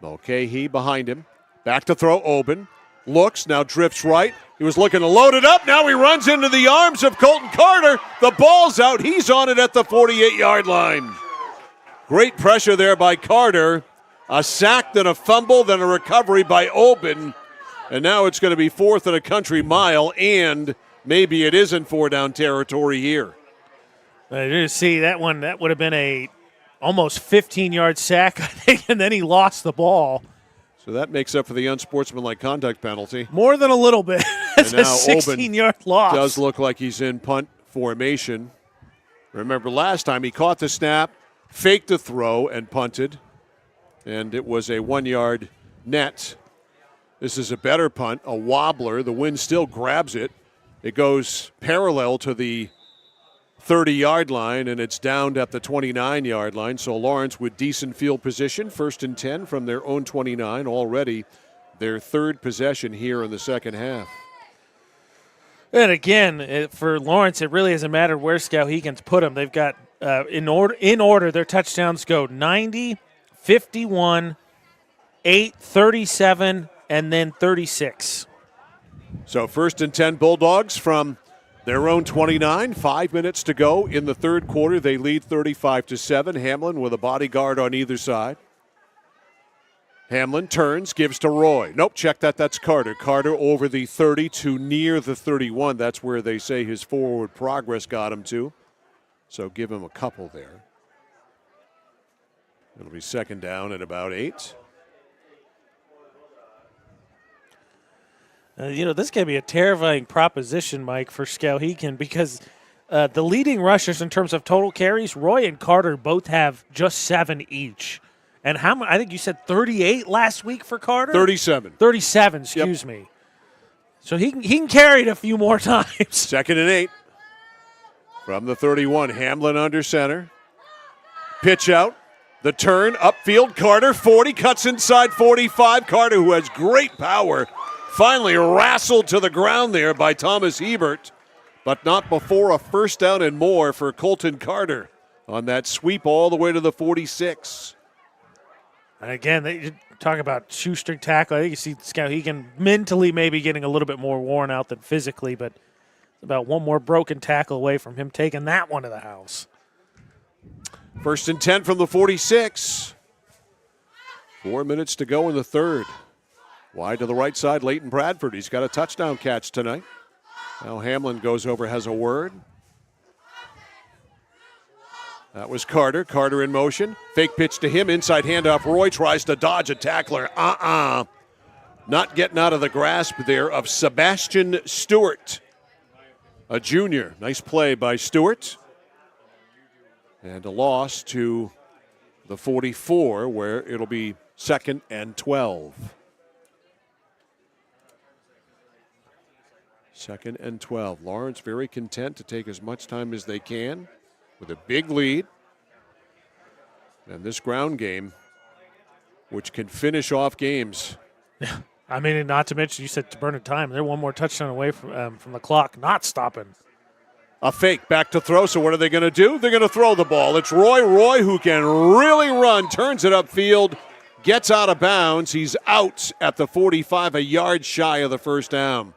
Mulcahy behind him. Back to throw, Oben. Looks, now drifts right. He was looking to load it up. Now he runs into the arms of Colton Carter. The ball's out. He's on it at the 48-yard line. Great pressure there by Carter. A sack, then a fumble, then a recovery by Oben. And now it's going to be 4th and a country mile, and maybe it isn't 4-down territory here. You see that one, that would have been a almost 15-yard sack, I think, and then he lost the ball. So that makes up for the unsportsmanlike conduct penalty. More than a little bit. It's a 16-yard loss. Does look like he's in punt formation. Remember last time he caught the snap, faked the throw, and punted. And it was a 1-yard net. This is a better punt, a wobbler. The wind still grabs it. It goes parallel to the 30-yard line, and it's down at the 29-yard line. So Lawrence with decent field position, 1st and 10 from their own 29, already their 3rd possession here in the second half. And again, for Lawrence, it really doesn't matter where Skowhegan's put them. They've got, in order, their touchdowns go 90, 51, 8, 37, and then 36. So 1st and 10 Bulldogs from their own 29, 5 minutes to go in the third quarter. They lead 35-7. Hamlin with a bodyguard on either side. Hamlin turns, gives to Roy. Nope, check that. That's Carter. Carter over the 30 to near the 31. That's where they say his forward progress got him to. So give him a couple there. It'll be 2nd down at about 8. This can be a terrifying proposition, Mike, for Skowhegan, because the leading rushers in terms of total carries, Roy and Carter both have just 7 each. And how I think you said 38 last week for Carter? 37. 37, excuse me. So he can carry it a few more times. 2nd and 8 from the 31. Hamlin under center. Pitch out. The turn, upfield. Carter, 40, cuts inside 45. Carter, who has great power, finally wrestled to the ground there by Thomas Hebert, but not before a 1st down and more for Colton Carter on that sweep all the way to the 46. And again, they talk about shoestring tackle. I think you see Skowhegan mentally maybe getting a little bit more worn out than physically, but About one more broken tackle away from him taking that one to the house. 1st and 10 from the 46. 4 minutes to go in the third. Wide to the right side, Leighton Bradford. He's got a touchdown catch tonight. Now Hamlin goes over, has a word. That was Carter. Carter in motion. Fake pitch to him. Inside handoff. Roy tries to dodge a tackler. Not getting out of the grasp there of Sebastian Stewart, a junior. Nice play by Stewart. And a loss to the 44, where it'll be 2nd and 12. 2nd and 12. Lawrence very content to take as much time as they can with a big lead. And this ground game, which can finish off games. I mean, and not to mention, you said to burn a time. They're one more touchdown away from the clock, not stopping. A fake back to throw. So what are they going to do? They're going to throw the ball. It's Roy. Roy, who can really run, turns it upfield, gets out of bounds. He's out at the 45, a yard shy of the first down.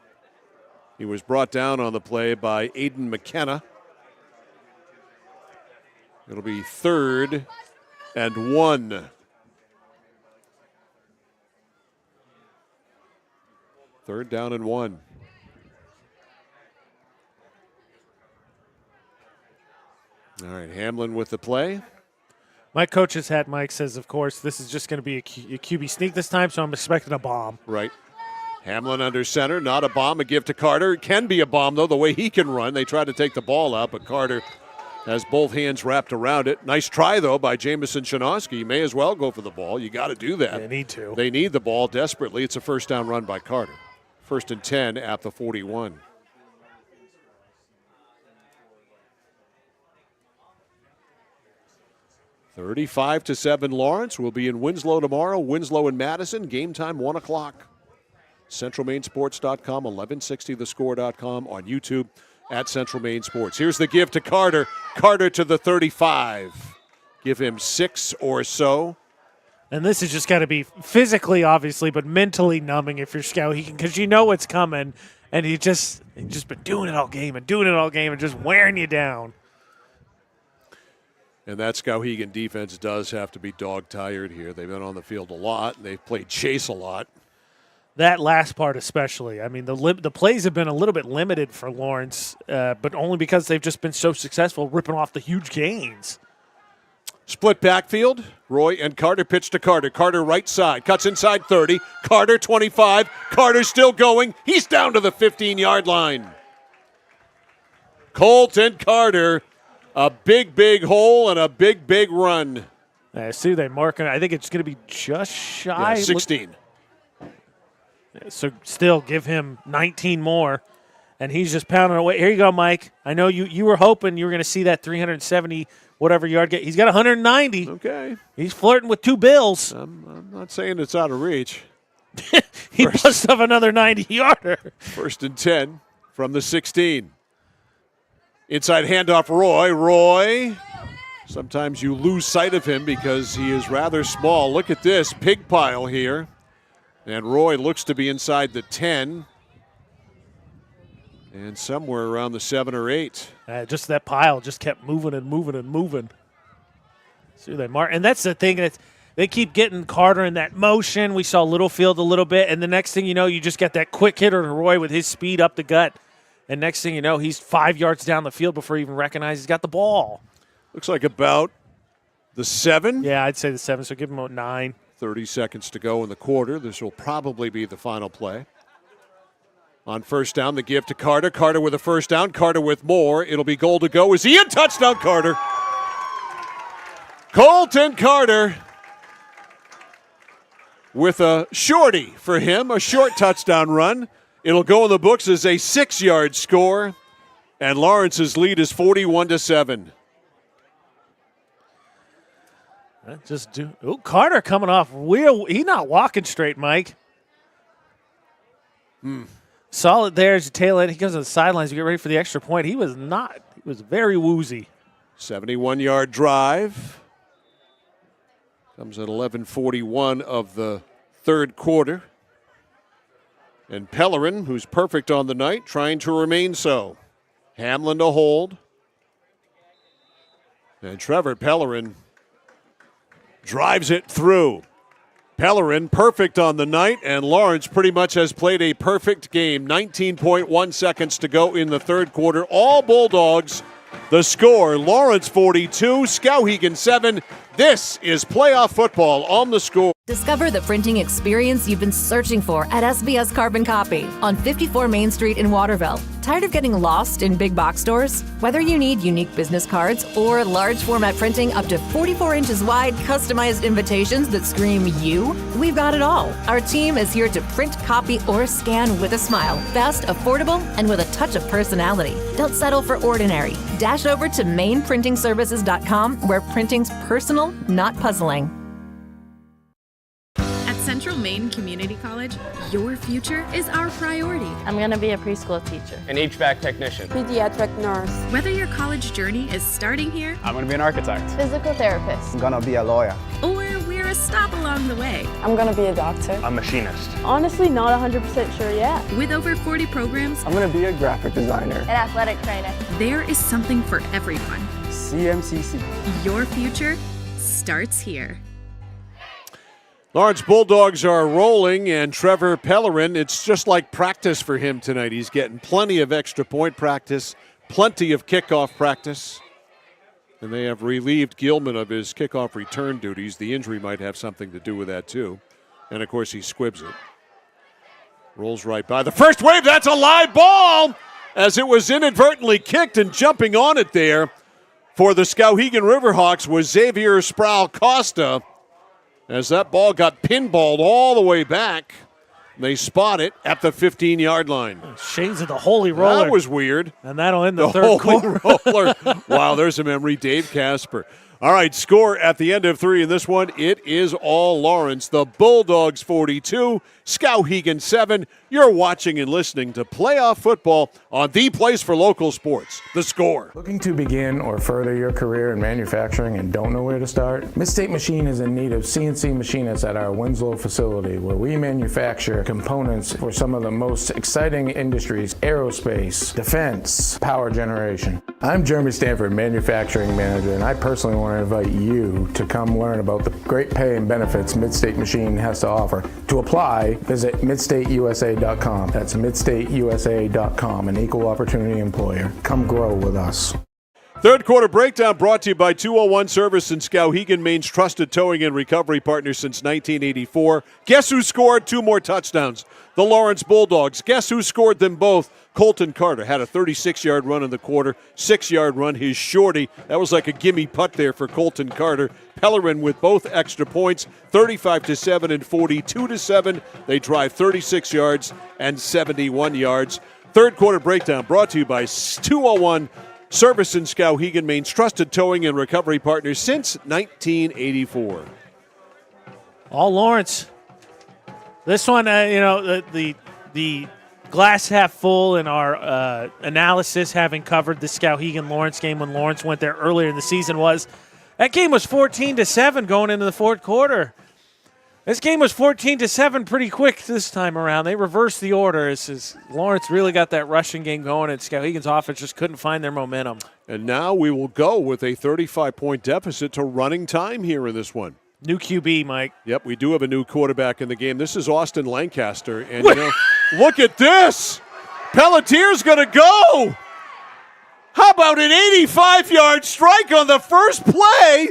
He was brought down on the play by Aiden McKenna. It'll be 3rd and 1. 3rd down and 1. All right, Hamlin with the play. My coach's hat, Mike, says, of course, this is just going to be a QB sneak this time, so I'm expecting a bomb. Right. Hamlin under center, not a bomb, a give to Carter. It can be a bomb, though, the way he can run. They try to take the ball out, but Carter has both hands wrapped around it. Nice try, though, by Jamison Shinosky. You may as well go for the ball. You got to do that. They need to. They need the ball desperately. It's a first down run by Carter. 1st and 10 at the 41. $35-7 Lawrence. Will be in Winslow tomorrow. Winslow and Madison. Game time 1 o'clock. CentralMainSports.com, 1160thescore.com, on YouTube at Central Maine Sports. Here's the give to Carter. Carter to the 35. Give him 6 or so. And this has just got to be physically, obviously, but mentally numbing if you're Skowhegan, because you know it's coming, and he's just been doing it all game and just wearing you down. And that Skowhegan defense does have to be dog-tired here. They've been on the field a lot, and they've played chase a lot. That last part especially. I mean, the plays have been a little bit limited for Lawrence, but only because they've just been so successful ripping off the huge gains. Split backfield. Roy and Carter pitch to Carter. Carter right side. Cuts inside 30. Carter 25. Carter still going. He's down to the 15-yard line. Colton Carter, a big, big hole and a big, big run. I see they mark him. I think it's going to be just shy. Yeah, 16. So still give him 19 more. And he's just pounding away. Here you go, Mike. I know you were hoping you were going to see that 370 whatever yard get. He's got 190. Okay. He's flirting with 2 bills. I'm not saying it's out of reach. He must have another 90-yarder. 1st and 10 from the 16. Inside handoff, Roy. Roy. Sometimes you lose sight of him because he is rather small. Look at this pig pile here. And Roy looks to be inside the 10. And somewhere around the 7 or 8. Just that pile just kept moving and moving and moving. See they mark, and that's the thing that they keep getting Carter in that motion. We saw Littlefield a little bit, and the next thing you know, you just got that quick hitter to Roy with his speed up the gut. And next thing you know, he's 5 yards down the field before he even recognizes he's got the ball. Looks like about the 7. Yeah, I'd say the 7. So give him a 9. 30 seconds to go in the quarter. This will probably be the final play. On first down, the give to Carter. Carter with a first down. Carter with more. It'll be goal to go. Is he in? Touchdown, Carter. Colton Carter with a shorty for him, a short touchdown run. It'll go in the books as a 6-yard score, and Lawrence's lead is 41-7. Carter coming off wheel. He's not walking straight, Mike. Solid there as you tail end. He goes to the sidelines. You get ready for the extra point. He was not. He was very woozy. 71-yard drive. Comes at 11:41 of the third quarter. And Pellerin, who's perfect on the night, trying to remain so. Hamlin to hold. And Trevor Pellerin drives it through. Pellerin perfect on the night, and Lawrence pretty much has played a perfect game. 19.1 seconds to go in the third quarter. All Bulldogs. The score, Lawrence 42, Skowhegan 7. This is playoff football on The Score. Discover the printing experience you've been searching for at SBS Carbon Copy on 54 Main Street in Waterville. Tired of getting lost in big box stores? Whether you need unique business cards or large format printing up to 44 inches wide, customized invitations that scream you, we've got it all. Our team is here to print, copy, or scan with a smile. Fast, affordable, and with a touch of personality. Don't settle for ordinary. Dash over to mainprintingservices.com, where printing's personal, not puzzling. At Central Maine Community College, your future is our priority. I'm going to be a preschool teacher, an HVAC technician, pediatric nurse. Whether your college journey is starting here, I'm going to be an architect, physical therapist, I'm going to be a lawyer, or we're a stop along the way. I'm going to be a doctor, a machinist. Honestly, not 100% sure yet. With over 40 programs, I'm going to be a graphic designer, an athletic trainer. There is something for everyone. CMCC. Your future starts here. Lawrence Bulldogs are rolling, and Trevor Pellerin, it's just like practice for him tonight. He's getting plenty of extra point practice, plenty of kickoff practice, and they have relieved Gilman of his kickoff return duties. The injury might have something to do with that, too. And, of course, he squibs it. Rolls right by the first wave. That's a live ball, as it was inadvertently kicked, and jumping on it there for the Skowhegan Riverhawks was Xavier Sproul-Costa. As that ball got pinballed all the way back, they spot it at the 15-yard line. Shades of the Holy Roller. That was weird. And that'll end the third quarter. Roller. Wow, there's a memory. Dave Casper. All right, score at the end of 3 in this one. It is all Lawrence. The Bulldogs 42, Skowhegan 7. You're watching and listening to playoff football on the place for local sports, The Score. Looking to begin or further your career in manufacturing and don't know where to start? Midstate Machine is in need of CNC machinists at our Winslow facility, where we manufacture components for some of the most exciting industries: aerospace, defense, power generation. I'm Jeremy Stanford, manufacturing manager, and I personally want to invite you to come learn about the great pay and benefits Midstate Machine has to offer. To apply, visit midstateusa.com. That's midstateusa.com, an equal opportunity employer. Come grow with us. Third quarter breakdown brought to you by 201 Service in Skowhegan, Maine's trusted towing and recovery partner since 1984. Guess who scored 2 more touchdowns? The Lawrence Bulldogs. Guess who scored them both? Colton Carter had a 36-yard run in the quarter, 6-yard run. His shorty, that was like a gimme putt there for Colton Carter. Pellerin with both extra points, 35-7 and 42-7. They drive 36 yards and 71 yards. Third quarter breakdown brought to you by 201 Service in Skowhegan, Maine's trusted towing and recovery partner since 1984. All Lawrence. This one, the glass half full in our analysis, having covered the Skowhegan-Lawrence game when Lawrence went there earlier in the season, was that game was 14-7 going into the fourth quarter. This game was 14-7 pretty quick this time around. They reversed the order as Lawrence really got that rushing game going, and Skowhegan's offense just couldn't find their momentum. And now we will go with a 35-point deficit to running time here in this one. New QB, Mike. Yep, we do have a new quarterback in the game. This is Austin Lancaster. And, look at this. Pelletier's going to go. How about an 85-yard strike on the first play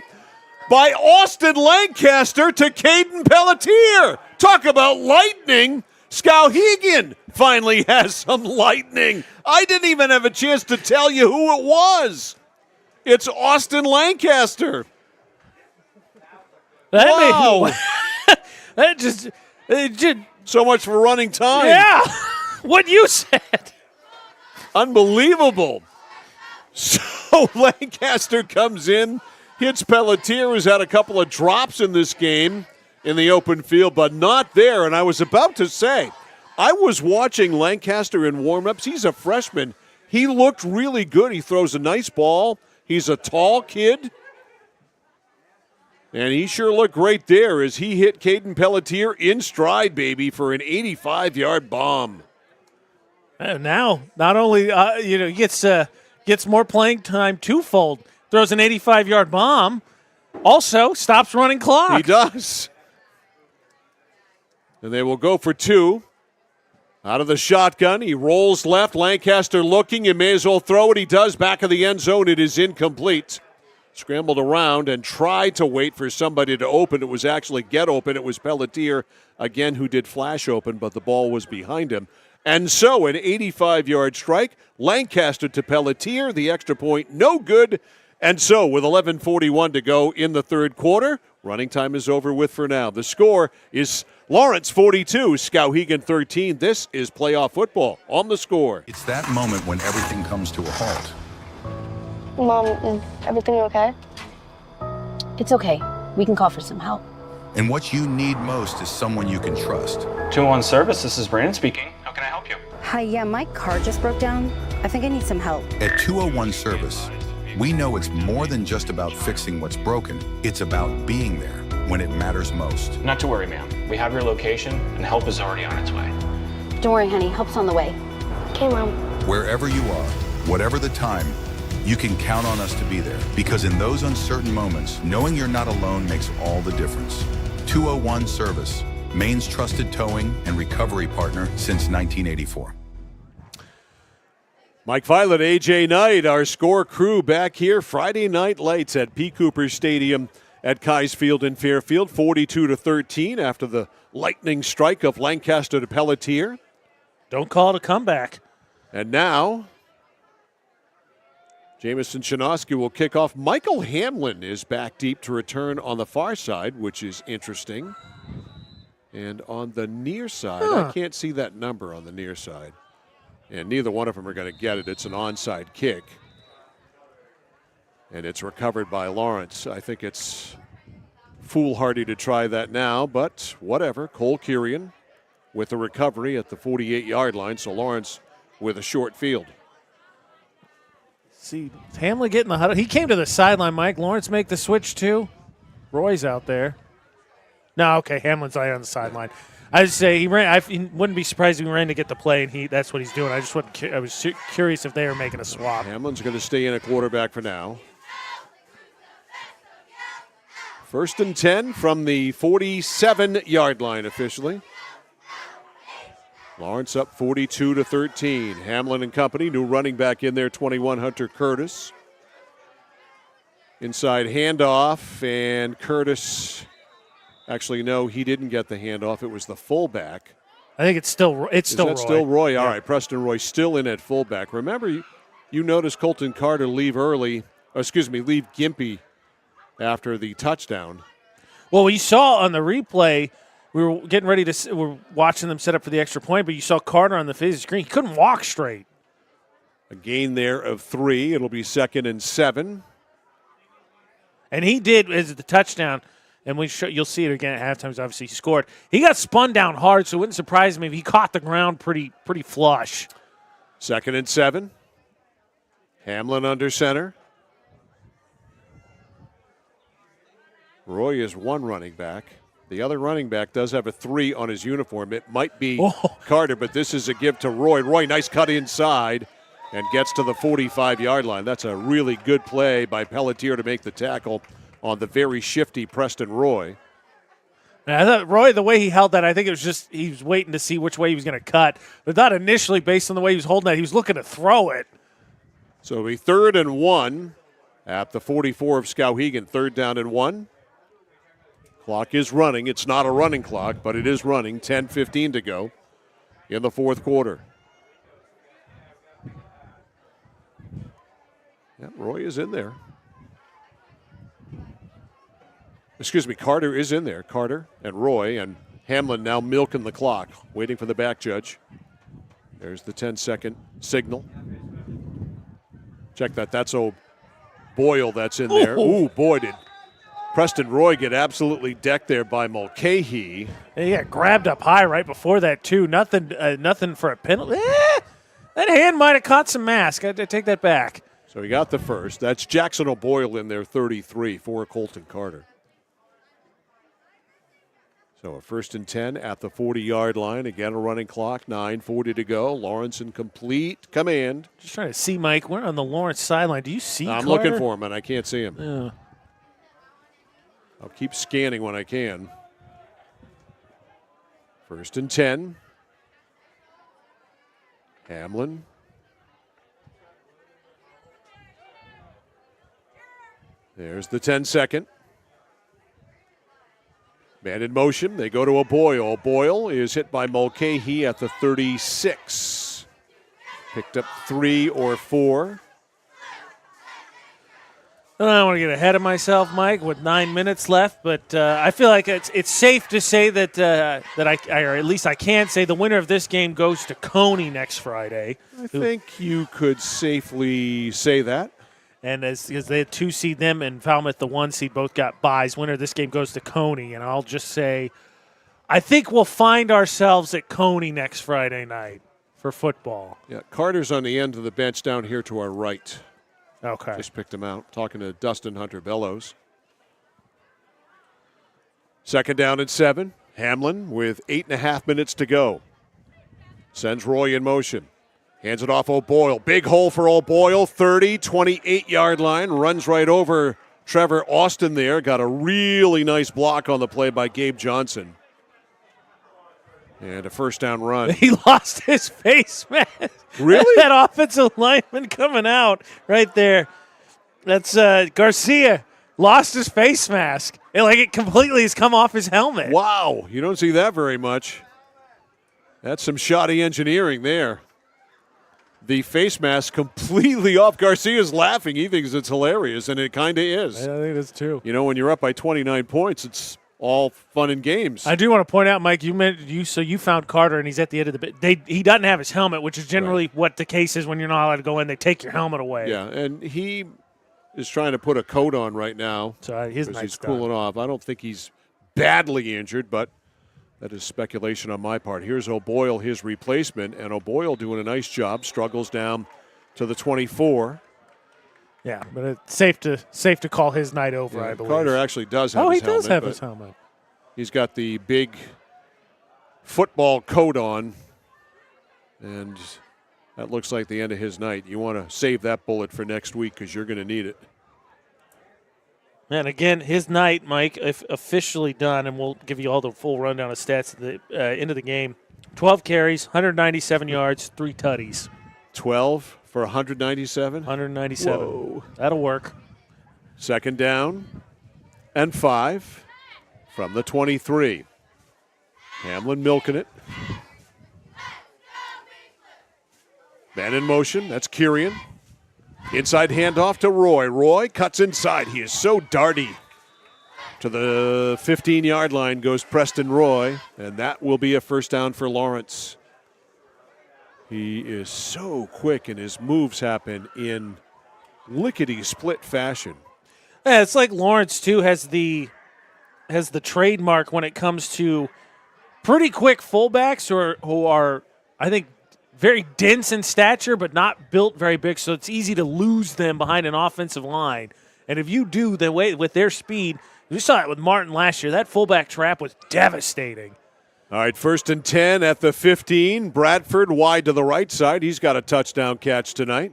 by Austin Lancaster to Caden Pelletier? Talk about lightning. Skowhegan finally has some lightning. I didn't even have a chance to tell you who it was. It's Austin Lancaster. Wow. That just so much for running time. Yeah. What you said. Unbelievable. So Lancaster comes in, hits Pelletier, who's had a couple of drops in this game in the open field, but not there. And I was about to say, I was watching Lancaster in warm-ups. He's a freshman. He looked really good. He throws a nice ball. He's a tall kid. And he sure looked great there as he hit Caden Pelletier in stride, baby, for an 85-yard bomb. And now, not only he gets more playing time twofold, throws an 85-yard bomb, also stops running clock. He does. And they will go for 2. Out of the shotgun, he rolls left. Lancaster looking. You may as well throw it. He does. Back of the end zone. It is incomplete. Scrambled around and tried to wait for somebody to open. It was actually get open. It was Pelletier, again, who did flash open, but the ball was behind him. And so an 85-yard strike. Lancaster to Pelletier. The extra point, no good. And so with 11:41 to go in the third quarter, running time is over with for now. The score is Lawrence 42, Skowhegan 13. This is playoff football. On the score. It's that moment when everything comes to a halt. Mom, is everything okay? It's okay. We can call for some help. And what you need most is someone you can trust. 201 Service, this is Brandon speaking. How can I help you? Hi, yeah, my car just broke down. I think I need some help. At 201 Service, we know it's more than just about fixing what's broken. It's about being there when it matters most. Not to worry, ma'am. We have your location, and help is already on its way. Don't worry, honey. Help's on the way. Okay, Mom. Wherever you are, whatever the time, you can count on us to be there. Because in those uncertain moments, knowing you're not alone makes all the difference. 201 Service, Maine's trusted towing and recovery partner since 1984. Mike Violet, AJ Knight, our score crew back here Friday night lights at P. Cooper Stadium at Keyes Field in Fairfield, 42-13 after the lightning strike of Lancaster to Pelletier. Don't call it a comeback. And now, Jamison Chinosky will kick off. Michael Hamlin is back deep to return on the far side, which is interesting. And on the near side, I can't see that number on the near side. And neither one of them are going to get it. It's an onside kick. And it's recovered by Lawrence. I think it's foolhardy to try that now, but whatever. Cole Kirian with the recovery at the 48-yard line. So Lawrence with a short field. See, Hamlin getting the huddle. He came to the sideline, Mike. Lawrence make the switch too. Roy's out there. No, okay, Hamlin's on the sideline. I would say he ran. He wouldn't be surprised if he ran to get the play, and that's what he's doing. I was curious if they were making a swap. Hamlin's going to stay in at quarterback for now. 1st and 10 from the 47-yard line officially. Lawrence up 42-13. Hamlin and company, new running back in there, 21, Hunter Curtis. Inside handoff, and Curtis. Actually, no, he didn't get the handoff. It was the fullback. I think it's still Roy. Still Roy? All right, Preston Roy still in at fullback. Remember, you noticed Colton Carter leave Gimpy after the touchdown. Well, we saw on the replay, we were getting ready to. We're watching them set up for the extra point, but you saw Carter on the face of the screen. He couldn't walk straight. A gain there of 3. It'll be 2nd and 7. And he did as the touchdown. And you'll see it again at halftime. Obviously, he scored. He got spun down hard, so it wouldn't surprise me if he caught the ground pretty flush. 2nd and 7. Hamlin under center. Roy is one running back. The other running back does have a 3 on his uniform. It might be Carter, but this is a give to Roy. Roy, nice cut inside and gets to the 45-yard line. That's a really good play by Pelletier to make the tackle on the very shifty Preston Roy. And I thought Roy, the way he held that, I think it was just he was waiting to see which way he was going to cut. But not initially, based on the way he was holding that, he was looking to throw it. So it'll be 3rd and 1 at the 44 of Skowhegan. 3rd down and 1. Clock is running. It's not a running clock, but it is running. 10:15 to go in the fourth quarter. Yeah, Roy is in there. Carter is in there. Carter and Roy and Hamlin now milking the clock, waiting for the back judge. There's the 10-second signal. Check that. That's old Boyle that's in there. Ooh, boy, did Preston Roy get absolutely decked there by Mulcahy. And he got grabbed up high right before that, too. Nothing for a penalty. That hand might have caught some mask. I take that back. So he got the first. That's Jackson O'Boyle in there, 33, for Colton Carter. So a 1st and 10 at the 40-yard line. Again, a running clock, 9:40 to go. Lawrence in complete command. Just trying to see, Mike. We're on the Lawrence sideline. Do you see I'm Carter? looking for him, and I can't see him. Yeah. I'll keep scanning when I can. 1st and 10. Hamlin. There's the 10-second. Man in motion. They go to O'Boyle. O'Boyle is hit by Mulcahy at the 36. Picked up 3 or 4. I don't want to get ahead of myself, Mike, with 9 minutes left, but I feel like it's safe to say that or at least I can say the winner of this game goes to Coney next Friday. I think you could safely say that. And as they had 2 seed, them and Falmouth, the 1 seed, both got buys. Winner of this game goes to Coney, and I'll just say I think we'll find ourselves at Coney next Friday night for football. Yeah, Carter's on the end of the bench down here to our right. Okay. Just picked him out. Talking to Dustin Hunter Bellows. 2nd down and 7. Hamlin with 8.5 minutes to go. Sends Roy in motion. Hands it off O'Boyle. Big hole for O'Boyle. 30, 28-yard line. Runs right over Trevor Austin there. Got a really nice block on the play by Gabe Johnson. And a 1st down run. He lost his face mask. Really? That offensive lineman coming out right there. That's Garcia. Lost his face mask. It completely has come off his helmet. Wow. You don't see that very much. That's some shoddy engineering there. The face mask completely off. Garcia's laughing. He thinks it's hilarious, and it kind of is. I think it is too. You know, when you're up by 29 points, it's all fun and games. I do want to point out, Mike, you found Carter, and he's at the end of the bit. He doesn't have his helmet, which is generally what the case is when you're not allowed to go in. They take your helmet away. Yeah, and he is trying to put a coat on right now. So he's cooling off. I don't think he's badly injured, but that is speculation on my part. Here's O'Boyle, his replacement, and O'Boyle doing a nice job. Struggles down to the 24. Yeah, but it's safe to call his night over, I believe. Carter actually does have his helmet. Oh, he does have his helmet. He's got the big football coat on, and that looks like the end of his night. You want to save that bullet for next week because you're going to need it. And again, his night, Mike, if officially done, and we'll give you all the full rundown of stats at the end of the game. 12 carries, 197 yards, 3 tutties. 12 for 197? 197. Whoa. That'll work. 2nd down and 5 from the 23. Hamlin milking it. Man in motion. That's Kirian. Inside handoff to Roy. Roy cuts inside. He is so darty. To the 15-yard line goes Preston Roy, and that will be a 1st down for Lawrence. He is so quick, and his moves happen in lickety-split fashion. Yeah, it's like Lawrence, too, has the trademark when it comes to pretty quick fullbacks who are, I think, very dense in stature but not built very big, so it's easy to lose them behind an offensive line. And if you do the way with their speed, you saw it with Martin last year. That fullback trap was devastating. All right, 1st and 10 at the 15. Bradford wide to the right side. He's got a touchdown catch tonight.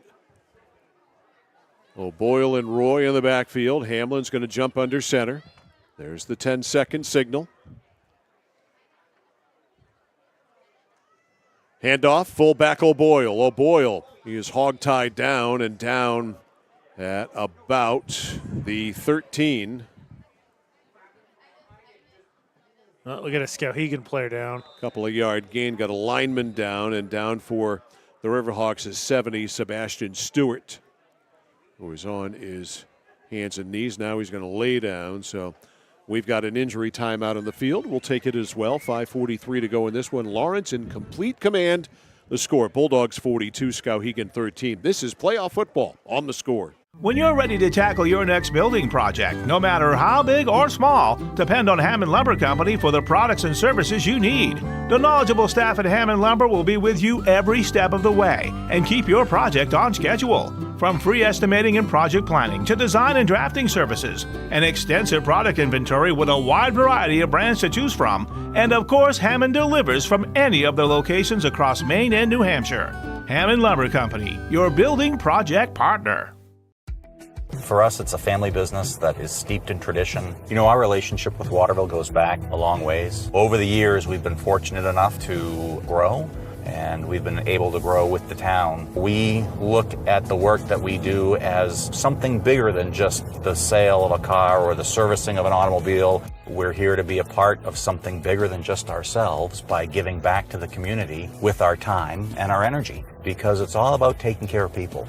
O'Boyle and Roy in the backfield. Hamlin's going to jump under center. There's the 10-second signal. Handoff, fullback O'Boyle. O'Boyle, he is hog-tied down and down at about the 13. Oh, look at a Skowhegan player down. Couple of yard gain, got a lineman down, and down for the Riverhawks is 70, Sebastian Stewart, who is on his hands and knees. Now he's going to lay down, so we've got an injury timeout on the field. We'll take it as well. 5:43 to go in this one. Lawrence in complete command. The score, Bulldogs 42, Skowhegan 13. This is playoff football on The Score. When you're ready to tackle your next building project, no matter how big or small, depend on Hammond Lumber Company for the products and services you need. The knowledgeable staff at Hammond Lumber will be with you every step of the way and keep your project on schedule. From free estimating and project planning to design and drafting services, an extensive product inventory with a wide variety of brands to choose from, and of course, Hammond delivers from any of their locations across Maine and New Hampshire. Hammond Lumber Company, your building project partner. For us, it's a family business that is steeped in tradition. You know, our relationship with Waterville goes back a long ways. Over the years, we've been fortunate enough to grow, and we've been able to grow with the town. We look at the work that we do as something bigger than just the sale of a car or the servicing of an automobile. We're here to be a part of something bigger than just ourselves by giving back to the community with our time and our energy, because it's all about taking care of people.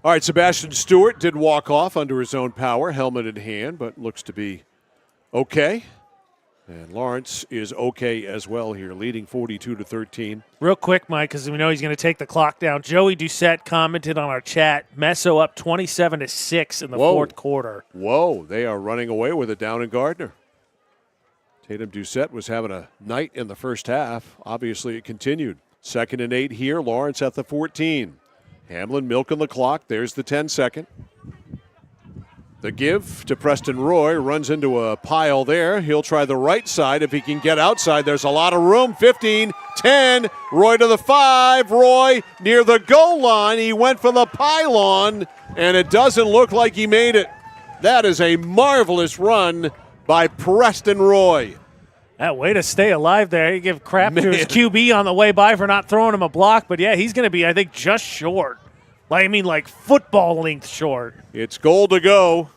All right, Sebastian Stewart did walk off under his own power, helmet in hand, but looks to be okay. And Lawrence is okay as well here, leading 42-13. Real quick, Mike, because we know he's going to take the clock down. Joey Doucette commented on our chat, Meso up 27-6 in the fourth quarter. Whoa, they are running away with it down in Gardner. Tatum Doucette was having a night in the first half. Obviously, it continued. 2nd and 8 here, Lawrence at the 14. Hamlin milking the clock. There's the 10-second. The give to Preston Roy, runs into a pile there. He'll try the right side if he can get outside. There's a lot of room. 15, 10, Roy to the 5. Roy near the goal line. He went for the pylon, and it doesn't look like he made it. That is a marvelous run by Preston Roy. That way to stay alive there. You give crap to his QB on the way by for not throwing him a block. But, yeah, he's going to be, I think, just short. Like football length short. It's goal to go.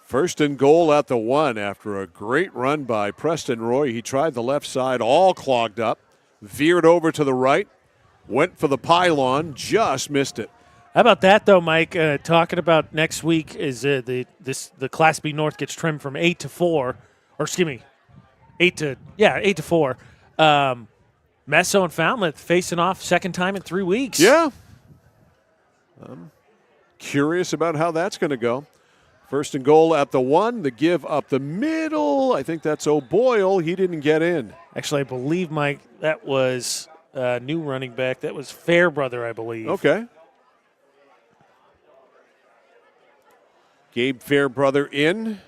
1st and goal at the 1 after a great run by Preston Roy. He tried the left side, all clogged up, veered over to the right, went for the pylon, just missed it. How about that, though, Mike? Talking about next week is the Class B North gets trimmed from 8 to 4. Or excuse me, 8 to 4. Meso and Falmouth facing off second time in 3 weeks. Yeah. I'm curious about how that's going to go. 1st and goal at the 1. The give up the middle. I think that's O'Boyle. He didn't get in. Actually, I believe, Mike, that was new running back. That was Fairbrother, I believe. Okay. Gabe Fairbrother in.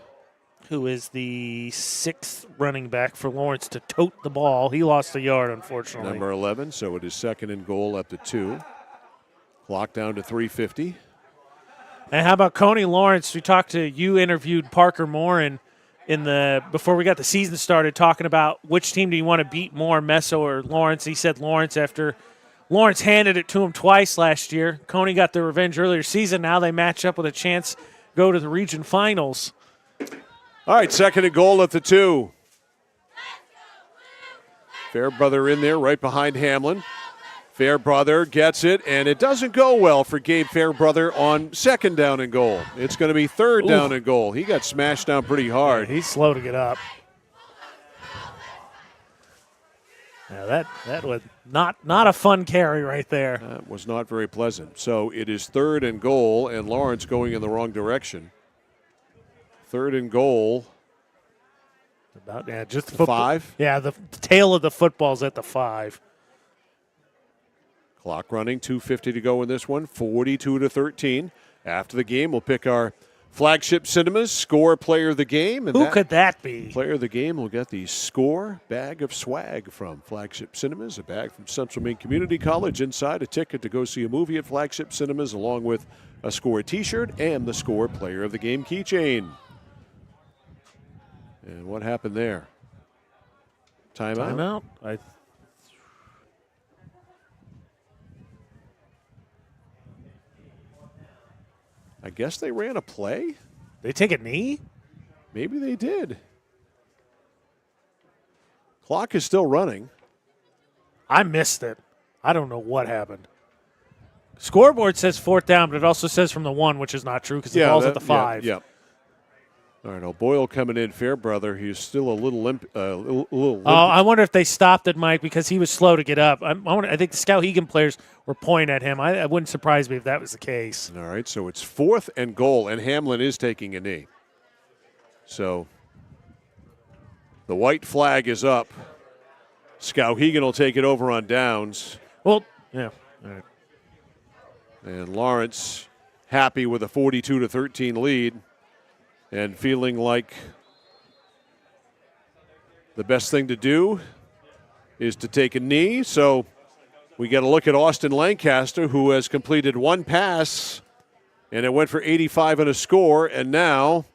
Who is the 6th running back for Lawrence to tote the ball. He lost a yard, unfortunately. Number 11, so it is 2nd and goal at the 2. Clock down to 3:50. And how about Coney Lawrence? We talked to you, interviewed Parker Morin before we got the season started, talking about which team do you want to beat more, Meso or Lawrence. He said Lawrence after Lawrence handed it to him twice last year. Coney got the revenge earlier season. Now they match up with a chance to go to the region finals. All right, 2nd and goal at the 2. Fairbrother in there right behind Hamlin. Fairbrother gets it, and it doesn't go well for Gabe Fairbrother on 2nd down and goal. It's going to be 3rd down and goal. He got smashed down pretty hard. Yeah, he's slow to get up. Yeah, that was not a fun carry right there. That was not very pleasant. So it is 3rd and goal, and Lawrence going in the wrong direction. 3rd and goal. About just the 5. Yeah, the tail of the football's at the 5. Clock running, 2:50 to go in this one, 42-13. After the game, we'll pick our Flagship Cinemas Score Player of the Game. And who could that be? Player of the Game will get the Score Bag of Swag from Flagship Cinemas, a bag from Central Maine Community College, inside a ticket to go see a movie at Flagship Cinemas, along with a Score t-shirt and the Score Player of the Game keychain. And what happened there? Timeout? I guess they ran a play. They take a knee? Maybe they did. Clock is still running. I missed it. I don't know what happened. Scoreboard says 4th down, but it also says from the 1, which is not true because the ball's at the 5. Yeah. All right, O'Boyle coming in, Fairbrother. He's still a little limp. I wonder if they stopped it, Mike, because he was slow to get up. I think the Skowhegan players were pointing at him. It wouldn't surprise me if that was the case. All right, so it's 4th and goal, and Hamlin is taking a knee. So the white flag is up. Skowhegan will take it over on downs. Well, yeah. All right. And Lawrence happy with a 42-13 lead and feeling like the best thing to do is to take a knee. So we got to look at Austin Lancaster, who has completed one pass, and it went for 85 and a score, and now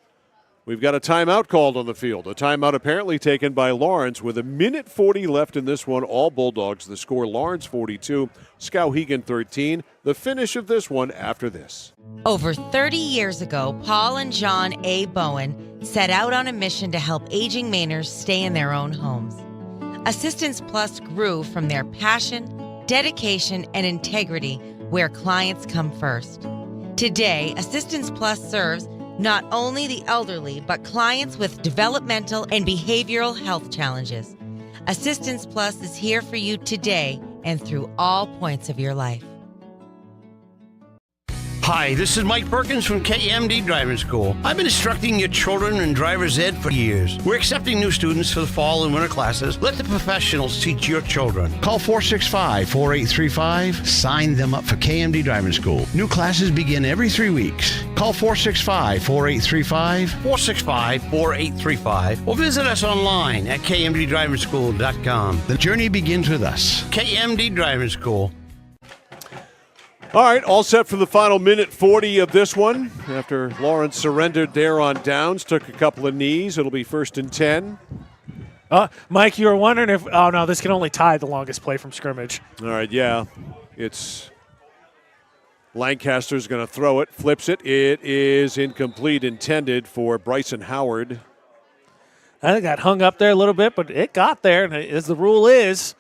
we've got a timeout called on the field. A timeout apparently taken by Lawrence with 1:40 left in this one. All Bulldogs. The score, Lawrence 42, Skowhegan 13. The finish of this one after this. Over 30 years ago, Paul and John A. Bowen set out on a mission to help aging Mainers stay in their own homes. Assistance Plus grew from their passion, dedication, and integrity where clients come first. Today, Assistance Plus serves not only the elderly, but clients with developmental and behavioral health challenges. Assistance Plus is here for you today and through all points of your life. Hi, this is Mike Perkins from KMD Driving School. I've been instructing your children in driver's ed for years. We're accepting new students for the fall and winter classes. Let the professionals teach your children. Call 465-4835. Sign them up for KMD Driving School. New classes begin every 3 weeks. Call 465-4835, 465-4835, or visit us online at kmddrivingschool.com. The journey begins with us. KMD Driving School. All right, all set for the final 1:40 of this one. After Lawrence surrendered there on downs, took a couple of knees. It'll be 1st and 10. Mike, you were wondering if – oh, no, this can only tie the longest play from scrimmage. All right, yeah. It's Lancaster's going to throw it, flips it. It is incomplete, intended for Bryson Howard. I think that hung up there a little bit, but it got there. And as the rule is,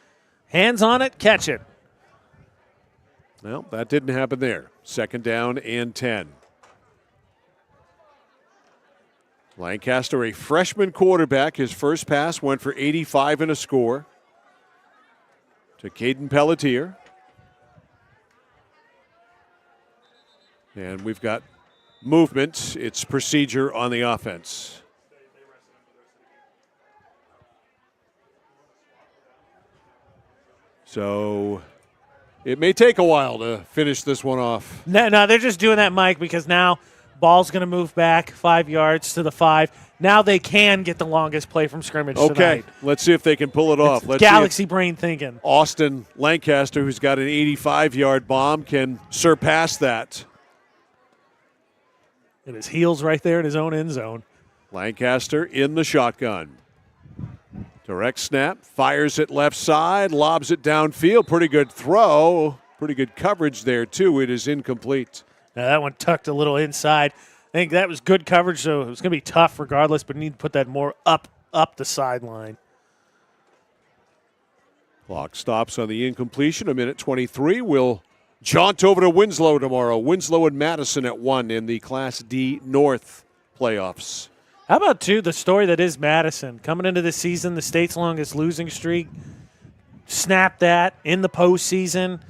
hands on it, catch it. Well, that didn't happen there. 2nd down and 10. Lancaster, a freshman quarterback. His first pass went for 85 and a score to Caden Pelletier. And we've got movement. It's procedure on the offense. So it may take a while to finish this one off. No, they're just doing that, Mike, because now ball's going to move back 5 yards to the 5. Now they can get the longest play from scrimmage tonight. Let's see if they can pull it off. Let's galaxy brain thinking. Austin Lancaster, who's got an 85-yard bomb, can surpass that. And his heels right there in his own end zone. Lancaster in the shotgun. Direct snap, fires it left side, lobs it downfield. Pretty good throw. Pretty good coverage there, too. It is incomplete. Now that one tucked a little inside. I think that was good coverage, so it was going to be tough regardless, but need to put that more up the sideline. Clock stops on the incompletion. 1:23. We'll jaunt over to Winslow tomorrow. Winslow and Madison at 1 in the Class D North playoffs. How about, too, the story that is Madison? Coming into the season, the state's longest losing streak. Snapped that in the postseason.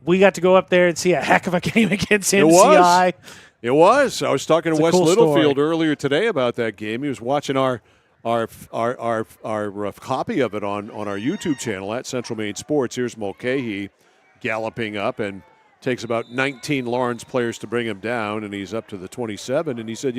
We got to go up there and see a heck of a game against MCI. It was. I was talking to Wes cool Littlefield story. earlier today about that game. He was watching our copy of it on our YouTube channel at Central Maine Sports. Here's Mulcahy galloping up and takes about 19 Lawrence players to bring him down, and he's up to the 27. And he said,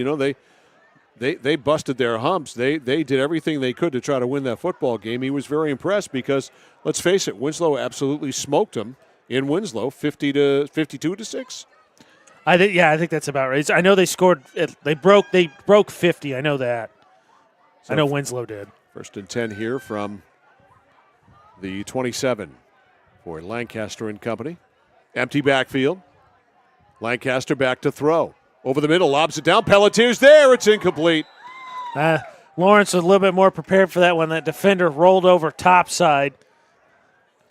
they busted their humps. They did everything they could to try to win that football game. He was very impressed because, let's face it, Winslow absolutely smoked them in Winslow, 52-6. I think that's about right. I know they scored. They broke 50. I know that. So I know Winslow did. 1st and 10 here from the 27 for Lancaster and company. Empty backfield. Lancaster back to throw. Over the middle, lobs it down. Pelletier's there. It's incomplete. Lawrence was a little bit more prepared for that one. That defender rolled over topside.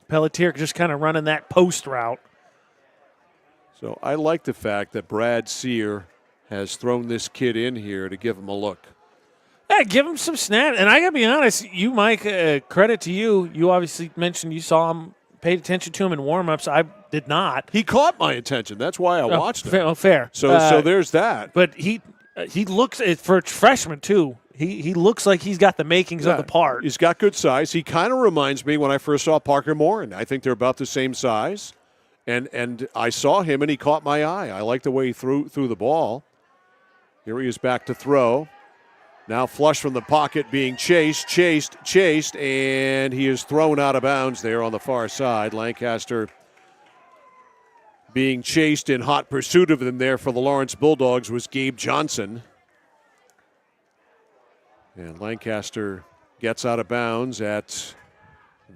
Pelletier just kind of running that post route. So I like the fact that Brad Sear has thrown this kid in here to give him a look. Yeah, give him some snap. And I got to be honest, you, Mike, credit to you. You obviously mentioned you saw him, paid attention to him in warm-ups. I did not. He caught my attention. That's why I watched him. Fair. So there's that. But he looks, for a freshman, too, he looks like he's got the makings of the part. He's got good size. He kind of reminds me when I first saw Parker Morin. I think they're about the same size. And I saw him, and he caught my eye. I like the way he threw the ball. Here he is back to throw. Now flush from the pocket, being chased, and he is thrown out of bounds there on the far side. Lancaster being chased in hot pursuit of them there for the Lawrence Bulldogs was Gabe Johnson. And Lancaster gets out of bounds at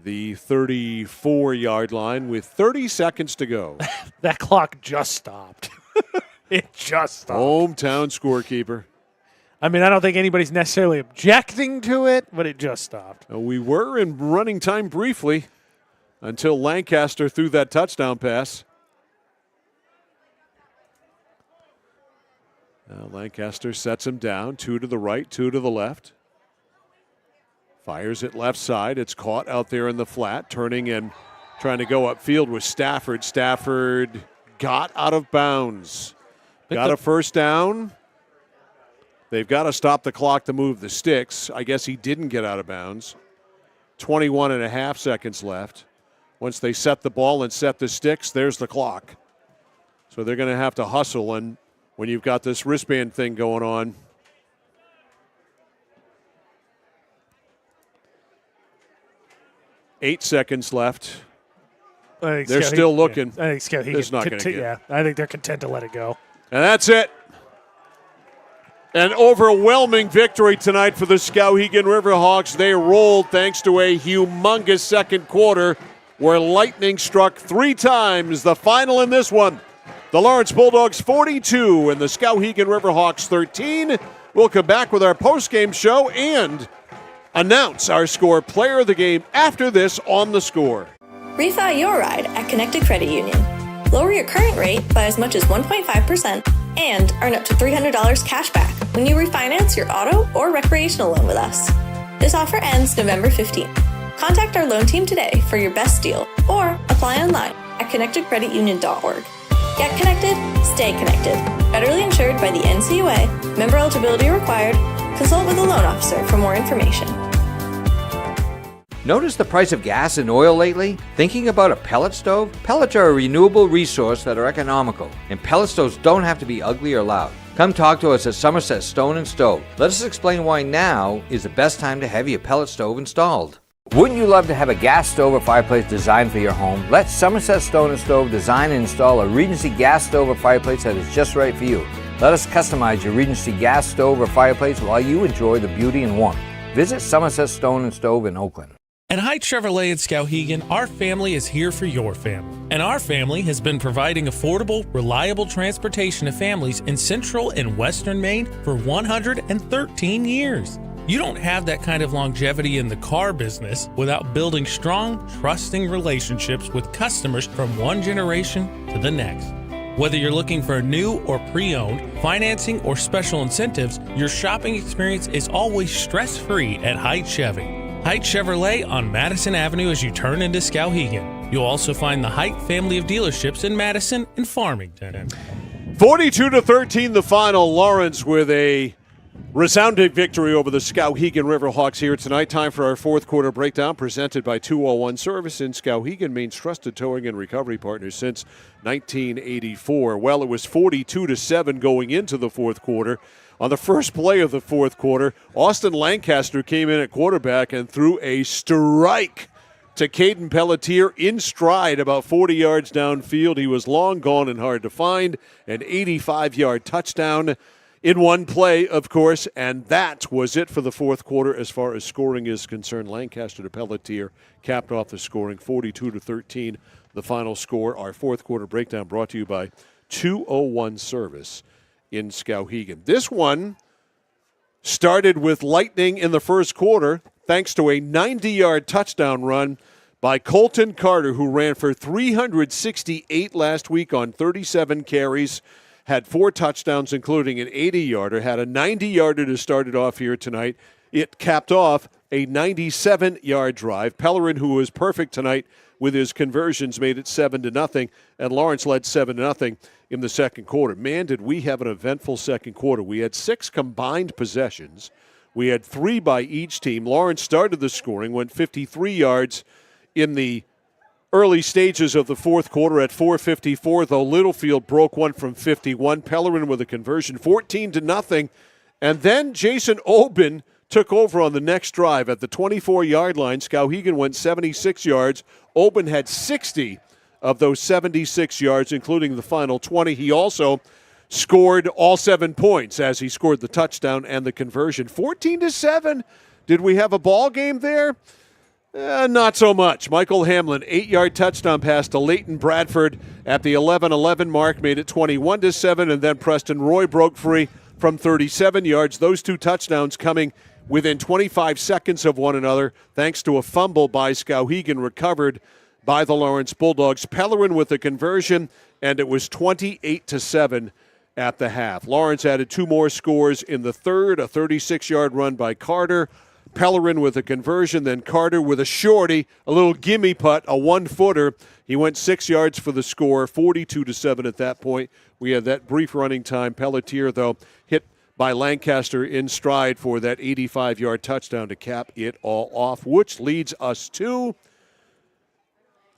the 34-yard line with 30 seconds to go. That clock just stopped. It just stopped. Hometown scorekeeper. I mean, I don't think anybody's necessarily objecting to it, but it just stopped. We were in running time briefly until Lancaster threw that touchdown pass. Now Lancaster sets him down, 2 to the right, 2 to the left. Fires it left side. It's caught out there in the flat, turning and trying to go upfield with Stafford. Stafford got out of bounds. Got a first down. They've got to stop the clock to move the sticks. I guess he didn't get out of bounds. 21 and a half seconds left. Once they set the ball and set the sticks, there's the clock. So they're going to have to hustle, and when you've got this wristband thing going on, eight seconds left. They're still looking. I think Skowhegan. It's not going to get. Yeah, I think they're content to let it go. And that's it. An overwhelming victory tonight for the Skowhegan Riverhawks. They rolled thanks to a humongous second quarter where lightning struck 3 times. The final in this one, the Lawrence Bulldogs 42 and the Skowhegan Riverhawks 13. We'll come back with our postgame show and announce our score player of the game after this on The Score. Refi your ride at Connected Credit Union. Lower your current rate by as much as 1.5% and earn up to $300 cash back when you refinance your auto or recreational loan with us. This offer ends November 15th. Contact our loan team today for your best deal or apply online at connectedcreditunion.org. Get connected, stay connected. Federally insured by the NCUA. Member eligibility required. Consult with a loan officer for more information. Notice the price of gas and oil lately? Thinking about a pellet stove? Pellets are a renewable resource that are economical, and pellet stoves don't have to be ugly or loud. Come talk to us at Somerset Stone & Stove. Let us explain why now is the best time to have your pellet stove installed. Wouldn't you love to have a gas stove or fireplace designed for your home? Let Somerset Stone & Stove design and install a Regency gas stove or fireplace that is just right for you. Let us customize your Regency gas stove or fireplace while you enjoy the beauty and warmth. Visit Somerset Stone & Stove in Oakland. At Haidt Chevrolet in Skowhegan, our family is here for your family. And our family has been providing affordable, reliable transportation to families in central and western Maine for 113 years. You don't have that kind of longevity in the car business without building strong, trusting relationships with customers from one generation to the next. Whether you're looking for new or pre-owned, financing, or special incentives, your shopping experience is always stress-free at Haidt Chevy. Haidt Chevrolet on Madison Avenue as you turn into Skowhegan. You'll also find the Haidt family of dealerships in Madison and Farmington. 42-13 the final. Lawrence with a resounding victory over the Skowhegan Riverhawks here tonight. Time for our fourth quarter breakdown presented by 201 Service in Skowhegan, Maine's trusted towing and recovery partner since 1984. Well, it was 42-7 going into the fourth quarter. On the first play of the fourth quarter, Austin Lancaster came in at quarterback and threw a strike to Caden Pelletier in stride about 40 yards downfield. He was long gone and hard to find. An 85-yard touchdown in one play, of course, and that was it for the fourth quarter as far as scoring is concerned. Lancaster to Pelletier capped off the scoring, 42-13, the final score. Our fourth quarter breakdown brought to you by 201 Service in Skowhegan. This one started with lightning in the first quarter thanks to a 90-yard touchdown run by Colton Carter, who ran for 368 last week on 37 carries, had 4 touchdowns, including an 80-yarder, had a 90-yarder to start it off here tonight. It capped off a 97-yard drive. Pellerin, who was perfect tonight with his conversions, made it 7-0, and Lawrence led 7-0 in the second quarter. Man, did we have an eventful second quarter. We had 6 combined possessions. We had 3 by each team. Lawrence started the scoring, went 53 yards in the early stages of the fourth quarter at 4:54, though Littlefield broke one from 51. Pellerin with a conversion, 14-0. And then Jason Oben took over on the next drive at the 24-yard line. Skowhegan went 76 yards. Oben had 60 of those 76 yards, including the final 20. He also scored all 7 points as he scored the touchdown and the conversion. 14-7. Did we have a ball game there? Not so much. Michael Hamlin, 8-yard touchdown pass to Leighton Bradford at the 11-11 mark, made it 21-7, and then Preston Roy broke free from 37 yards. Those two touchdowns coming within 25 seconds of one another, thanks to a fumble by Skowhegan recovered by the Lawrence Bulldogs. Pellerin with a conversion, and it was 28-7 at the half. Lawrence added 2 more scores in the third, a 36-yard run by Carter, Pellerin with a conversion, then Carter with a shorty, a little gimme putt, a 1-footer. He went 6 yards for the score, 42-7 at that point. We had that brief running time. Pelletier, though, hit by Lancaster in stride for that 85-yard touchdown to cap it all off, which leads us to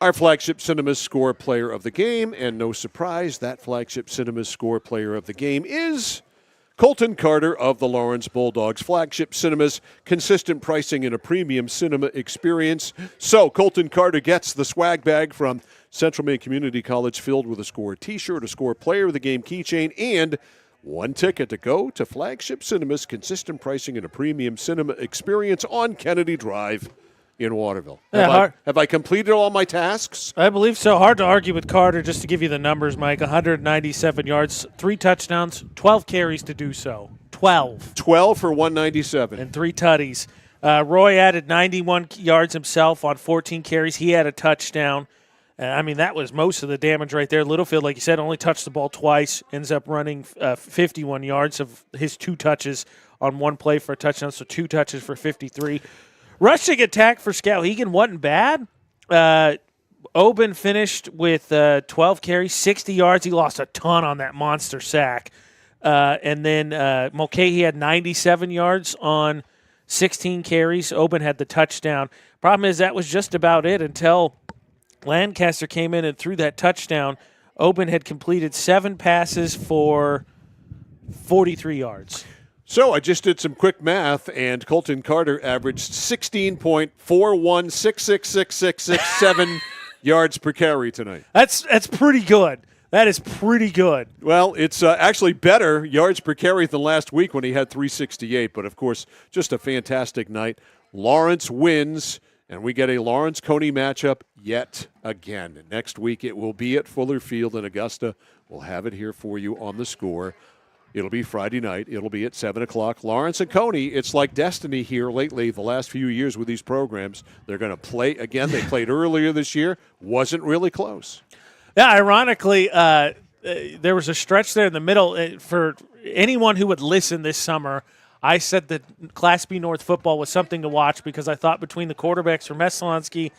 our Flagship Cinemas Score Player of the Game. And no surprise, that Flagship Cinemas Score Player of the Game is Colton Carter of the Lawrence Bulldogs. Flagship Cinemas, consistent pricing and a premium cinema experience. So Colton Carter gets the swag bag from Central Maine Community College filled with a Score t-shirt, a Score Player of the Game keychain, and 1 ticket to go to Flagship Cinemas, consistent pricing and a premium cinema experience on Kennedy Drive in Waterville. Have I completed all my tasks? I believe so. Hard to argue with Carter. Just to give you the numbers, Mike, 197 yards, 3 touchdowns, 12 carries to do so. 12 for 197. And 3 tutties. Roy added 91 yards himself on 14 carries. He had a touchdown. That was most of the damage right there. Littlefield, like you said, only touched the ball twice, ends up running 51 yards of his 2 touches on 1 play for a touchdown, so 2 touches for 53. Rushing attack for Skowhegan wasn't bad. Oben finished with 12 carries, 60 yards. He lost a ton on that monster sack. And then Mulcahy had 97 yards on 16 carries. Oben had the touchdown. Problem is that was just about it until Lancaster came in and threw that touchdown. Oben had completed 7 passes for 43 yards. So I just did some quick math, and Colton Carter averaged 16.41666667 yards per carry tonight. That's pretty good. That is pretty good. Well, it's actually better yards per carry than last week when he had 368. But, of course, just a fantastic night. Lawrence wins, and we get a Lawrence-Coney matchup yet again. Next week it will be at Fuller Field in Augusta. We'll have it here for you on the Score. It'll be Friday night. It'll be at 7 o'clock. Lawrence and Coney, it's like destiny here lately, the last few years with these programs. They're going to play again. They played earlier this year. Wasn't really close. Yeah, ironically, there was a stretch there in the middle. For anyone who would listen this summer, I said that Class B North football was something to watch because I thought between the quarterbacks from Messalonsky,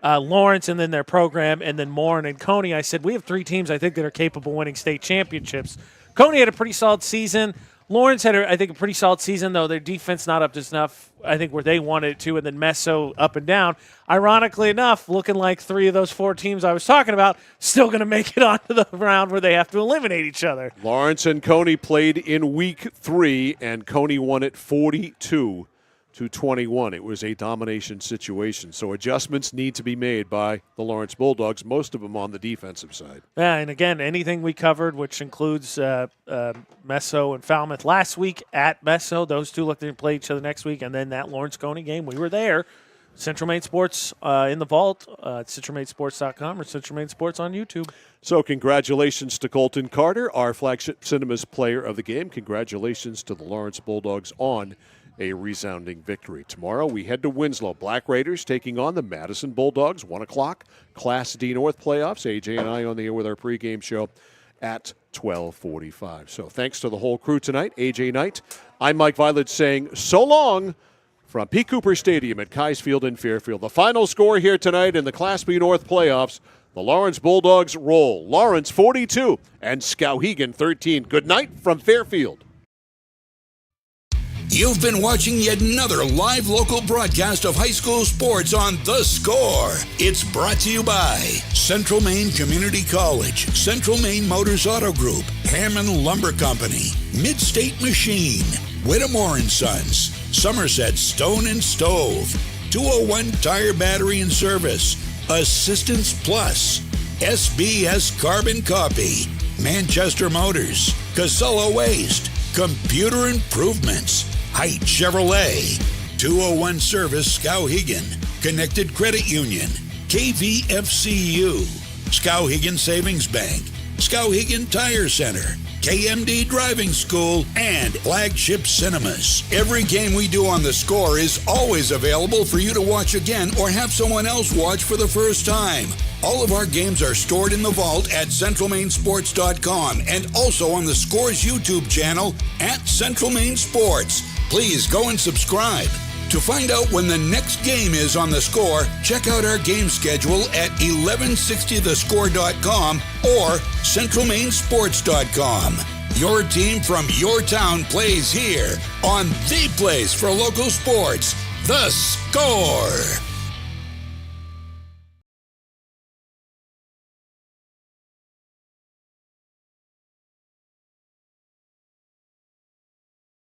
Lawrence, and then their program, and then Morin and Coney, I said we have 3 teams I think that are capable of winning state championships. Coney had a pretty solid season. Lawrence had, I think, a pretty solid season, though their defense not up to snuff, I think, where they wanted it to, and then Meso up and down. Ironically enough, looking like 3 of those 4 teams I was talking about still going to make it onto the round where they have to eliminate each other. Lawrence and Coney played in Week 3, and Coney won it 42-21. It was a domination situation. So adjustments need to be made by the Lawrence Bulldogs, most of them on the defensive side. Yeah, and again, anything we covered, which includes Meso and Falmouth last week at Meso, those 2 look to play each other next week, and then that Lawrence-Coney game, we were there. Central Maine Sports in the vault at centralmainsports.com or Central Maine Sports on YouTube. So congratulations to Colton Carter, our Flagship Cinemas Player of the Game. Congratulations to the Lawrence Bulldogs on a resounding victory. Tomorrow we head to Winslow. Black Raiders taking on the Madison Bulldogs, 1 o'clock. Class D North playoffs. AJ and I on the air with our pregame show at 12:45. So thanks to the whole crew tonight. AJ Knight, I'm Mike Violet saying so long from P. Cooper Stadium at Keyes Field in Fairfield. The final score here tonight in the Class B North playoffs, the Lawrence Bulldogs roll. Lawrence 42 and Skowhegan 13. Good night from Fairfield. You've been watching yet another live local broadcast of high school sports on The Score. It's brought to you by Central Maine Community College, Central Maine Motors Auto Group, Hammond Lumber Company, Midstate Machine, Whittemore & Sons, Somerset Stone and Stove, 201 Tire Battery and Service, Assistance Plus, SBS Carbon Copy, Manchester Motors, Casella Waste, Computer Improvements, Height Chevrolet, 201 Service Skowhegan, Connected Credit Union, KVFCU, Skowhegan Savings Bank, Skowhegan Tire Center, KMD Driving School, and Flagship Cinemas. Every game we do on The Score is always available for you to watch again or have someone else watch for the first time. All of our games are stored in the vault at centralmainsports.com and also on The Score's YouTube channel at Central Maine Sports. Please go and subscribe. To find out when the next game is on The Score, check out our game schedule at 1160thescore.com or centralmainsports.com. Your team from your town plays here on the place for local sports, The Score.